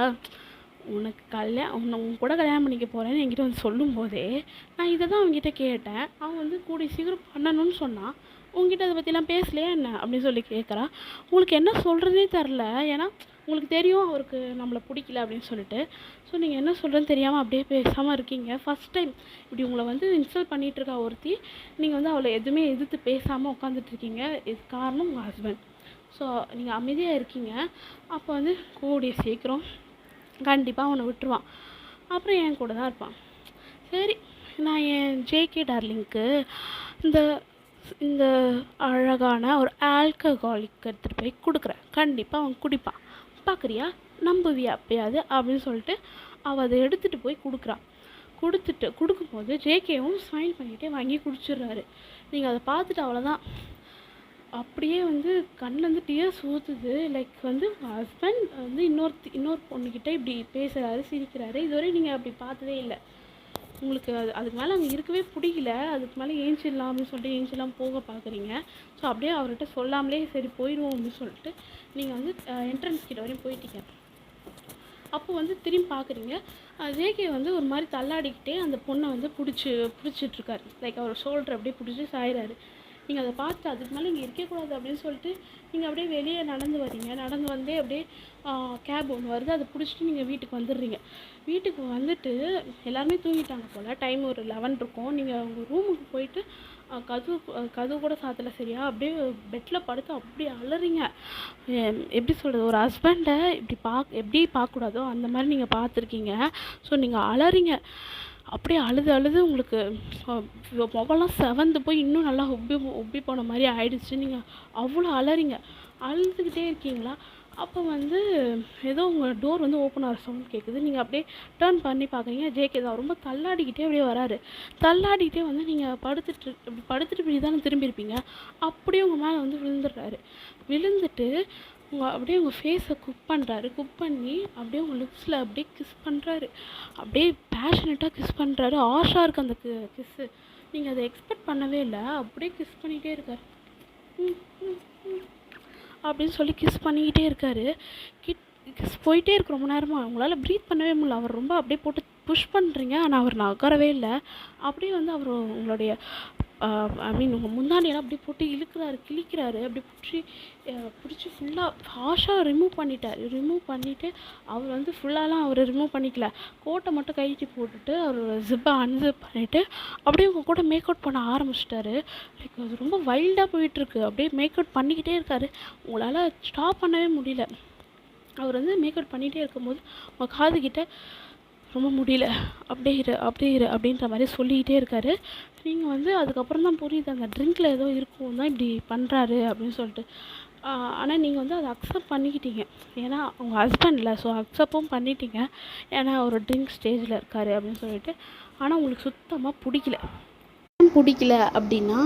உன்னை உன் கூட கல்யாணம் பண்ணிக்க போகிறேன்னு என்கிட்ட வந்து சொல்லும் போதே நான் இதை தான் அவங்ககிட்ட கேட்டேன். அவன் வந்து கூடிய சீக்கிரம் பண்ணணும்னு சொன்னான். உங்ககிட்ட அதை பற்றிலாம் பேசலையா என்ன அப்படின்னு சொல்லி கேட்குறா. உங்களுக்கு என்ன சொல்கிறதே தெரில. ஏன்னா உங்களுக்கு தெரியும் அவருக்கு நம்மளை பிடிக்கல அப்படின்னு சொல்லிட்டு. ஸோ நீங்கள் என்ன சொல்கிறேன்னு தெரியாமல் அப்படியே பேசாமல் இருக்கீங்க. ஃபஸ்ட் டைம் இப்படி உங்களை வந்து இன்சல்ட் பண்ணிகிட்டு இருக்கா ஒருத்தி. நீங்கள் வந்து அவளை எதுவுமே எதிர்த்து பேசாமல் உட்காந்துட்ருக்கீங்க. இது காரணம் உங்கள் ஹஸ்பண்ட். ஸோ நீங்கள் அமைதியாக இருக்கீங்க. அப்போ வந்து கூடிய சீக்கிரம் கண்டிப்பாக அவனை விட்டுருவான். அப்புறம் என் கூட தான் இருப்பான். சரி, நான் என் ஜேகே டார்லிங்க்கு இந்த இந்த அழகான ஒரு ஆல்கஹாலிக் எடுத்துகிட்டு போய் கொடுக்குறேன். கண்டிப்பாக அவன் குடிப்பான். பார்க்குறியா, நம்புவியா அப்பயாவது அப்படின்னு சொல்லிட்டு அவள் அதை எடுத்துகிட்டு போய் கொடுக்குறான். கொடுக்கும்போது ஜேகேவும் ஸ்மைல் பண்ணிகிட்டே வாங்கி குடிச்சிடுறாரு. நீங்கள் அதை பார்த்துட்டு அவ்வளோதான் அப்படியே வந்து கண்ணிலேருந்து டியர்ஸ் ஊற்றுது. லைக் வந்து உங்கள் ஹஸ்பண்ட் வந்து இன்னொரு பொண்ணுக்கிட்ட இப்படி பேசுகிறாரு, சிரிக்கிறாரு. இதுவரை நீங்கள் அப்படி பார்த்ததே இல்லை. உங்களுக்கு அதுக்கு மேலே அங்கே இருக்கவே பிடிக்கல. அதுக்கு மேலே ஏஞ்சிடலாம் அப்படின்னு சொல்லிட்டு ஏஞ்சிடலாம் போக பார்க்குறீங்க. ஸோ அப்படியே அவர்கிட்ட சொல்லாமலே சரி போயிடுவோம் அப்படின்னு சொல்லிட்டு நீங்கள் வந்து என்ட்ரன்ஸ் கிட்ட வரையும் போயிட்டீங்க. அப்போ வந்து திரும்பி பார்க்குறீங்க. ஜேகே வந்து ஒரு மாதிரி தள்ளாடிக்கிட்டே அந்த பொண்ணை வந்து பிடிச்சிட்ருக்காரு. லைக் அவர் ஷோல்டர் அப்படியே பிடிச்சி சாயிறாரு. நீங்கள் அதை பார்த்து அதுக்கு மேலே இங்கே இருக்கக்கூடாது அப்படின்னு சொல்லிட்டு நீங்கள் அப்படியே வெளியே நடந்து வரீங்க. நடந்து வந்தே அப்படியே கேப் ஒன்று வருது. அதை பிடிச்சிட்டு நீங்கள் வீட்டுக்கு வந்துடுறீங்க. வீட்டுக்கு வந்துட்டு எல்லாருமே தூங்கிட்டாங்க போல். டைம் ஒரு 11 இருக்கும். நீங்கள் உங்கள் ரூமுக்கு போயிட்டு கதவு கூட சாத்தலை சரியா. அப்படியே பெட்டில் படுத்து அப்படியே அலறீங்க. எப்படி சொல்கிறது, ஒரு ஹஸ்பண்டை எப்படி பார்க்கக்கூடாதோ அந்த மாதிரி நீங்கள் பார்த்துருக்கீங்க. ஸோ நீங்கள் அலறீங்க. அப்படியே அழுது உங்களுக்கு முகம்லாம் செவந்து போய் இன்னும் நல்லா உப்பி போன மாதிரி ஆயிடுச்சு. நீங்கள் அவ்வளோ அலறீங்க. அழுதுகிட்டே இருக்கீங்களா? அப்போ வந்து ஏதோ உங்கள் டோர் வந்து ஓப்பன் ஆகிற சவுண்ட் கேட்குது. நீங்கள் அப்படியே டர்ன் பண்ணி பார்க்குறீங்க. ஜேகே தான் ரொம்ப தள்ளாடிக்கிட்டே அப்படியே வராரு. தள்ளாடிக்கிட்டே வந்து நீங்கள் படுத்துட்டு இப்படி தானே திரும்பியிருப்பீங்க. அப்படியே உங்கள் மேலே வந்து விழுந்துட்டு அப்படியே உங்கள் ஃபேஸை குக் பண்ணி அப்படியே உங்கள் லிப்ஸில் அப்படியே கிஸ் பண்ணுறாரு. அப்படியே பேஷனட்டாக கிஸ் பண்ணுறாரு. ஆஷாக இருக்குது அந்த கிஸ்ஸு. நீங்கள் அதை எக்ஸ்பெக்ட் பண்ணவே இல்லை. அப்படியே கிஸ் பண்ணிக்கிட்டே இருக்கார். அப்படின்னு சொல்லி கிஸ் பண்ணிக்கிட்டே இருக்கார். கிஸ் போயிட்டே இருக்கு ரொம்ப நேரமாக. உங்களால் ப்ரீத் பண்ணவே முடியல. அவர் ரொம்ப அப்படியே போட்டு புஷ் பண்ணுறீங்க. ஆனால் அவர் நகரவே இல்லை. அப்படியே வந்து அவர் உங்களுடைய உங்கள் முந்தானியெல்லாம் அப்படியே போட்டு கிழிக்கிறாரு. அப்படி பிடிச்சி ஃபுல்லாக ஹாஷாக ரிமூவ் பண்ணிவிட்டு அவர் வந்து ஃபுல்லாலாம் அவர் ரிமூவ் பண்ணிக்கல. கோட்டை மட்டும் கழட்டி போட்டுட்டு அவர் ஜிப்பை அன்சிப் பண்ணிவிட்டு அப்படியே உங்கள் கூட மேக் அவுட் பண்ண ஆரம்பிச்சிட்டாரு. லைக் அது ரொம்ப வைல்டாக போயிட்டுருக்கு. அப்படியே மேக் அவுட் பண்ணிக்கிட்டே இருக்கார். உங்களால் ஸ்டாப் பண்ணவே முடியல. அவர் வந்து மேக் அவுட் பண்ணிகிட்டே இருக்கும்போது உங்கள் காதுகிட்ட ரொம்ப முடியல, அப்படியே இரு அப்படின்ற மாதிரி சொல்லிக்கிட்டே இருக்கார். நீங்கள் வந்து அதுக்கப்புறம் தான் புரியுது அந்த ட்ரிங்கில் ஏதோ இருக்கும் தான் இப்படி பண்ணுறாரு அப்படின்னு சொல்லிட்டு. ஆனால் நீங்கள் வந்து அதை அக்செப்ட் பண்ணிக்கிட்டீங்க. ஏன்னா உங்கள் ஹஸ்பண்டில் ஸோ அக்செப்டும் பண்ணிட்டீங்க. ஏன்னா ஒரு ட்ரிங்க் ஸ்டேஜில் இருக்கார் அப்படின்னு சொல்லிட்டு. ஆனால் உங்களுக்கு சுத்தமாக பிடிக்கல அப்படின்னா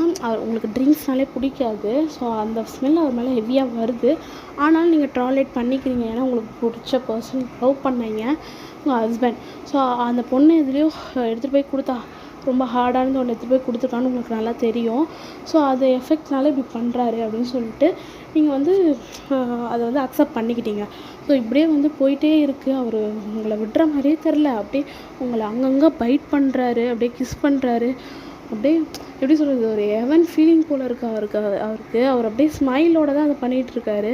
உங்களுக்கு ட்ரிங்க்ஸ்னாலே பிடிக்காது. ஸோ அந்த ஸ்மெல் அவர் மேலே ஹெவியாக வருது. ஆனாலும் நீங்கள் டாலரேட் பண்ணிக்கிறீங்க. ஏன்னா உங்களுக்கு பிடிச்ச பர்சன் லவ் பண்ணீங்க உங்கள் ஹஸ்பண்ட். ஸோ அந்த பொண்ணு எதுலேயோ எடுத்துகிட்டு போய் கொடுத்தா ரொம்ப ஹார்டானது ஒன்று எடுத்துகிட்டு போய் கொடுத்துருக்கான்னு உங்களுக்கு நல்லா தெரியும். ஸோ அது எஃபெக்ட்னால இப்படி பண்ணுறாரு அப்படின்னு சொல்லிட்டு நீங்கள் வந்து அதை வந்து அக்செப்ட் பண்ணிக்கிட்டீங்க. ஸோ இப்படியே வந்து போயிட்டே இருக்குது. அவர் உங்களை விடுற மாதிரியே தெரில. அப்படியே உங்களை அங்கங்கே பைட் பண்ணுறாரு, அப்படியே கிஸ் பண்ணுறாரு. அப்படியே எப்படி சொல்கிறது, ஒரு ஹெவன் ஃபீலிங் போல் இருக்கு அவருக்கு. அவர் அப்படியே ஸ்மைலோடு தான் அதை பண்ணிகிட்ருக்காரு.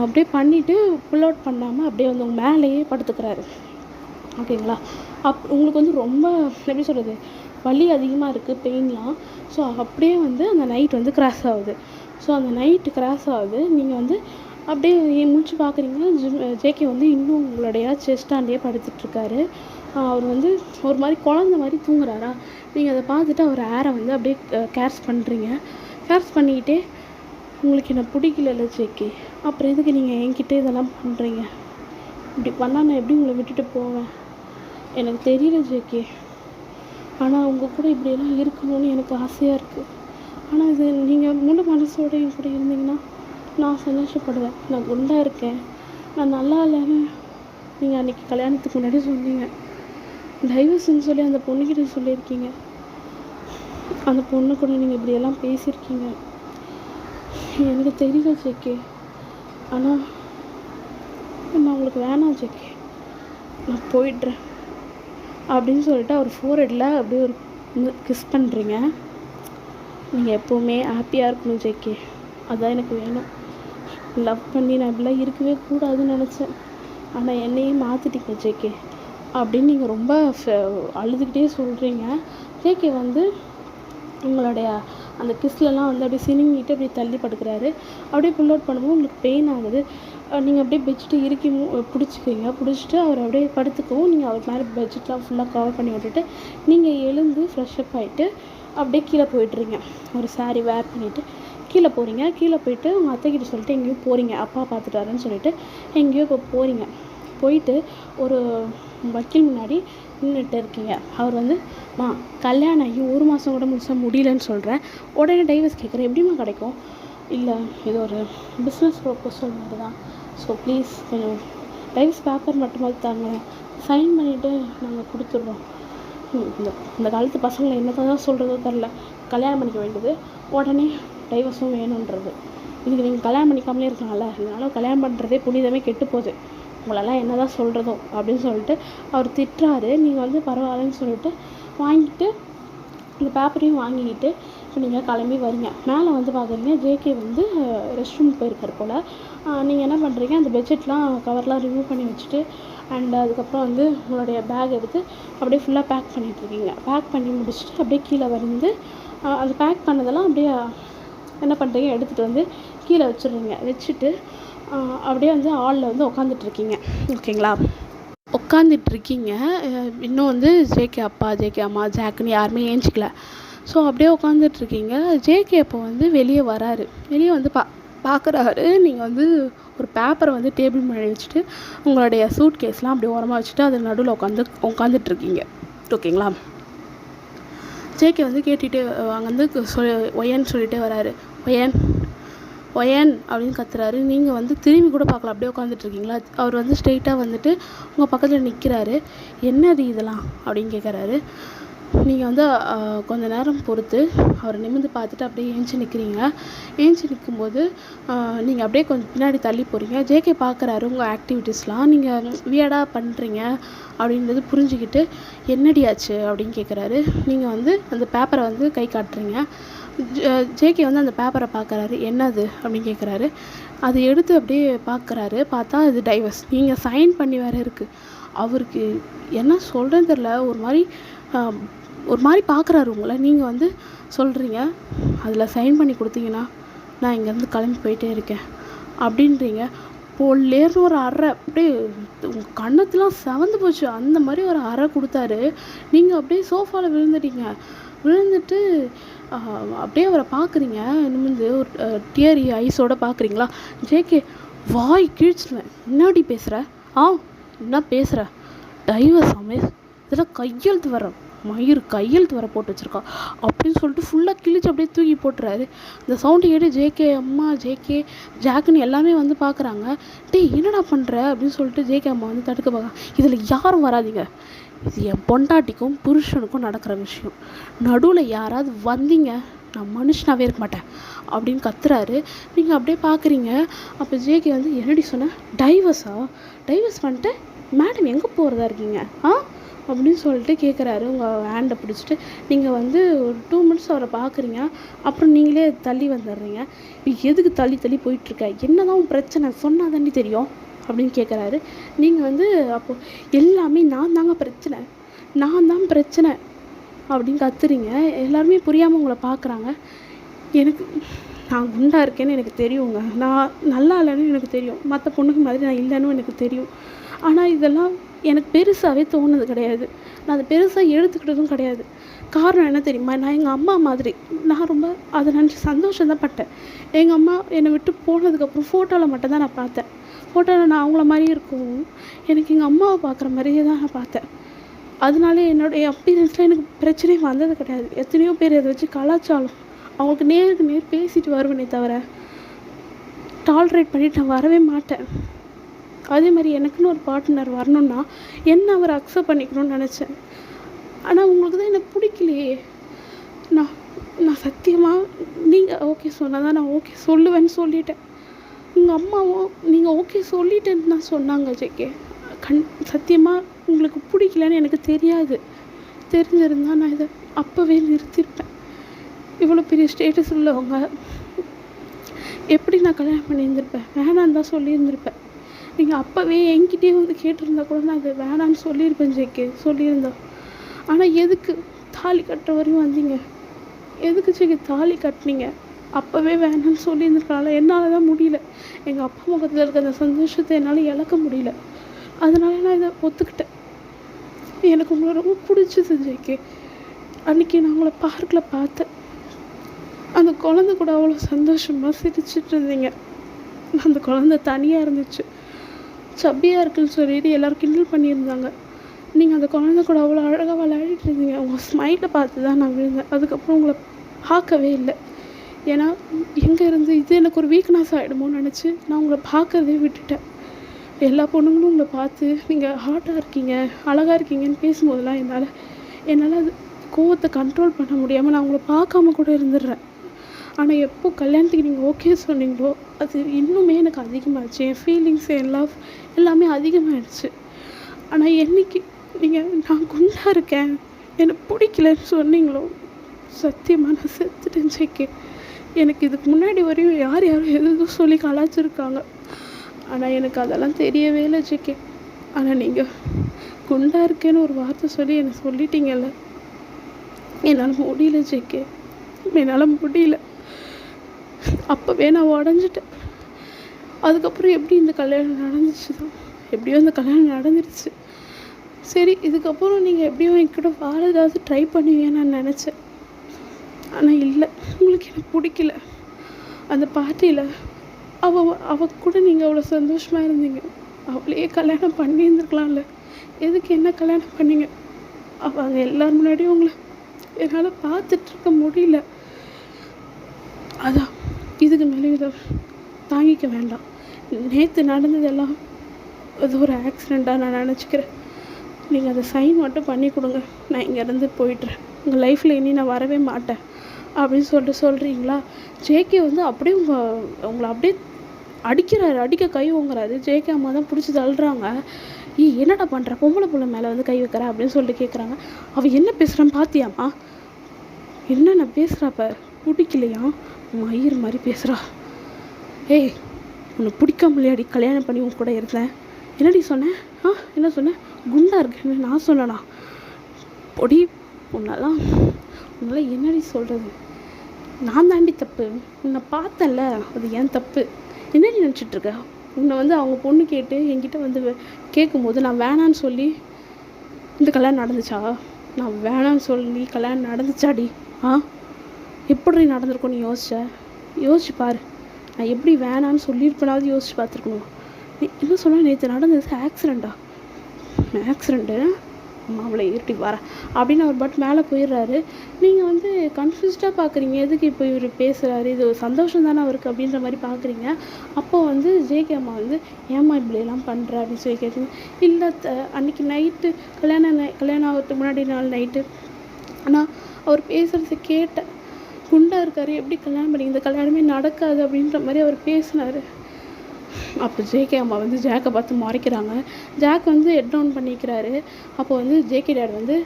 அப்படியே பண்ணிவிட்டு புல் அவுட் பண்ணாமல் அப்படியே வந்து உங்கள் மேலேயே படுத்துக்கிறாரு. ஓகேங்களா? உங்களுக்கு வந்து ரொம்ப எப்படி சொல்கிறது, வலி அதிகமாக இருக்குது, பெயின்லாம். ஸோ அப்படியே வந்து அந்த நைட் வந்து கிராஸ் ஆகுது. நீங்கள் வந்து அப்படியே முடிச்சு பார்க்குறீங்க. ஜேகே வந்து இன்னும் உங்களுடைய செஸ்டாண்டே படுத்துட்ருக்காரு. அவர் வந்து ஒரு மாதிரி குழந்த மாதிரி தூங்குறாரா. நீங்கள் அதை பார்த்துட்டு அவர் ஏரை வந்து அப்படியே கேர்ஸ் பண்ணிக்கிட்டே உங்களுக்கு என்ன பிடிக்கல ஜேகே, அப்புறம் எதுக்கு நீங்கள் என்கிட்ட இதெல்லாம் பண்ணுறீங்க? இப்படி பண்ணால் நான் எப்படி உங்களை விட்டுட்டு போவேன்? எனக்கு தெரியல ஜேகே, ஆனால் உங்கள் கூட இப்படியெல்லாம் இருக்கணும்னு எனக்கு ஆசையாக இருக்குது. ஆனால் இது நீங்கள் முழு மனசோட என் கூட இருந்தீங்கன்னா நான் சந்தோஷப்படுவேன். நான் குண்டாக இருக்கேன், நான் நல்லா இல்லைன்னு நீங்கள் அன்றைக்கி கல்யாணத்துக்கு முன்னாடி சொன்னீங்க. டைவர்ஸ்ன்னு சொல்லி அந்த பொண்ணுக்கிட்ட சொல்லியிருக்கீங்க. அந்த பொண்ணு கூட நீங்கள் இப்படியெல்லாம் பேசியிருக்கீங்க. எனக்கு தெரியல ஜேகே, ஆனால் நான் உங்களுக்கு வேணாம் ஜேகே, நான் போயிடுறேன் அப்படின்னு சொல்லிட்டு அவர் ஃபோர்ஹெட்டில் அப்படியே ஒரு கிஸ் பண்ணுறீங்க. நீங்கள் எப்போவுமே ஹாப்பியாக இருக்கணும் ஜேகே, அதுதான் எனக்கு வேணும். லவ் பண்ணி நான் இப்படிலாம் இருக்கவே கூடாதுன்னு நினச்சேன், ஆனால் என்னையும் மாற்றிட்டீங்க ஜேகே அப்படின்னு நீங்கள் ரொம்ப அழுதுகிட்டே சொல்கிறீங்க. ஜேகே வந்து உங்களுடைய அந்த கிஸ்லலாம் வந்து அப்படியே சினிங்கிட்டு அப்படியே தள்ளி படுக்கிறாரு. அப்படியே புல் அவுட் பண்ணும்போது உங்களுக்கு பெயின் ஆகுது. நீங்கள் அப்படியே பெட்ஷீட்டை இறுக்கி பிடிச்சிக்கிறீங்க. பிடிச்சிட்டு அவர் அப்படியே படுத்துக்கவும் நீங்கள் அவர் மேலே பெட்ஷீட்லாம் ஃபுல்லாக கவர் பண்ணி விட்டுட்டு நீங்கள் எழுந்து ஃப்ரெஷ்அப் ஆகிட்டு அப்படியே கீழே போய்ட்றீங்க. ஒரு சாரீ வேர் பண்ணிவிட்டு கீழே போகிறீங்க. கீழே போயிட்டு உங்கள் அத்தைக்கிட்ட சொல்லிட்டு எங்கேயோ போகிறீங்க, அப்பா பார்த்துட்டாருன்னு சொல்லிட்டு எங்கேயோ இப்போ போகிறீங்க. போயிட்டு ஒரு வக்கீல் முன்னாடி நின்றுட்டு இருக்கீங்க. அவர் வந்து கல்யாணம் ஆகி 1 மாதம் கூட முழுசாக முடியலன்னு சொல்கிறேன், உடனே டைவர்ஸ் கேட்குறேன், எப்படிமா கிடைக்கும்? இல்லை, இது ஒரு பிஸ்னஸ் ப்ரொபோசல் மாதிரி தான், ஸோ ப்ளீஸ் கொஞ்சம் டைவர்ஸ் பேப்பர் மட்டுமாவது தாங்க, சைன் பண்ணிவிட்டு நாங்கள் கொடுத்துட்றோம். இந்த காலத்து பசங்களை என்ன தான் சொல்கிறதோ தெரில, கல்யாணம் பண்ணிக்க வேண்டியது உடனே டைவர்ஸும் வேணுன்றது. இதுக்கு நீங்கள் கல்யாணம் பண்ணிக்காமலே இருக்கலாம்ல, இதனால் கல்யாணம் பண்ணுறதே புனிதமே கெட்டு போகுது, உங்களெல்லாம் என்ன தான் சொல்கிறதோ அப்படின்னு சொல்லிட்டு அவர் திட்டுறாரு. நீங்கள் வந்து பரவாயில்லன்னு சொல்லிட்டு வாங்கிட்டு இந்த பேப்பரையும் வாங்கிக்கிட்டு இப்போ நீங்கள் கிளம்பி வரீங்க. மேலே வந்து பார்க்குறீங்க ஜேகே வந்து ரெஸ்ட் ரூம் போயிருக்கார் போல். நீங்கள் என்ன பண்ணுறீங்க, அந்த பெட்ஷீட்லாம் கவர்லாம் ரிமூவ் பண்ணி வச்சுட்டு அண்ட் அதுக்கப்புறம் வந்து உங்களுடைய பேக் எடுத்து அப்படியே ஃபுல்லாக பேக் பண்ணிகிட்ருக்கீங்க. பேக் பண்ணி முடிச்சுட்டு அப்படியே கீழே வந்து அது பேக் பண்ணதெல்லாம் அப்படியே என்ன பண்ணுறீங்க, எடுத்துகிட்டு வந்து கீழே வச்சுடுறீங்க. வச்சுட்டு அப்படியே வந்து ஹாலில் வந்து உட்காந்துட்ருக்கீங்க. ஓகேங்களா? உட்காந்துட்ருக்கீங்க. இன்னும் வந்து ஜேகே அப்பா, ஜேகே அம்மா, ஜாக்குன்னு யாருமே ஏஞ்சிக்கல. ஸோ அப்படியே உட்காந்துட்ருக்கீங்க. ஜேகே அப்போ வந்து வெளியே வராரு. வெளியே வந்து பார்க்குறாரு. நீங்கள் வந்து ஒரு பேப்பரை வந்து டேபிள் முன்னாடி வச்சுட்டு உங்களுடைய சூட் கேஸ்லாம் அப்படியே ஓரமாக வச்சுட்டு அது நடுவில் உட்காந்துட்ருக்கீங்க. ஓகேங்களா? ஜேகே வந்து கேட்டுகிட்டே அங்கேருந்து ஒயன்னு சொல்லிகிட்டே வராரு. ஒயன் அப்படின்னு கத்துறாரு. நீங்கள் வந்து திரும்பி கூட பார்க்கல, அப்படியே உட்காந்துட்ருக்கீங்களா? அவர் வந்து ஸ்ட்ரெயிட்டாக வந்துட்டு உங்கள் பக்கத்தில் நிற்கிறாரு. என்னது இதெல்லாம் அப்படின்னு கேட்குறாரு. நீங்கள் வந்து கொஞ்ச நேரம் பொறுத்து அவரை நிமிர்ந்து பார்த்துட்டு அப்படியே ஏஞ்சி நிற்கிறீங்க. ஏஞ்சி நிற்கும்போது நீங்கள் அப்படியே கொஞ்சம் பின்னாடி தள்ளி போகிறீங்க. ஜேகே பார்க்குறாரு உங்கள் ஆக்டிவிட்டீஸ்லாம், நீங்கள் வியர்டாக பண்ணுறீங்க அப்படின்றது புரிஞ்சுக்கிட்டு என்னடியாச்சு அப்படின்னு கேட்குறாரு. நீங்கள் வந்து அந்த பேப்பரை வந்து கை காட்டுறீங்க. ஜேகே வந்து அந்த பேப்பரை பார்க்குறாரு. என்னது அப்படின்னு கேட்குறாரு. அதை எடுத்து அப்படியே பார்க்குறாரு. பார்த்தா அது டைவர்ஸ். நீங்கள் சைன் பண்ணி வேறு இருக்குது. அவருக்கு என்ன சொல்கிறேன்னு தெரில, ஒரு மாதிரி பார்க்குறாரு உங்களை. நீங்கள் வந்து சொல்கிறீங்க, அதில் சைன் பண்ணி கொடுத்தீங்கன்னா நான் இங்கேருந்து கிளம்பி போயிட்டே இருக்கேன் அப்படின்றீங்க. பொல்லேர்னு ஒரு அறை அப்படியே உங்கள் கண்ணத்துலாம் செவந்து போச்சு. அந்த மாதிரி ஒரு அறை கொடுத்தாரு. நீங்கள் அப்படியே சோஃபாவில் விழுந்துட்டு அப்படியே அவரை பார்க்குறீங்க. நிமிர்ந்து ஒரு டியரி ஐஸோடு பார்க்குறீங்களா? ஜேகே வாய் கிழிச்சிடுவேன். என்னடி பேசுகிற? என்ன பேசுகிற? டைவர்ஸ் இதெல்லாம் கையெழுத்து வர போட்டு வச்சுருக்கா அப்படின்னு சொல்லிட்டு ஃபுல்லாக கிழிச்சு அப்படியே தூக்கி போட்டுறாரு. இந்த சவுண்டு கேட்டு ஜேகே அம்மா, ஜேகே ஜாக்குன்னு எல்லாமே வந்து பார்க்குறாங்க. டேய் என்னடா பண்ணுற அப்படின்னு சொல்லிட்டு ஜேகே அம்மா வந்து தடுக்க பார்க்க, இதில் யாரும் வராதிங்க, இது என் பொண்டாட்டிக்கும் புருஷனுக்கும் நடக்கிற விஷயம், நடுவில் யாராவது வந்தீங்க நான் மனுஷனாகவே இருக்க மாட்டேன் அப்படின்னு கத்துறாரு. நீங்கள் அப்படியே பார்க்குறீங்க. அப்போ ஜேகே வந்து என்னடி சொன்னேன், டைவர்ஸ் பண்ணிட்டு மேடம் எங்கே போகிறதா இருக்கீங்க அப்படின்னு சொல்லிட்டு கேட்குறாரு. உங்கள் ஹேண்டை பிடிச்சிட்டு நீங்கள் வந்து ஒரு 2 minutes அவரை பார்க்குறீங்க. அப்புறம் நீங்களே தள்ளி வந்துடுறீங்க. எதுக்கு தள்ளி போயிட்டுருக்க, என்ன தான் பிரச்சனை சொன்னால் தாண்டி தெரியும் அப்படின்னு கேட்குறாரு. நீங்கள் வந்து அப்போது எல்லாமே நான் தான் பிரச்சனை அப்படின்னு கத்துறீங்க. எல்லாருமே புரியாமல் உங்களை பார்க்குறாங்க. நான் குண்டாக இருக்கேன்னு எனக்கு தெரியுங்க, நான் நல்லா இல்லைன்னு எனக்கு தெரியும், மற்ற பொண்ணுக்கு மாதிரி நான் இல்லைன்னு எனக்கு தெரியும். ஆனால் இதெல்லாம் எனக்கு பெருசாகவே தோணுது கிடையாது, நான் அதை பெருசாக எடுத்துக்கிட்டதும் கிடையாது. காரணம் என்ன தெரியுமா, நான் எங்கள் அம்மா மாதிரி நான் ரொம்ப அதை நினச்சி சந்தோஷம் பட்டேன். எங்கள் அம்மா என்னை விட்டு போனதுக்கப்புறம் ஃபோட்டோவில் மட்டும்தான் நான் பார்த்தேன். ஃபோட்டோவில் நான் அவங்கள மாதிரியே இருக்கும், எனக்கு எங்கள் அம்மாவை பார்க்குற மாதிரியே தான் நான் பார்த்தேன். அதனால என்னுடைய அப்பீரன்ஸில் எனக்கு பிரச்சனையே வந்தது கிடையாது. எத்தனையோ பேர் அதை வச்சு கலாச்சாரம் அவங்களுக்கு நேருக்கு நேர் பேசிட்டு வருவேனே தவிர டாலரேட் பண்ணிட்டு நான் வரவே மாட்டேன். அதே மாதிரி எனக்குன்னு ஒரு பார்ட்னர் வரணும்னா என்ன அவர் அக்செப்ட் பண்ணிக்கணும்னு நினச்சேன். ஆனால் உங்களுக்கு தான் எனக்கு பிடிக்கலையே. நான் நான் சத்தியமாக நீங்கள் ஓகே சொன்னால் தான் நான் ஓகே சொல்லுவேன்னு சொல்லிட்டேன். உங்கள் அம்மாவும் நீங்கள் ஓகே சொல்லிட்டேன்னு தான் சொன்னாங்க ஜேகே. சத்தியமாக உங்களுக்கு பிடிக்கலன்னு எனக்கு தெரியாது. தெரிஞ்சிருந்தால் நான் இதை அப்போவே நிறுத்தியிருப்பேன். இவ்வளோ பெரிய ஸ்டேட்டஸ் உள்ளவங்க எப்படி நான் கல்யாணம் பண்ணியிருந்திருப்பேன்? வேணான்னு தான் சொல்லியிருந்திருப்பேன். நீங்கள் அப்போவே என்கிட்டே வந்து கேட்டிருந்தா கூட நான் அதை வேணான்னு சொல்லியிருப்பேன் ஜேகே, சொல்லியிருந்தேன். ஆனால் எதுக்கு தாலி கட்டுற வரையும் வந்தீங்க? எதுக்கு ஜேகே தாலி கட்டினீங்க? அப்போவே வேணான்னு சொல்லியிருந்துருக்கனால என்னால் தான் முடியல. எங்கள் அப்பா முகத்தில் இருக்க அந்த சந்தோஷத்தை என்னால் இழக்க முடியல. அதனால நான் இதை ஒத்துக்கிட்டேன். எனக்கு உங்களை ரொம்ப பிடிச்சது ஜேகே. அன்றைக்கி நான் உங்களை பார்க்கில் பார்த்தேன். அந்த குழந்தை கூட அவ்வளோ சந்தோஷமாக சிரிச்சிட்டு இருந்தீங்க. அந்த குழந்தை தனியாக இருந்துச்சு, சப்பியாக இருக்குன்னு சொல்லிட்டு எல்லோரும் கிண்டல் பண்ணியிருந்தாங்க. நீங்கள் அந்த குழந்தை கூட அவ்வளோ அழகாக விளையாடிட்டு இருந்தீங்க. உங்கள் ஸ்மைலை பார்த்து தான் நான் விழுந்தேன். அதுக்கப்புறம் உங்களை பார்க்கவே இல்லை. ஏன்னா எங்கே இருந்து இது எனக்கு ஒரு வீக்னஸ் ஆகிடுமோன்னு நினச்சி நான் உங்களை பார்க்கறதே விட்டுட்டேன். எல்லா பொண்ணுங்களும் உங்களை பார்த்து நீங்கள் ஹாட்டாக இருக்கீங்க, அழகாக இருக்கீங்கன்னு பேசும்போதெல்லாம் என்னால் அது கோவத்தை கண்ட்ரோல் பண்ண முடியாமல் நான் உங்களை பார்க்காம கூட இருந்துடுறேன். ஆனால் எப்போ கல்யாணத்துக்கு நீங்கள் ஓகே சொன்னீங்களோ அது இன்னுமே எனக்கு அதிகமாகிடுச்சு. என் ஃபீலிங்ஸ், என் லவ் எல்லாமே அதிகமாகிடுச்சு. ஆனால் என்றைக்கு நீங்கள் நான் குண்டாக இருக்கேன், எனக்கு பிடிக்கலன்னு சொன்னீங்களோ சத்தியமாக நான் செத்துட்டேன் ஜேகே. எனக்கு இதுக்கு முன்னாடி வரையும் யாரும் எதுவும் சொல்லி கலாச்சிருக்காங்க. ஆனால் எனக்கு அதெல்லாம் தெரியவே இல்லை ஜேகே. ஆனால் நீங்கள் குண்டாக இருக்கேன்னு ஒரு வார்த்தை சொல்லி எனக்கு சொல்லிட்டீங்கல்ல, என்னால் முடியல ஜேகே, என்னால் முடியல. அப்போவே நான் உடஞ்சிட்டேன். அதுக்கப்புறம் எப்படி இந்த கல்யாணம் நடந்துச்சு தான், எப்படியோ இந்த கல்யாணம் நடந்துருச்சு. சரி, இதுக்கப்புறம் நீங்கள் எப்படியோ என்கிட்ட வாழ ஏதாவது ட்ரை பண்ணுவீங்கன்னு நான் நினச்சேன். ஆனால் இல்லை, உங்களுக்கு எனக்கு பிடிக்கல. அந்த பார்ட்டியில் அவ கூட நீங்கள் அவ்வளோ சந்தோஷமாக இருந்தீங்க. அவளையே கல்யாணம் பண்ணியிருந்துருக்கலாம்ல, எதுக்கு என்ன கல்யாணம் பண்ணீங்க? அவங்க எல்லோரும் முன்னாடியும் உங்களை என்னால் பார்த்துட்ருக்க முடியல. அதான் இதுக்கு மேலே இதை தாங்கிக்க வேண்டாம். நேற்று நடந்ததெல்லாம் அது ஒரு ஆக்சிடெண்ட்டாக நான் நினச்சிக்கிறேன். நீங்கள் அதை சைன் மட்டும் பண்ணி கொடுங்க, நான் இங்கேருந்து போயிட்டுறேன். உங்கள் லைஃப்பில் இனி நான் வரவே மாட்டேன் அப்படின்னு சொல்கிறீங்களா? ஜேகே வந்து அப்படியே உங்களை அப்படியே அடிக்கிறாரு, அடிக்க கை ஓங்குறாரு. ஜேகே அம்மா தான் பிடிச்சி தள்ளுறாங்க. என்னடா பண்ணுற, பொம்பளை பிள்ளை மேலே வந்து கை வைக்கிற அப்படின்னு சொல்லிட்டு கேட்குறாங்க. அவள் என்ன பேசுகிறான்னு பார்த்தியாம்மா? என்னென்ன பேசுகிறாப்ப, பிடிக்கலையா? மயிர் மாதிரி பேசுகிறா. ஏய், உன்னை பிடிக்காம இல்லையாடி கல்யாணம் பண்ணி உன் கூட இருந்தேன்? என்னடி சொன்னேன்? என்ன சொன்னேன்? குண்டா இருக்கேன்னு நான் சொன்னேனா? பொடி, உன்னால என்னடி சொல்கிறது? நான் தாண்டி தப்பு. உன்னை பார்த்தேன்ல, அது ஏன் தப்பு. என்னடி நினச்சிட்ருக்க? உன்னை வந்து அவங்க பொண்ணு கேட்டு என்கிட்ட வந்து கேட்கும்போது நான் வேணான்னு சொல்லி இந்த கல்யாணம் நடந்துச்சா? நான் வேணான்னு சொல்லி கல்யாணம் நடந்துச்சாடி? எப்படி நடந்திருக்கும் நீ யோசிச்சு பாரு. நான் எப்படி வேணான்னு சொல்லியிருப்பேனாவது யோசிச்சு பார்த்துருக்கணும். நீ என்ன சொன்னால் நேற்று நடந்தது ஆக்சிடெண்ட்டு அம்மா அவளை இருட்டி வரேன் அப்படின்னு அவர் பட் மேலே போயிடுறாரு. நீங்கள் வந்து கன்ஃபியூஸ்டாக பார்க்குறீங்க, எதுக்கு இப்போ இவர் பேசுகிறாரு, இது ஒரு சந்தோஷம் தானே அவருக்கு அப்படின்ற மாதிரி பார்க்குறீங்க. அப்போ வந்து ஜேகே அம்மா வந்து ஏம்மா இப்படியெல்லாம் பண்ணுற அப்படின்னு சொல்லி கேட்டீங்க. இல்லை அன்றைக்கி நைட்டு கல்யாணம் ஆகிறதுக்கு முன்னாடி நாள் நைட்டு ஆனால் அவர் பேசுகிறது கேட்டேன். குண்டாக இருக்கார், எப்படி கல்யாணம் பண்ணி இந்த கல்யாணமே நடக்காது அப்படின்ற மாதிரி அவர் பேசினார். அப்போ ஜேகே அம்மா வந்து ஜாக்கை பார்த்து மறைக்கிறாங்க. ஜாக் வந்து ஹெட் டவுன் பண்ணிக்கிறாரு. அப்போ வந்து ஜேகே டேட் வந்து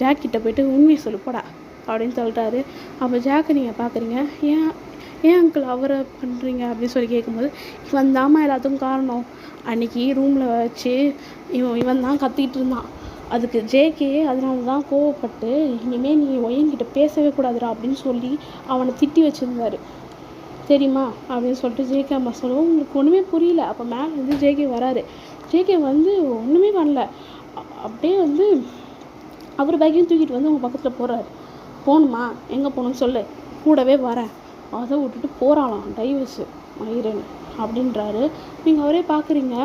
ஜாக் கிட்ட போய்ட்டு உண்மையை சொல்லப்போடா அப்படின்னு சொல்லிட்டாரு. அப்போ ஜாக்கை நீங்கள் பார்க்குறீங்க, ஏன் அங்கிள் அவரை பண்ணுறீங்க அப்படின்னு சொல்லி கேட்கும்போது, இவன் தாம்மா எல்லாத்துக்கும் காரணம். அன்றைக்கி ரூமில் வச்சு இவன் தான் கத்திக்கிட்டு இருந்தான். அதுக்கு ஜேகே அதனால தான் கோவப்பட்டு இனிமேல் நீ ஒய்யன்கிட்ட பேசவே கூடாதுடா அப்படின்னு சொல்லி அவனை திட்டி வச்சுருந்தாரு தெரியுமா அப்படின்னு சொல்லிட்டு ஜேகே அம்மா சொல்லுவோம். உங்களுக்கு ஒன்றுமே புரியல. அப்போ மேலே வந்து ஜேகே வராரு. ஜேகே வந்து ஒன்றுமே பண்ணல, அப்படியே வந்து அவர் பேக்கையும் தூக்கிட்டு வந்து உங்கள் பக்கத்தில் போகிறாரு. போகணுமா, எங்கே போகணுன்னு சொல்லு, கூடவே வரேன். அதை விட்டுட்டு போகிறாளாம் டைவர்ஸு மயிரன்னு அப்படின்றாரு. நீங்கள் அவரே பார்க்குறீங்க.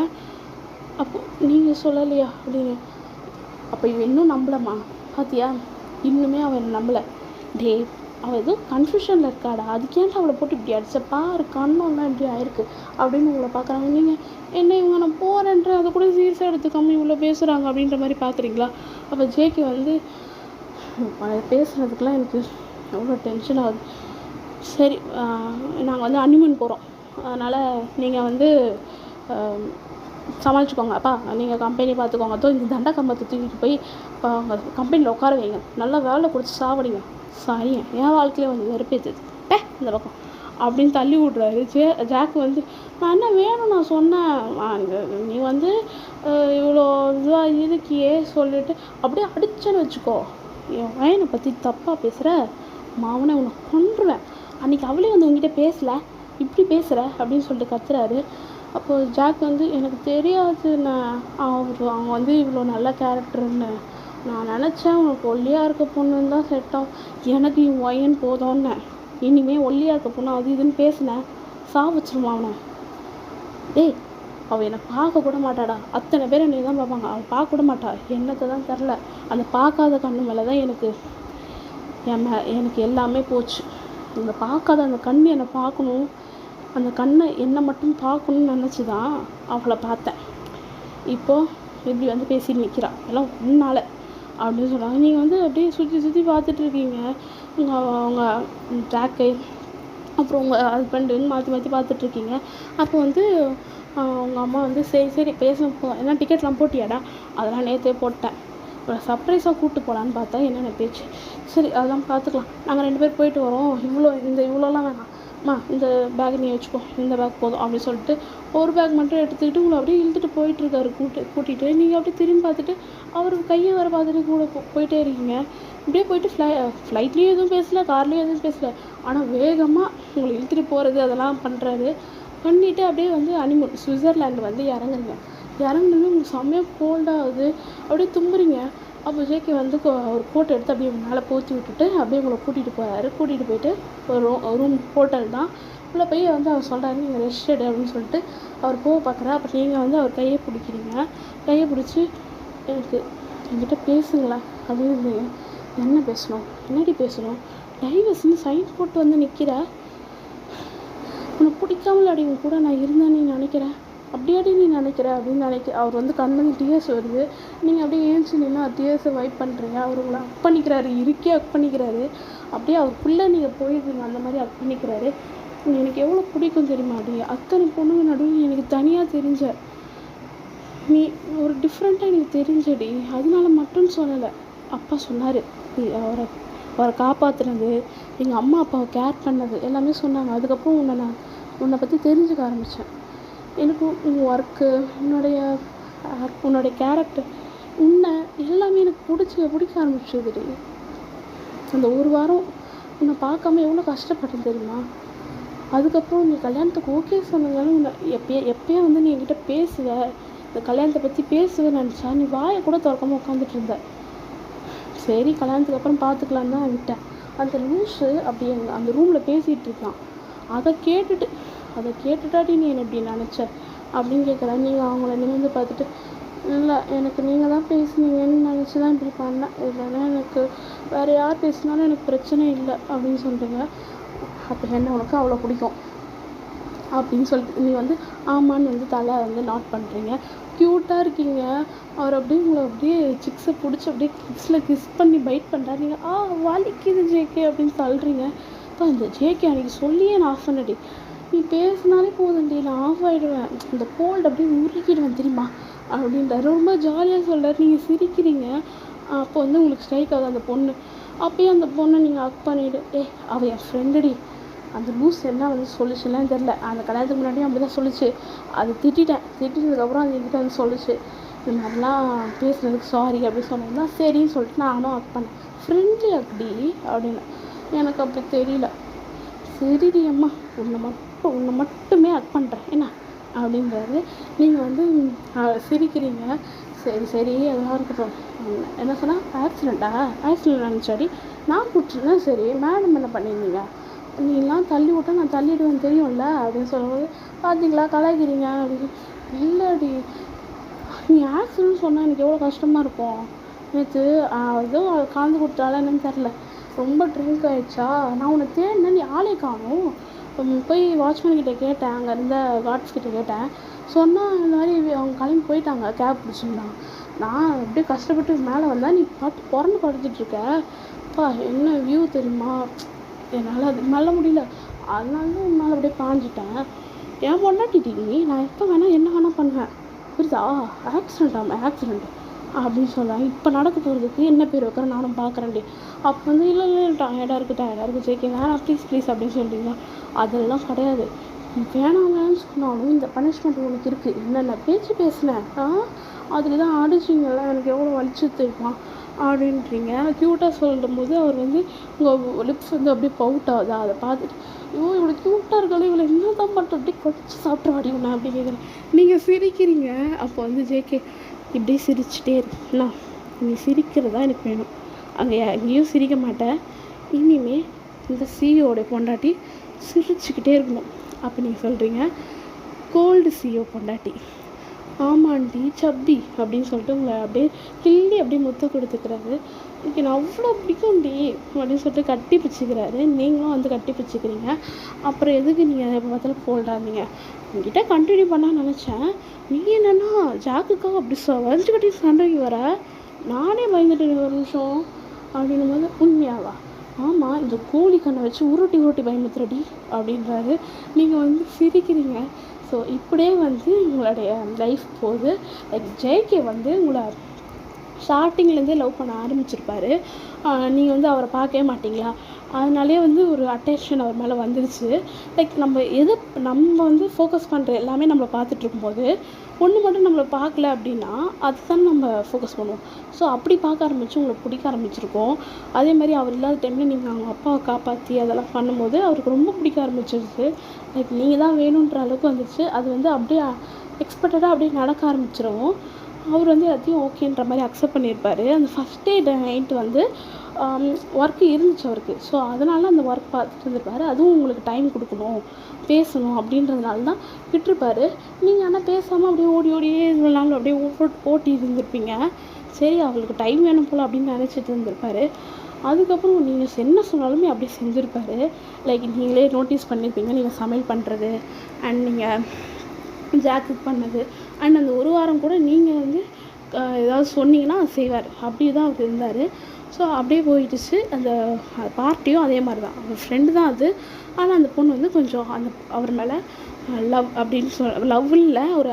அப்போது நீங்கள் சொல்லலையா அப்படின்னு. அப்போ இவன் இன்னும் நம்பலம்மா, பார்த்தியா, இன்னுமே அவன் நம்பலை. டே அவள் ஏதோ கன்ஃபியூஷனில் இருக்காடா, அதுக்கேன்டா அவளை போட்டு இப்படி அடிச்ச பாரு, கண்ணெல்லாம் இப்படி ஆயிருக்கு அப்படின்னு உங்களை பார்க்குறாங்க. நீங்கள் என்ன இவங்க நான் போகிறேன்ற அதை கூட சீரியஸாக எடுத்துக்காமல் இவ்வளோ பேசுகிறாங்க அப்படின்ற மாதிரி பார்க்குறீங்களா? அப்போ ஜேகே வந்து பேசுகிறதுக்கெலாம் எனக்கு எவ்வளோ டென்ஷன் ஆகுது. சரி, நாங்கள் வந்து ஹனிமூன் போகிறோம், அதனால் நீங்கள் வந்து சமாளிச்சுக்கோங்க அப்பா, நீங்கள் கம்பெனி பார்த்துக்கோங்க, அதோ இந்த தண்டை கம்பத்தை தூக்கிட்டு போய் இப்போ அவங்க கம்பெனியில் உட்கார வைங்க, நல்லா வேலை கொடுத்து சாவடிங்க. சரிங்க, என் வாழ்க்கையிலே வந்து வெறுப்பேற்றுது இந்த பக்கம் அப்படின்னு தள்ளி விட்றாரு. ஜாக் வந்து நான் என்ன வேணும் நான் சொன்னேன், நீ வந்து இவ்வளோ இதுவாக இருக்கியே சொல்லிட்டு அப்படியே அடிச்சேன்னு வச்சுக்கோ, என் பையனை பற்றி தப்பாக பேசுகிற மாவனை உன்னை கொன்றுவேன், அன்றைக்கி அவளே வந்து உங்ககிட்ட பேசலை இப்படி பேசுகிற அப்படின்னு சொல்லிட்டு கத்துறாரு. அப்போது ஜாக் வந்து எனக்கு தெரியாது, அவங்க வந்து இவ்வளோ நல்ல கேரக்டர்னு நான் நினச்சேன், உனக்கு ஒல்லியாக இருக்க பொண்ணுன்னு தான் செட்டாகும், எனக்கு இவன் ஒயன் போதோன்னு, இனிமேல் ஒல்லியாக இருக்க பொண்ணு அது இதுன்னு பேசினேன், வச்சிருமா அவனை. டேய், அவள் என்னை பார்க்க கூட மாட்டாடா, அத்தனை பேர் என்னை தான் பார்ப்பாங்க, அவள் பார்க்க கூட மாட்டா, என்னத்தை தான் தெரில, அந்த பார்க்காத கண்ணு மேலே தான் எனக்கு எல்லாமே போச்சு. இந்த பார்க்காத அந்த கண் என்னை பார்க்கணும், அந்த கண்ணை என்னை மட்டும் பார்க்கணுன்னு நினச்சி தான் அவளை பார்த்தேன். இப்போது இப்படி வந்து பேசி நிற்கிறா, எல்லாம் உன்னால் அப்படின்னு சொல்கிறாங்க. நீங்கள் வந்து அப்படியே சுற்றி பார்த்துட்ருக்கீங்க, அவங்க ஜாக்கை அப்புறம் உங்கள் ஹஸ்பண்டுன்னு மாற்றி பார்த்துட்ருக்கீங்க. அப்போ வந்து உங்கள் அம்மா வந்து சரி பேச ஏன்னா டிக்கெட்லாம் போட்டியாடா, அதெல்லாம் நேற்றே போட்டேன், சர்ப்ரைஸாக கூப்பிட்டு போகலான்னு பார்த்தா என்னென்ன பேச்சு, சரி அதெல்லாம் பார்த்துக்கலாம், நாங்கள் 2 பேர் போயிட்டு வரோம், இவ்வளோலாம் வேணாம்மா, இந்த பேக் நீ வச்சுக்கோ, இந்த பேக் போதும் அப்படின்னு சொல்லிட்டு ஒரு பேக் மட்டும் எடுத்துக்கிட்டு உங்களை அப்படியே இழுத்துட்டு போயிட்டுருக்காரு. கூட்டிகிட்டு நீங்கள் அப்படியே திரும்பி பார்த்துட்டு அவருக்கு கையை வர பார்த்துட்டு கூட போயிட்டே இருக்கீங்க. இப்படியே போயிட்டு ஃப்ளைட்லேயும் எதுவும் பேசலை, கார்லேயும் எதுவும் பேசலை, ஆனால் வேகமாக உங்களை இழுத்துட்டு போகிறது அதெல்லாம் பண்ணுறாரு. பண்ணிவிட்டு அப்படியே வந்து ஹனிமூன் சுவிட்சர்லாண்டு வந்து இறங்குறீங்க. இறங்குனது உங்களுக்கு செம்மையாக கோல்டாகுது, அப்படியே தும்புறீங்க. அப்போ ஜேகே வந்து ஒரு கோட்டை எடுத்து அப்படியே மேலே போற்றி விட்டுட்டு அப்படியே உங்களை கூட்டிகிட்டு போகிறாரு. கூட்டிகிட்டு போயிட்டு ஒரு ரூம் ஹோட்டல் தான் உள்ளே போய் வந்து அவர் சொல்கிறாரு நீங்கள் ரெஸ்ட் எடு அப்படின்னு சொல்லிட்டு அவர் போக பார்க்குறா. அப்போ நீங்கள் வந்து அவர் கையை பிடிக்கிறீங்க. கையை பிடிச்சி என்கிட்ட பேசுங்களேன் அப்படின்னு. என்ன பேசணும், என்னடி பேசணும், டைவர்ஸ்ன்னு சைன் போட்டு வந்து நிற்கிற, உன்னை பிடிக்காமல் அடி கூட நான் இருந்தேன்னு நீ நினைக்கிறேன், அப்படியாடி நீ நினைக்கிற அப்படின்னு அவர் வந்து கண்ணு டிஎஸ் வருது. நீங்கள் அப்படியே ஏஞ்சி நின்று டிஎஸை வைப் பண்ணுறீங்க. அவர் உங்களை அக் பண்ணிக்கிறாரு, அக் பண்ணிக்கிறாரு. அப்படியே அவருக்குள்ளே நீங்கள் போயிடுறீங்க, அந்த மாதிரி அக் பண்ணிக்கிறாரு. எனக்கு எவ்வளோ பிடிக்கும் தெரியுமா, அப்படி அத்தனை பொண்ணுங்க நடுவில் எனக்கு தனியாக தெரிஞ்ச நீ ஒரு டிஃப்ரெண்ட்டாக எனக்கு தெரிஞ்சடி, அதனால மட்டும் சொல்லலை. அப்பா சொன்னார், அவரை காப்பாற்றுனது, எங்கள் அம்மா அப்பாவை கேர் பண்ணது எல்லாமே சொன்னாங்க. அதுக்கப்புறம் உன்னை பற்றி தெரிஞ்சுக்க ஆரம்பித்தேன். எனக்கு உன் ஒர்க்கு, உன்னுடைய கேரக்டர், உன்னை எல்லாமே எனக்கு பிடிக்க ஆரம்பிச்சதுடி. அந்த ஒரு வாரம் உன்னை பார்க்காம எவ்வளோ கஷ்டப்பட்டேன் தெரியுமா. அதுக்கப்புறம் நீ கல்யாணத்துக்கு ஓகே சொன்னதாலும் உன்னை எப்பயே வந்து நீ என்கிட்ட பேசுவ, இந்த கல்யாணத்தை பற்றி பேசுவேன்னு நினச்சா நீ வாயை கூட திறக்காமல் உட்காந்துட்டு இருந்த. சரி கல்யாணத்துக்கு அப்புறம் பார்த்துக்கலான்னு தான் விட்டேன். அந்த லூஸு அப்படி அந்த ரூமில் பேசிகிட்டு இருக்கான். அதை கேட்டுட்டாடி நீ என்ன இப்படி நினச்ச அப்படின்னு கேட்குறேன். நீங்கள் அவங்கள நிமிர்ந்து பார்த்துட்டு, இல்லை எனக்கு நீங்கள் தான் பேசுனீங்கன்னு நினச்சி தான் இப்படி பண்ணேன், இல்லைன்னா எனக்கு வேறு யார் பேசினாலும் எனக்கு பிரச்சனை இல்லை அப்படின்னு சொல்கிறீங்க. அப்போ என்ன உனக்கு அவ்வளோ பிடிக்கும் அப்படின்னு சொல்லிட்டு நீ வந்து ஆமான்னு வந்து தலை வந்து நாட் பண்ணுறீங்க. க்யூட்டாக இருக்கீங்க. அவர் அப்படியே உங்களை அப்படியே சிக்ஸை பிடிச்சி அப்படியே கிஸ் பண்ணி பைட் பண்ணுறாரு. நீங்கள் வலிக்குது ஜேகே அப்படின்னு தள்ளுறீங்க. இப்போ இந்த ஜேகே அன்றைக்கி சொல்லியே நான் ஆஃப் பண்ணடி, நீ பேசினாலே போதும்டி நான் ஆஃப் ஆகிடுவேன், இந்த கோல்டு அப்படியே உருக்கிடுவேன் தெரியுமா அப்படின்றாரு. ரொம்ப ஜாலியாக சொல்கிறார். நீங்கள் சிரிக்கிறீங்க. அப்போ வந்து உங்களுக்கு ஸ்ட்ரைக் ஆகுது அந்த பொண்ணு. அப்போயே அந்த பொண்ணை நீங்கள் அக் பண்ணிவிட்டு, அவள் என் ஃப்ரெண்டுடி, அந்த லூஸ் என்ன வந்து சொல்லிச்சுலாம் தெரில, அந்த கல்யாணத்துக்கு முன்னாடியும் அப்படி தான் சொல்லிச்சு. அது திட்டினதுக்கப்புறம் அது என்கிட்ட வந்து சொல்லிச்சு, இந்த மாதிரிலாம் பேசுனதுக்கு சாரி அப்படின்னு சொன்னது தான் சரின்னு சொல்லிட்டு நானும் அக் பண்ணேன். ஃப்ரெண்ட்லி அப்படி அப்படின்னு எனக்கு அப்படி தெரியல. சரிடி அம்மா, உன்னை மட்டுமே அக் பண்ணுறேன் என்ன அப்படின்றாரு. நீங்கள் வந்து சிரிக்கிறீங்க. சரி அதெல்லாம் இருக்கட்டும். என்ன சொன்னால் ஆக்சிடெண்ட் நினச்சாடி, நான் கூப்பிட்டுருந்தேன். சரி மேடம் என்ன பண்ணியிருந்தீங்க, நீலாம் தள்ளி விட்டா நான் தள்ளிடுவேன் தெரியும்ல அப்படின்னு சொல்லும்போது, பார்த்தீங்களா கலாய்க்கிறீங்க அப்படின்னு. இல்லைடி, நீ ஆக்சிடென்ட் சொன்னால் எனக்கு எவ்வளோ கஷ்டமாக இருக்கும். நேற்று ஏதோ கலந்து கொடுத்தாலும் என்னன்னு தெரில, ரொம்ப ட்ரிங்க் ஆகிடுச்சா, நான் உன்னை தேடினேன், நீ ஆளே காணும். போய் வாட்ச்மேன் கிட்டே கேட்டேன், அங்கே இருந்த கார்ட்ஸ் கிட்டே கேட்டேன். சொன்னால் இந்த மாதிரி அவங்க கிளம்பி போயிட்டாங்க, கேப் பிடிச்சிருந்தாங்க. நான் அப்படியே கஷ்டப்பட்டு மேலே வந்தேன், நீ பாட்டு புறந்து படுத்துட்ருக்க. அப்பா என்ன வியூ தெரியுமா, என்னால் அது மேலே முடியல. அதனால தான் உன்னால் அப்படியே பாஞ்சிட்டேன். என் பொண்டாட்டிட்டி நீ, நான் எப்போ வேணால் என்ன வேணால் பண்ணுவேன் புரியுதா. ஆக்சிடெண்ட் அப்படின்னு சொல்கிறாங்க. இப்போ நடக்க போகிறதுக்கு என்ன பேர் வைக்கிற நானும் பார்க்குறேன்டி. அப்போ வந்து இல்லை டயர்டாக இருக்குது ஜேகே வேணாம் ப்ளீஸ் அப்படின்னு சொல்கிறீங்களா. அதெல்லாம் கிடையாது, வேணாங்கன்னு சொன்னாலும் இந்த பனிஷ்மெண்ட் உனக்கு இருக்குது. என்னென்ன பேச்சு பேசினேன் அதில் தான் அடிச்சிங்கெல்லாம் எனக்கு எவ்வளோ வலிச்சு தெரியுமா அப்படின்றீங்க. க்யூட்டாக சொல்லும் போது அவர் வந்து உங்கள் லிப்ஸ் வந்து அப்படியே பவுட் ஆகுதா, அதை பார்த்துட்டு இவ்வளோ க்யூட்டாக இருக்காலும் இவ்வளோ என்ன தான் பண்ணுற அப்படியே குறைச்சி சாப்பிட்டு வாடிக்கணும் அப்படி கேட்குறேன். நீங்கள் சிரிக்கிறீங்க. அப்போ வந்து ஜேகே இப்படியே சிரிச்சிட்டே இருக்குண்ணா, நீ சிரிக்கிறதா எனக்கு வேணும், அங்கே எங்கேயும் சிரிக்க மாட்டேன். இனிமே இந்த சிஇஓடைய பொண்டாட்டி சிரிச்சுக்கிட்டே இருக்கணும். அப்போ நீங்கள் சொல்கிறீங்க கோல்டு சிஇஓ பொண்டாட்டி. ஆமாண்டி சப்பி அப்படின்னு சொல்லிட்டு உங்களை அப்படியே கிள்ளி அப்படியே முத்து கொடுத்துக்கிறாரு. எனக்கு நான் அவ்வளோ பிடிக்கும்டி அப்படின்னு சொல்லிட்டு கட்டி பிடிச்சிக்கிறாரு. நீங்களும் வந்து கட்டி பிடிச்சிக்கிறீங்க. அப்புறம் எதுக்கு நீங்கள் எப்போ பார்த்தாலும் கோல்டாக உங்ககிட்ட கண்டினியூ பண்ண நினச்சேன். நீ என்னென்னா ஜாக்குக்காக அப்படி வரைஞ்சி கட்டி சண்டைக்கு வர, நானே பயந்துட்டேன் ஒரு நிமிஷம் அப்படின்னும் போது உண்மையாவா, ஆமாம் இந்த கோழி கண்ணை வச்சு உருட்டி பயமுத்துறடி அப்படின்றாரு. நீங்கள் வந்து சிரிக்கிறீங்க. ஸோ இப்படியே வந்து உங்களுடைய லைஃப் போகுது. லைக் ஜேகே வந்து உங்களை ஸ்டார்டிங்லேருந்தே லவ் பண்ண ஆரம்பிச்சிருப்பாரு. நீங்கள் வந்து அவரை பார்க்கவே மாட்டிங்களா, அதனாலே வந்து ஒரு அட்டென்ஷன் அவர் மேலே வந்துருச்சு. லைக் நம்ம வந்து ஃபோக்கஸ் பண்ணுற எல்லாமே நம்மளை பார்த்துட்ருக்கும்போது ஒன்று மட்டும் நம்மளை பார்க்கல அப்படின்னா அதுதான் நம்ம ஃபோக்கஸ் பண்ணுவோம். ஸோ அப்படி பார்க்க ஆரம்பித்து உங்களை பிடிக்க ஆரம்பிச்சிருக்கோம். அதே மாதிரி அவர் இல்லாத டைமில் நீங்கள் அவங்க அப்பாவை காப்பாற்றி அதெல்லாம் பண்ணும்போது அவருக்கு ரொம்ப பிடிக்க ஆரம்பிச்சிருச்சு. லைக் நீங்கள் தான் வேணுன்ற அளவுக்கு வந்துச்சு. அது வந்து அப்படியே எக்ஸ்பெக்டடாக அப்படியே நடக்க ஆரம்பிச்சிடும். அவர் வந்து எல்லாத்தையும் ஓகேன்ற மாதிரி அக்செப்ட் பண்ணியிருப்பார். அந்த ஃபஸ்ட் டே நைட்டு வந்து ஒர்க்கு இருந்துச்சு அவருக்கு. ஸோ அதனால அந்த ஒர்க் பார்த்துட்டு இருந்திருப்பார். அதுவும் உங்களுக்கு டைம் கொடுக்கணும், பேசணும் அப்படின்றதுனால தான் விட்டுருப்பார். நீங்கள் ஆனால் பேசாமல் அப்படியே ஓடியே இவ்வளோ நாள் அப்படியே ஓட்டி இருந்திருப்பீங்க. சரி அவங்களுக்கு டைம் வேணும் போல் அப்படின்னு நினச்சிட்டு இருந்திருப்பார். அதுக்கப்புறம் நீங்கள் என்ன சொன்னாலுமே அப்படியே செஞ்சுருப்பார். லைக் நீங்களே நோட்டீஸ் பண்ணியிருப்பீங்க, நீங்கள் சமையல் பண்ணுறது அண்ட் நீங்கள் ஜாக்கெட் பண்ணது அண்ட் அந்த ஒரு வாரம் கூட நீங்கள் வந்து ஏதாவது சொன்னீங்கன்னா செய்வார். அப்படி தான் அவர் இருந்தார். ஸோ அப்படியே போயிடுச்சு. அந்த பார்ட்டியும் அதே மாதிரி தான், அவர் ஃப்ரெண்டு தான் அது. ஆனால் அந்த பொண்ணு வந்து கொஞ்சம் அவர் மேலே லவ் அப்படின்னு லவ் இல்லை, ஒரு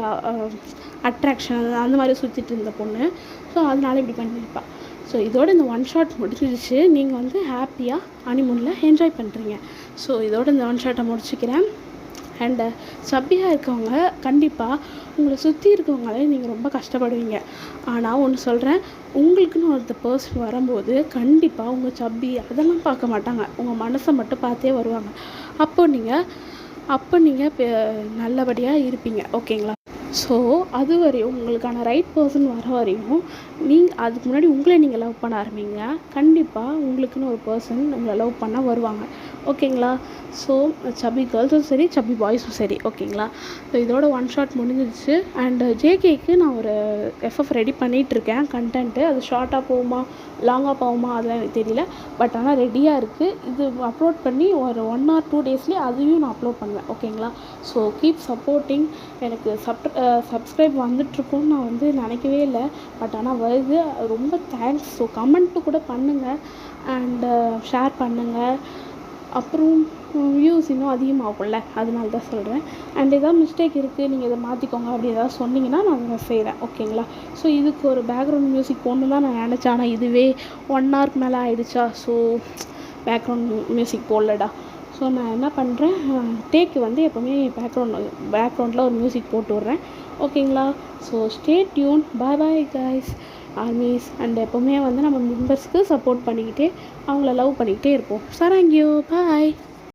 அட்ராக்ஷன் அந்த மாதிரி சுற்றிட்டு இருந்த பொண்ணு. ஸோ அதனால இப்படி பண்ணியிருப்பாள். ஸோ இதோட இந்த ஒன் ஷாட் முடிஞ்சிடுச்சு. நீங்கள் வந்து ஹாப்பியாக ஹனிமூனில் என்ஜாய் பண்ணுறீங்க. ஸோ இதோட இந்த ஒன் ஷாட்டை முடிச்சுக்கிறேன். அண்டு சப்பியாக இருக்கவங்க கண்டிப்பாக உங்களை சுற்றி இருக்கவங்களே நீங்கள் ரொம்ப கஷ்டப்படுவீங்க. ஆனால் ஒன்று சொல்கிறேன், உங்களுக்குன்னு ஒருத்த பர்சன் வரும்போது கண்டிப்பாக உங்கள் சப்பி அதெல்லாம் பார்க்க மாட்டாங்க, உங்கள் மனசை மட்டும் பார்த்தே வருவாங்க. அப்போ நீங்கள் நல்லபடியாக இருப்பீங்க. ஓகேங்களா. ஸோ அது வரையும் உங்களுக்கான ரைட் பர்சன் வர வரையும் அதுக்கு முன்னாடி உங்களை நீங்கள் லவ் பண்ண ஆரம்பிங்க. கண்டிப்பாக உங்களுக்குன்னு ஒரு பர்சன் உங்களை லவ் பண்ண வருவாங்க. ஓகேங்களா. ஸோ சப்பி கேர்ள்ஸும் சரி சப்பி பாய்ஸும் சரி. ஓகேங்களா. ஸோ இதோட ஒன் ஷாட் முடிஞ்சிடுச்சு. அண்டு ஜேகேக்கு நான் ஒரு எஃப்எஃப் ரெடி பண்ணிகிட்ருக்கேன் கண்டென்ட்டு. அது ஷார்ட்டாக போகுமா லாங்காக போகுமா அதெல்லாம் எனக்கு தெரியல. பட் ஆனால் ரெடியாக இருக்குது. இது அப்லோட் பண்ணி ஒரு 1 or 2 டேஸ்லேயே அதையும் நான் அப்லோட் பண்ணுவேன். ஓகேங்களா. So keep supporting. எனக்கு சப்ஸ்கிரைப் வந்துட்ருக்கும்னு நான் வந்து நினைக்கவே இல்லை. பட் ஆனால் வருது, ரொம்ப தேங்க்ஸ். ஸோ கமெண்ட்டு கூட பண்ணுங்கள் அண்டு ஷேர் பண்ணுங்கள். அப்புறம் வியூஸ் இன்னும் அதிகமாகும்ல, அதனால தான் சொல்கிறேன். அண்ட் ஏதாவது மிஸ்டேக் இருக்குது, நீங்கள் இதை மாற்றிக்கோங்க அப்படி ஏதாவது சொன்னீங்கன்னா நான் அதை செய்கிறேன். ஓகேங்களா. ஸோ இதுக்கு ஒரு பேக்ரவுண்ட் மியூசிக் போடணும் தான் நான் நினச்சேன். ஆனால் இதுவே 1 hourக்கு மேலே ஆகிடுச்சா. ஸோ பேக்ரவுண்ட் மியூசிக் போடலடா. ஸோ நான் என்ன பண்ணுறேன், டேக்கு வந்து எப்போவுமே பேக்ரவுண்டில் ஒரு மியூசிக் போட்டு விட்றேன். ஓகேங்களா. So stay tune. Bye guys armies. And எப்போவுமே வந்து நம்ம மெம்பர்ஸ்க்கு சப்போர்ட் பண்ணிக்கிட்டே அவங்கள லவ் பண்ணிக்கிட்டே இருப்போம். சராங்கியோ பாய்.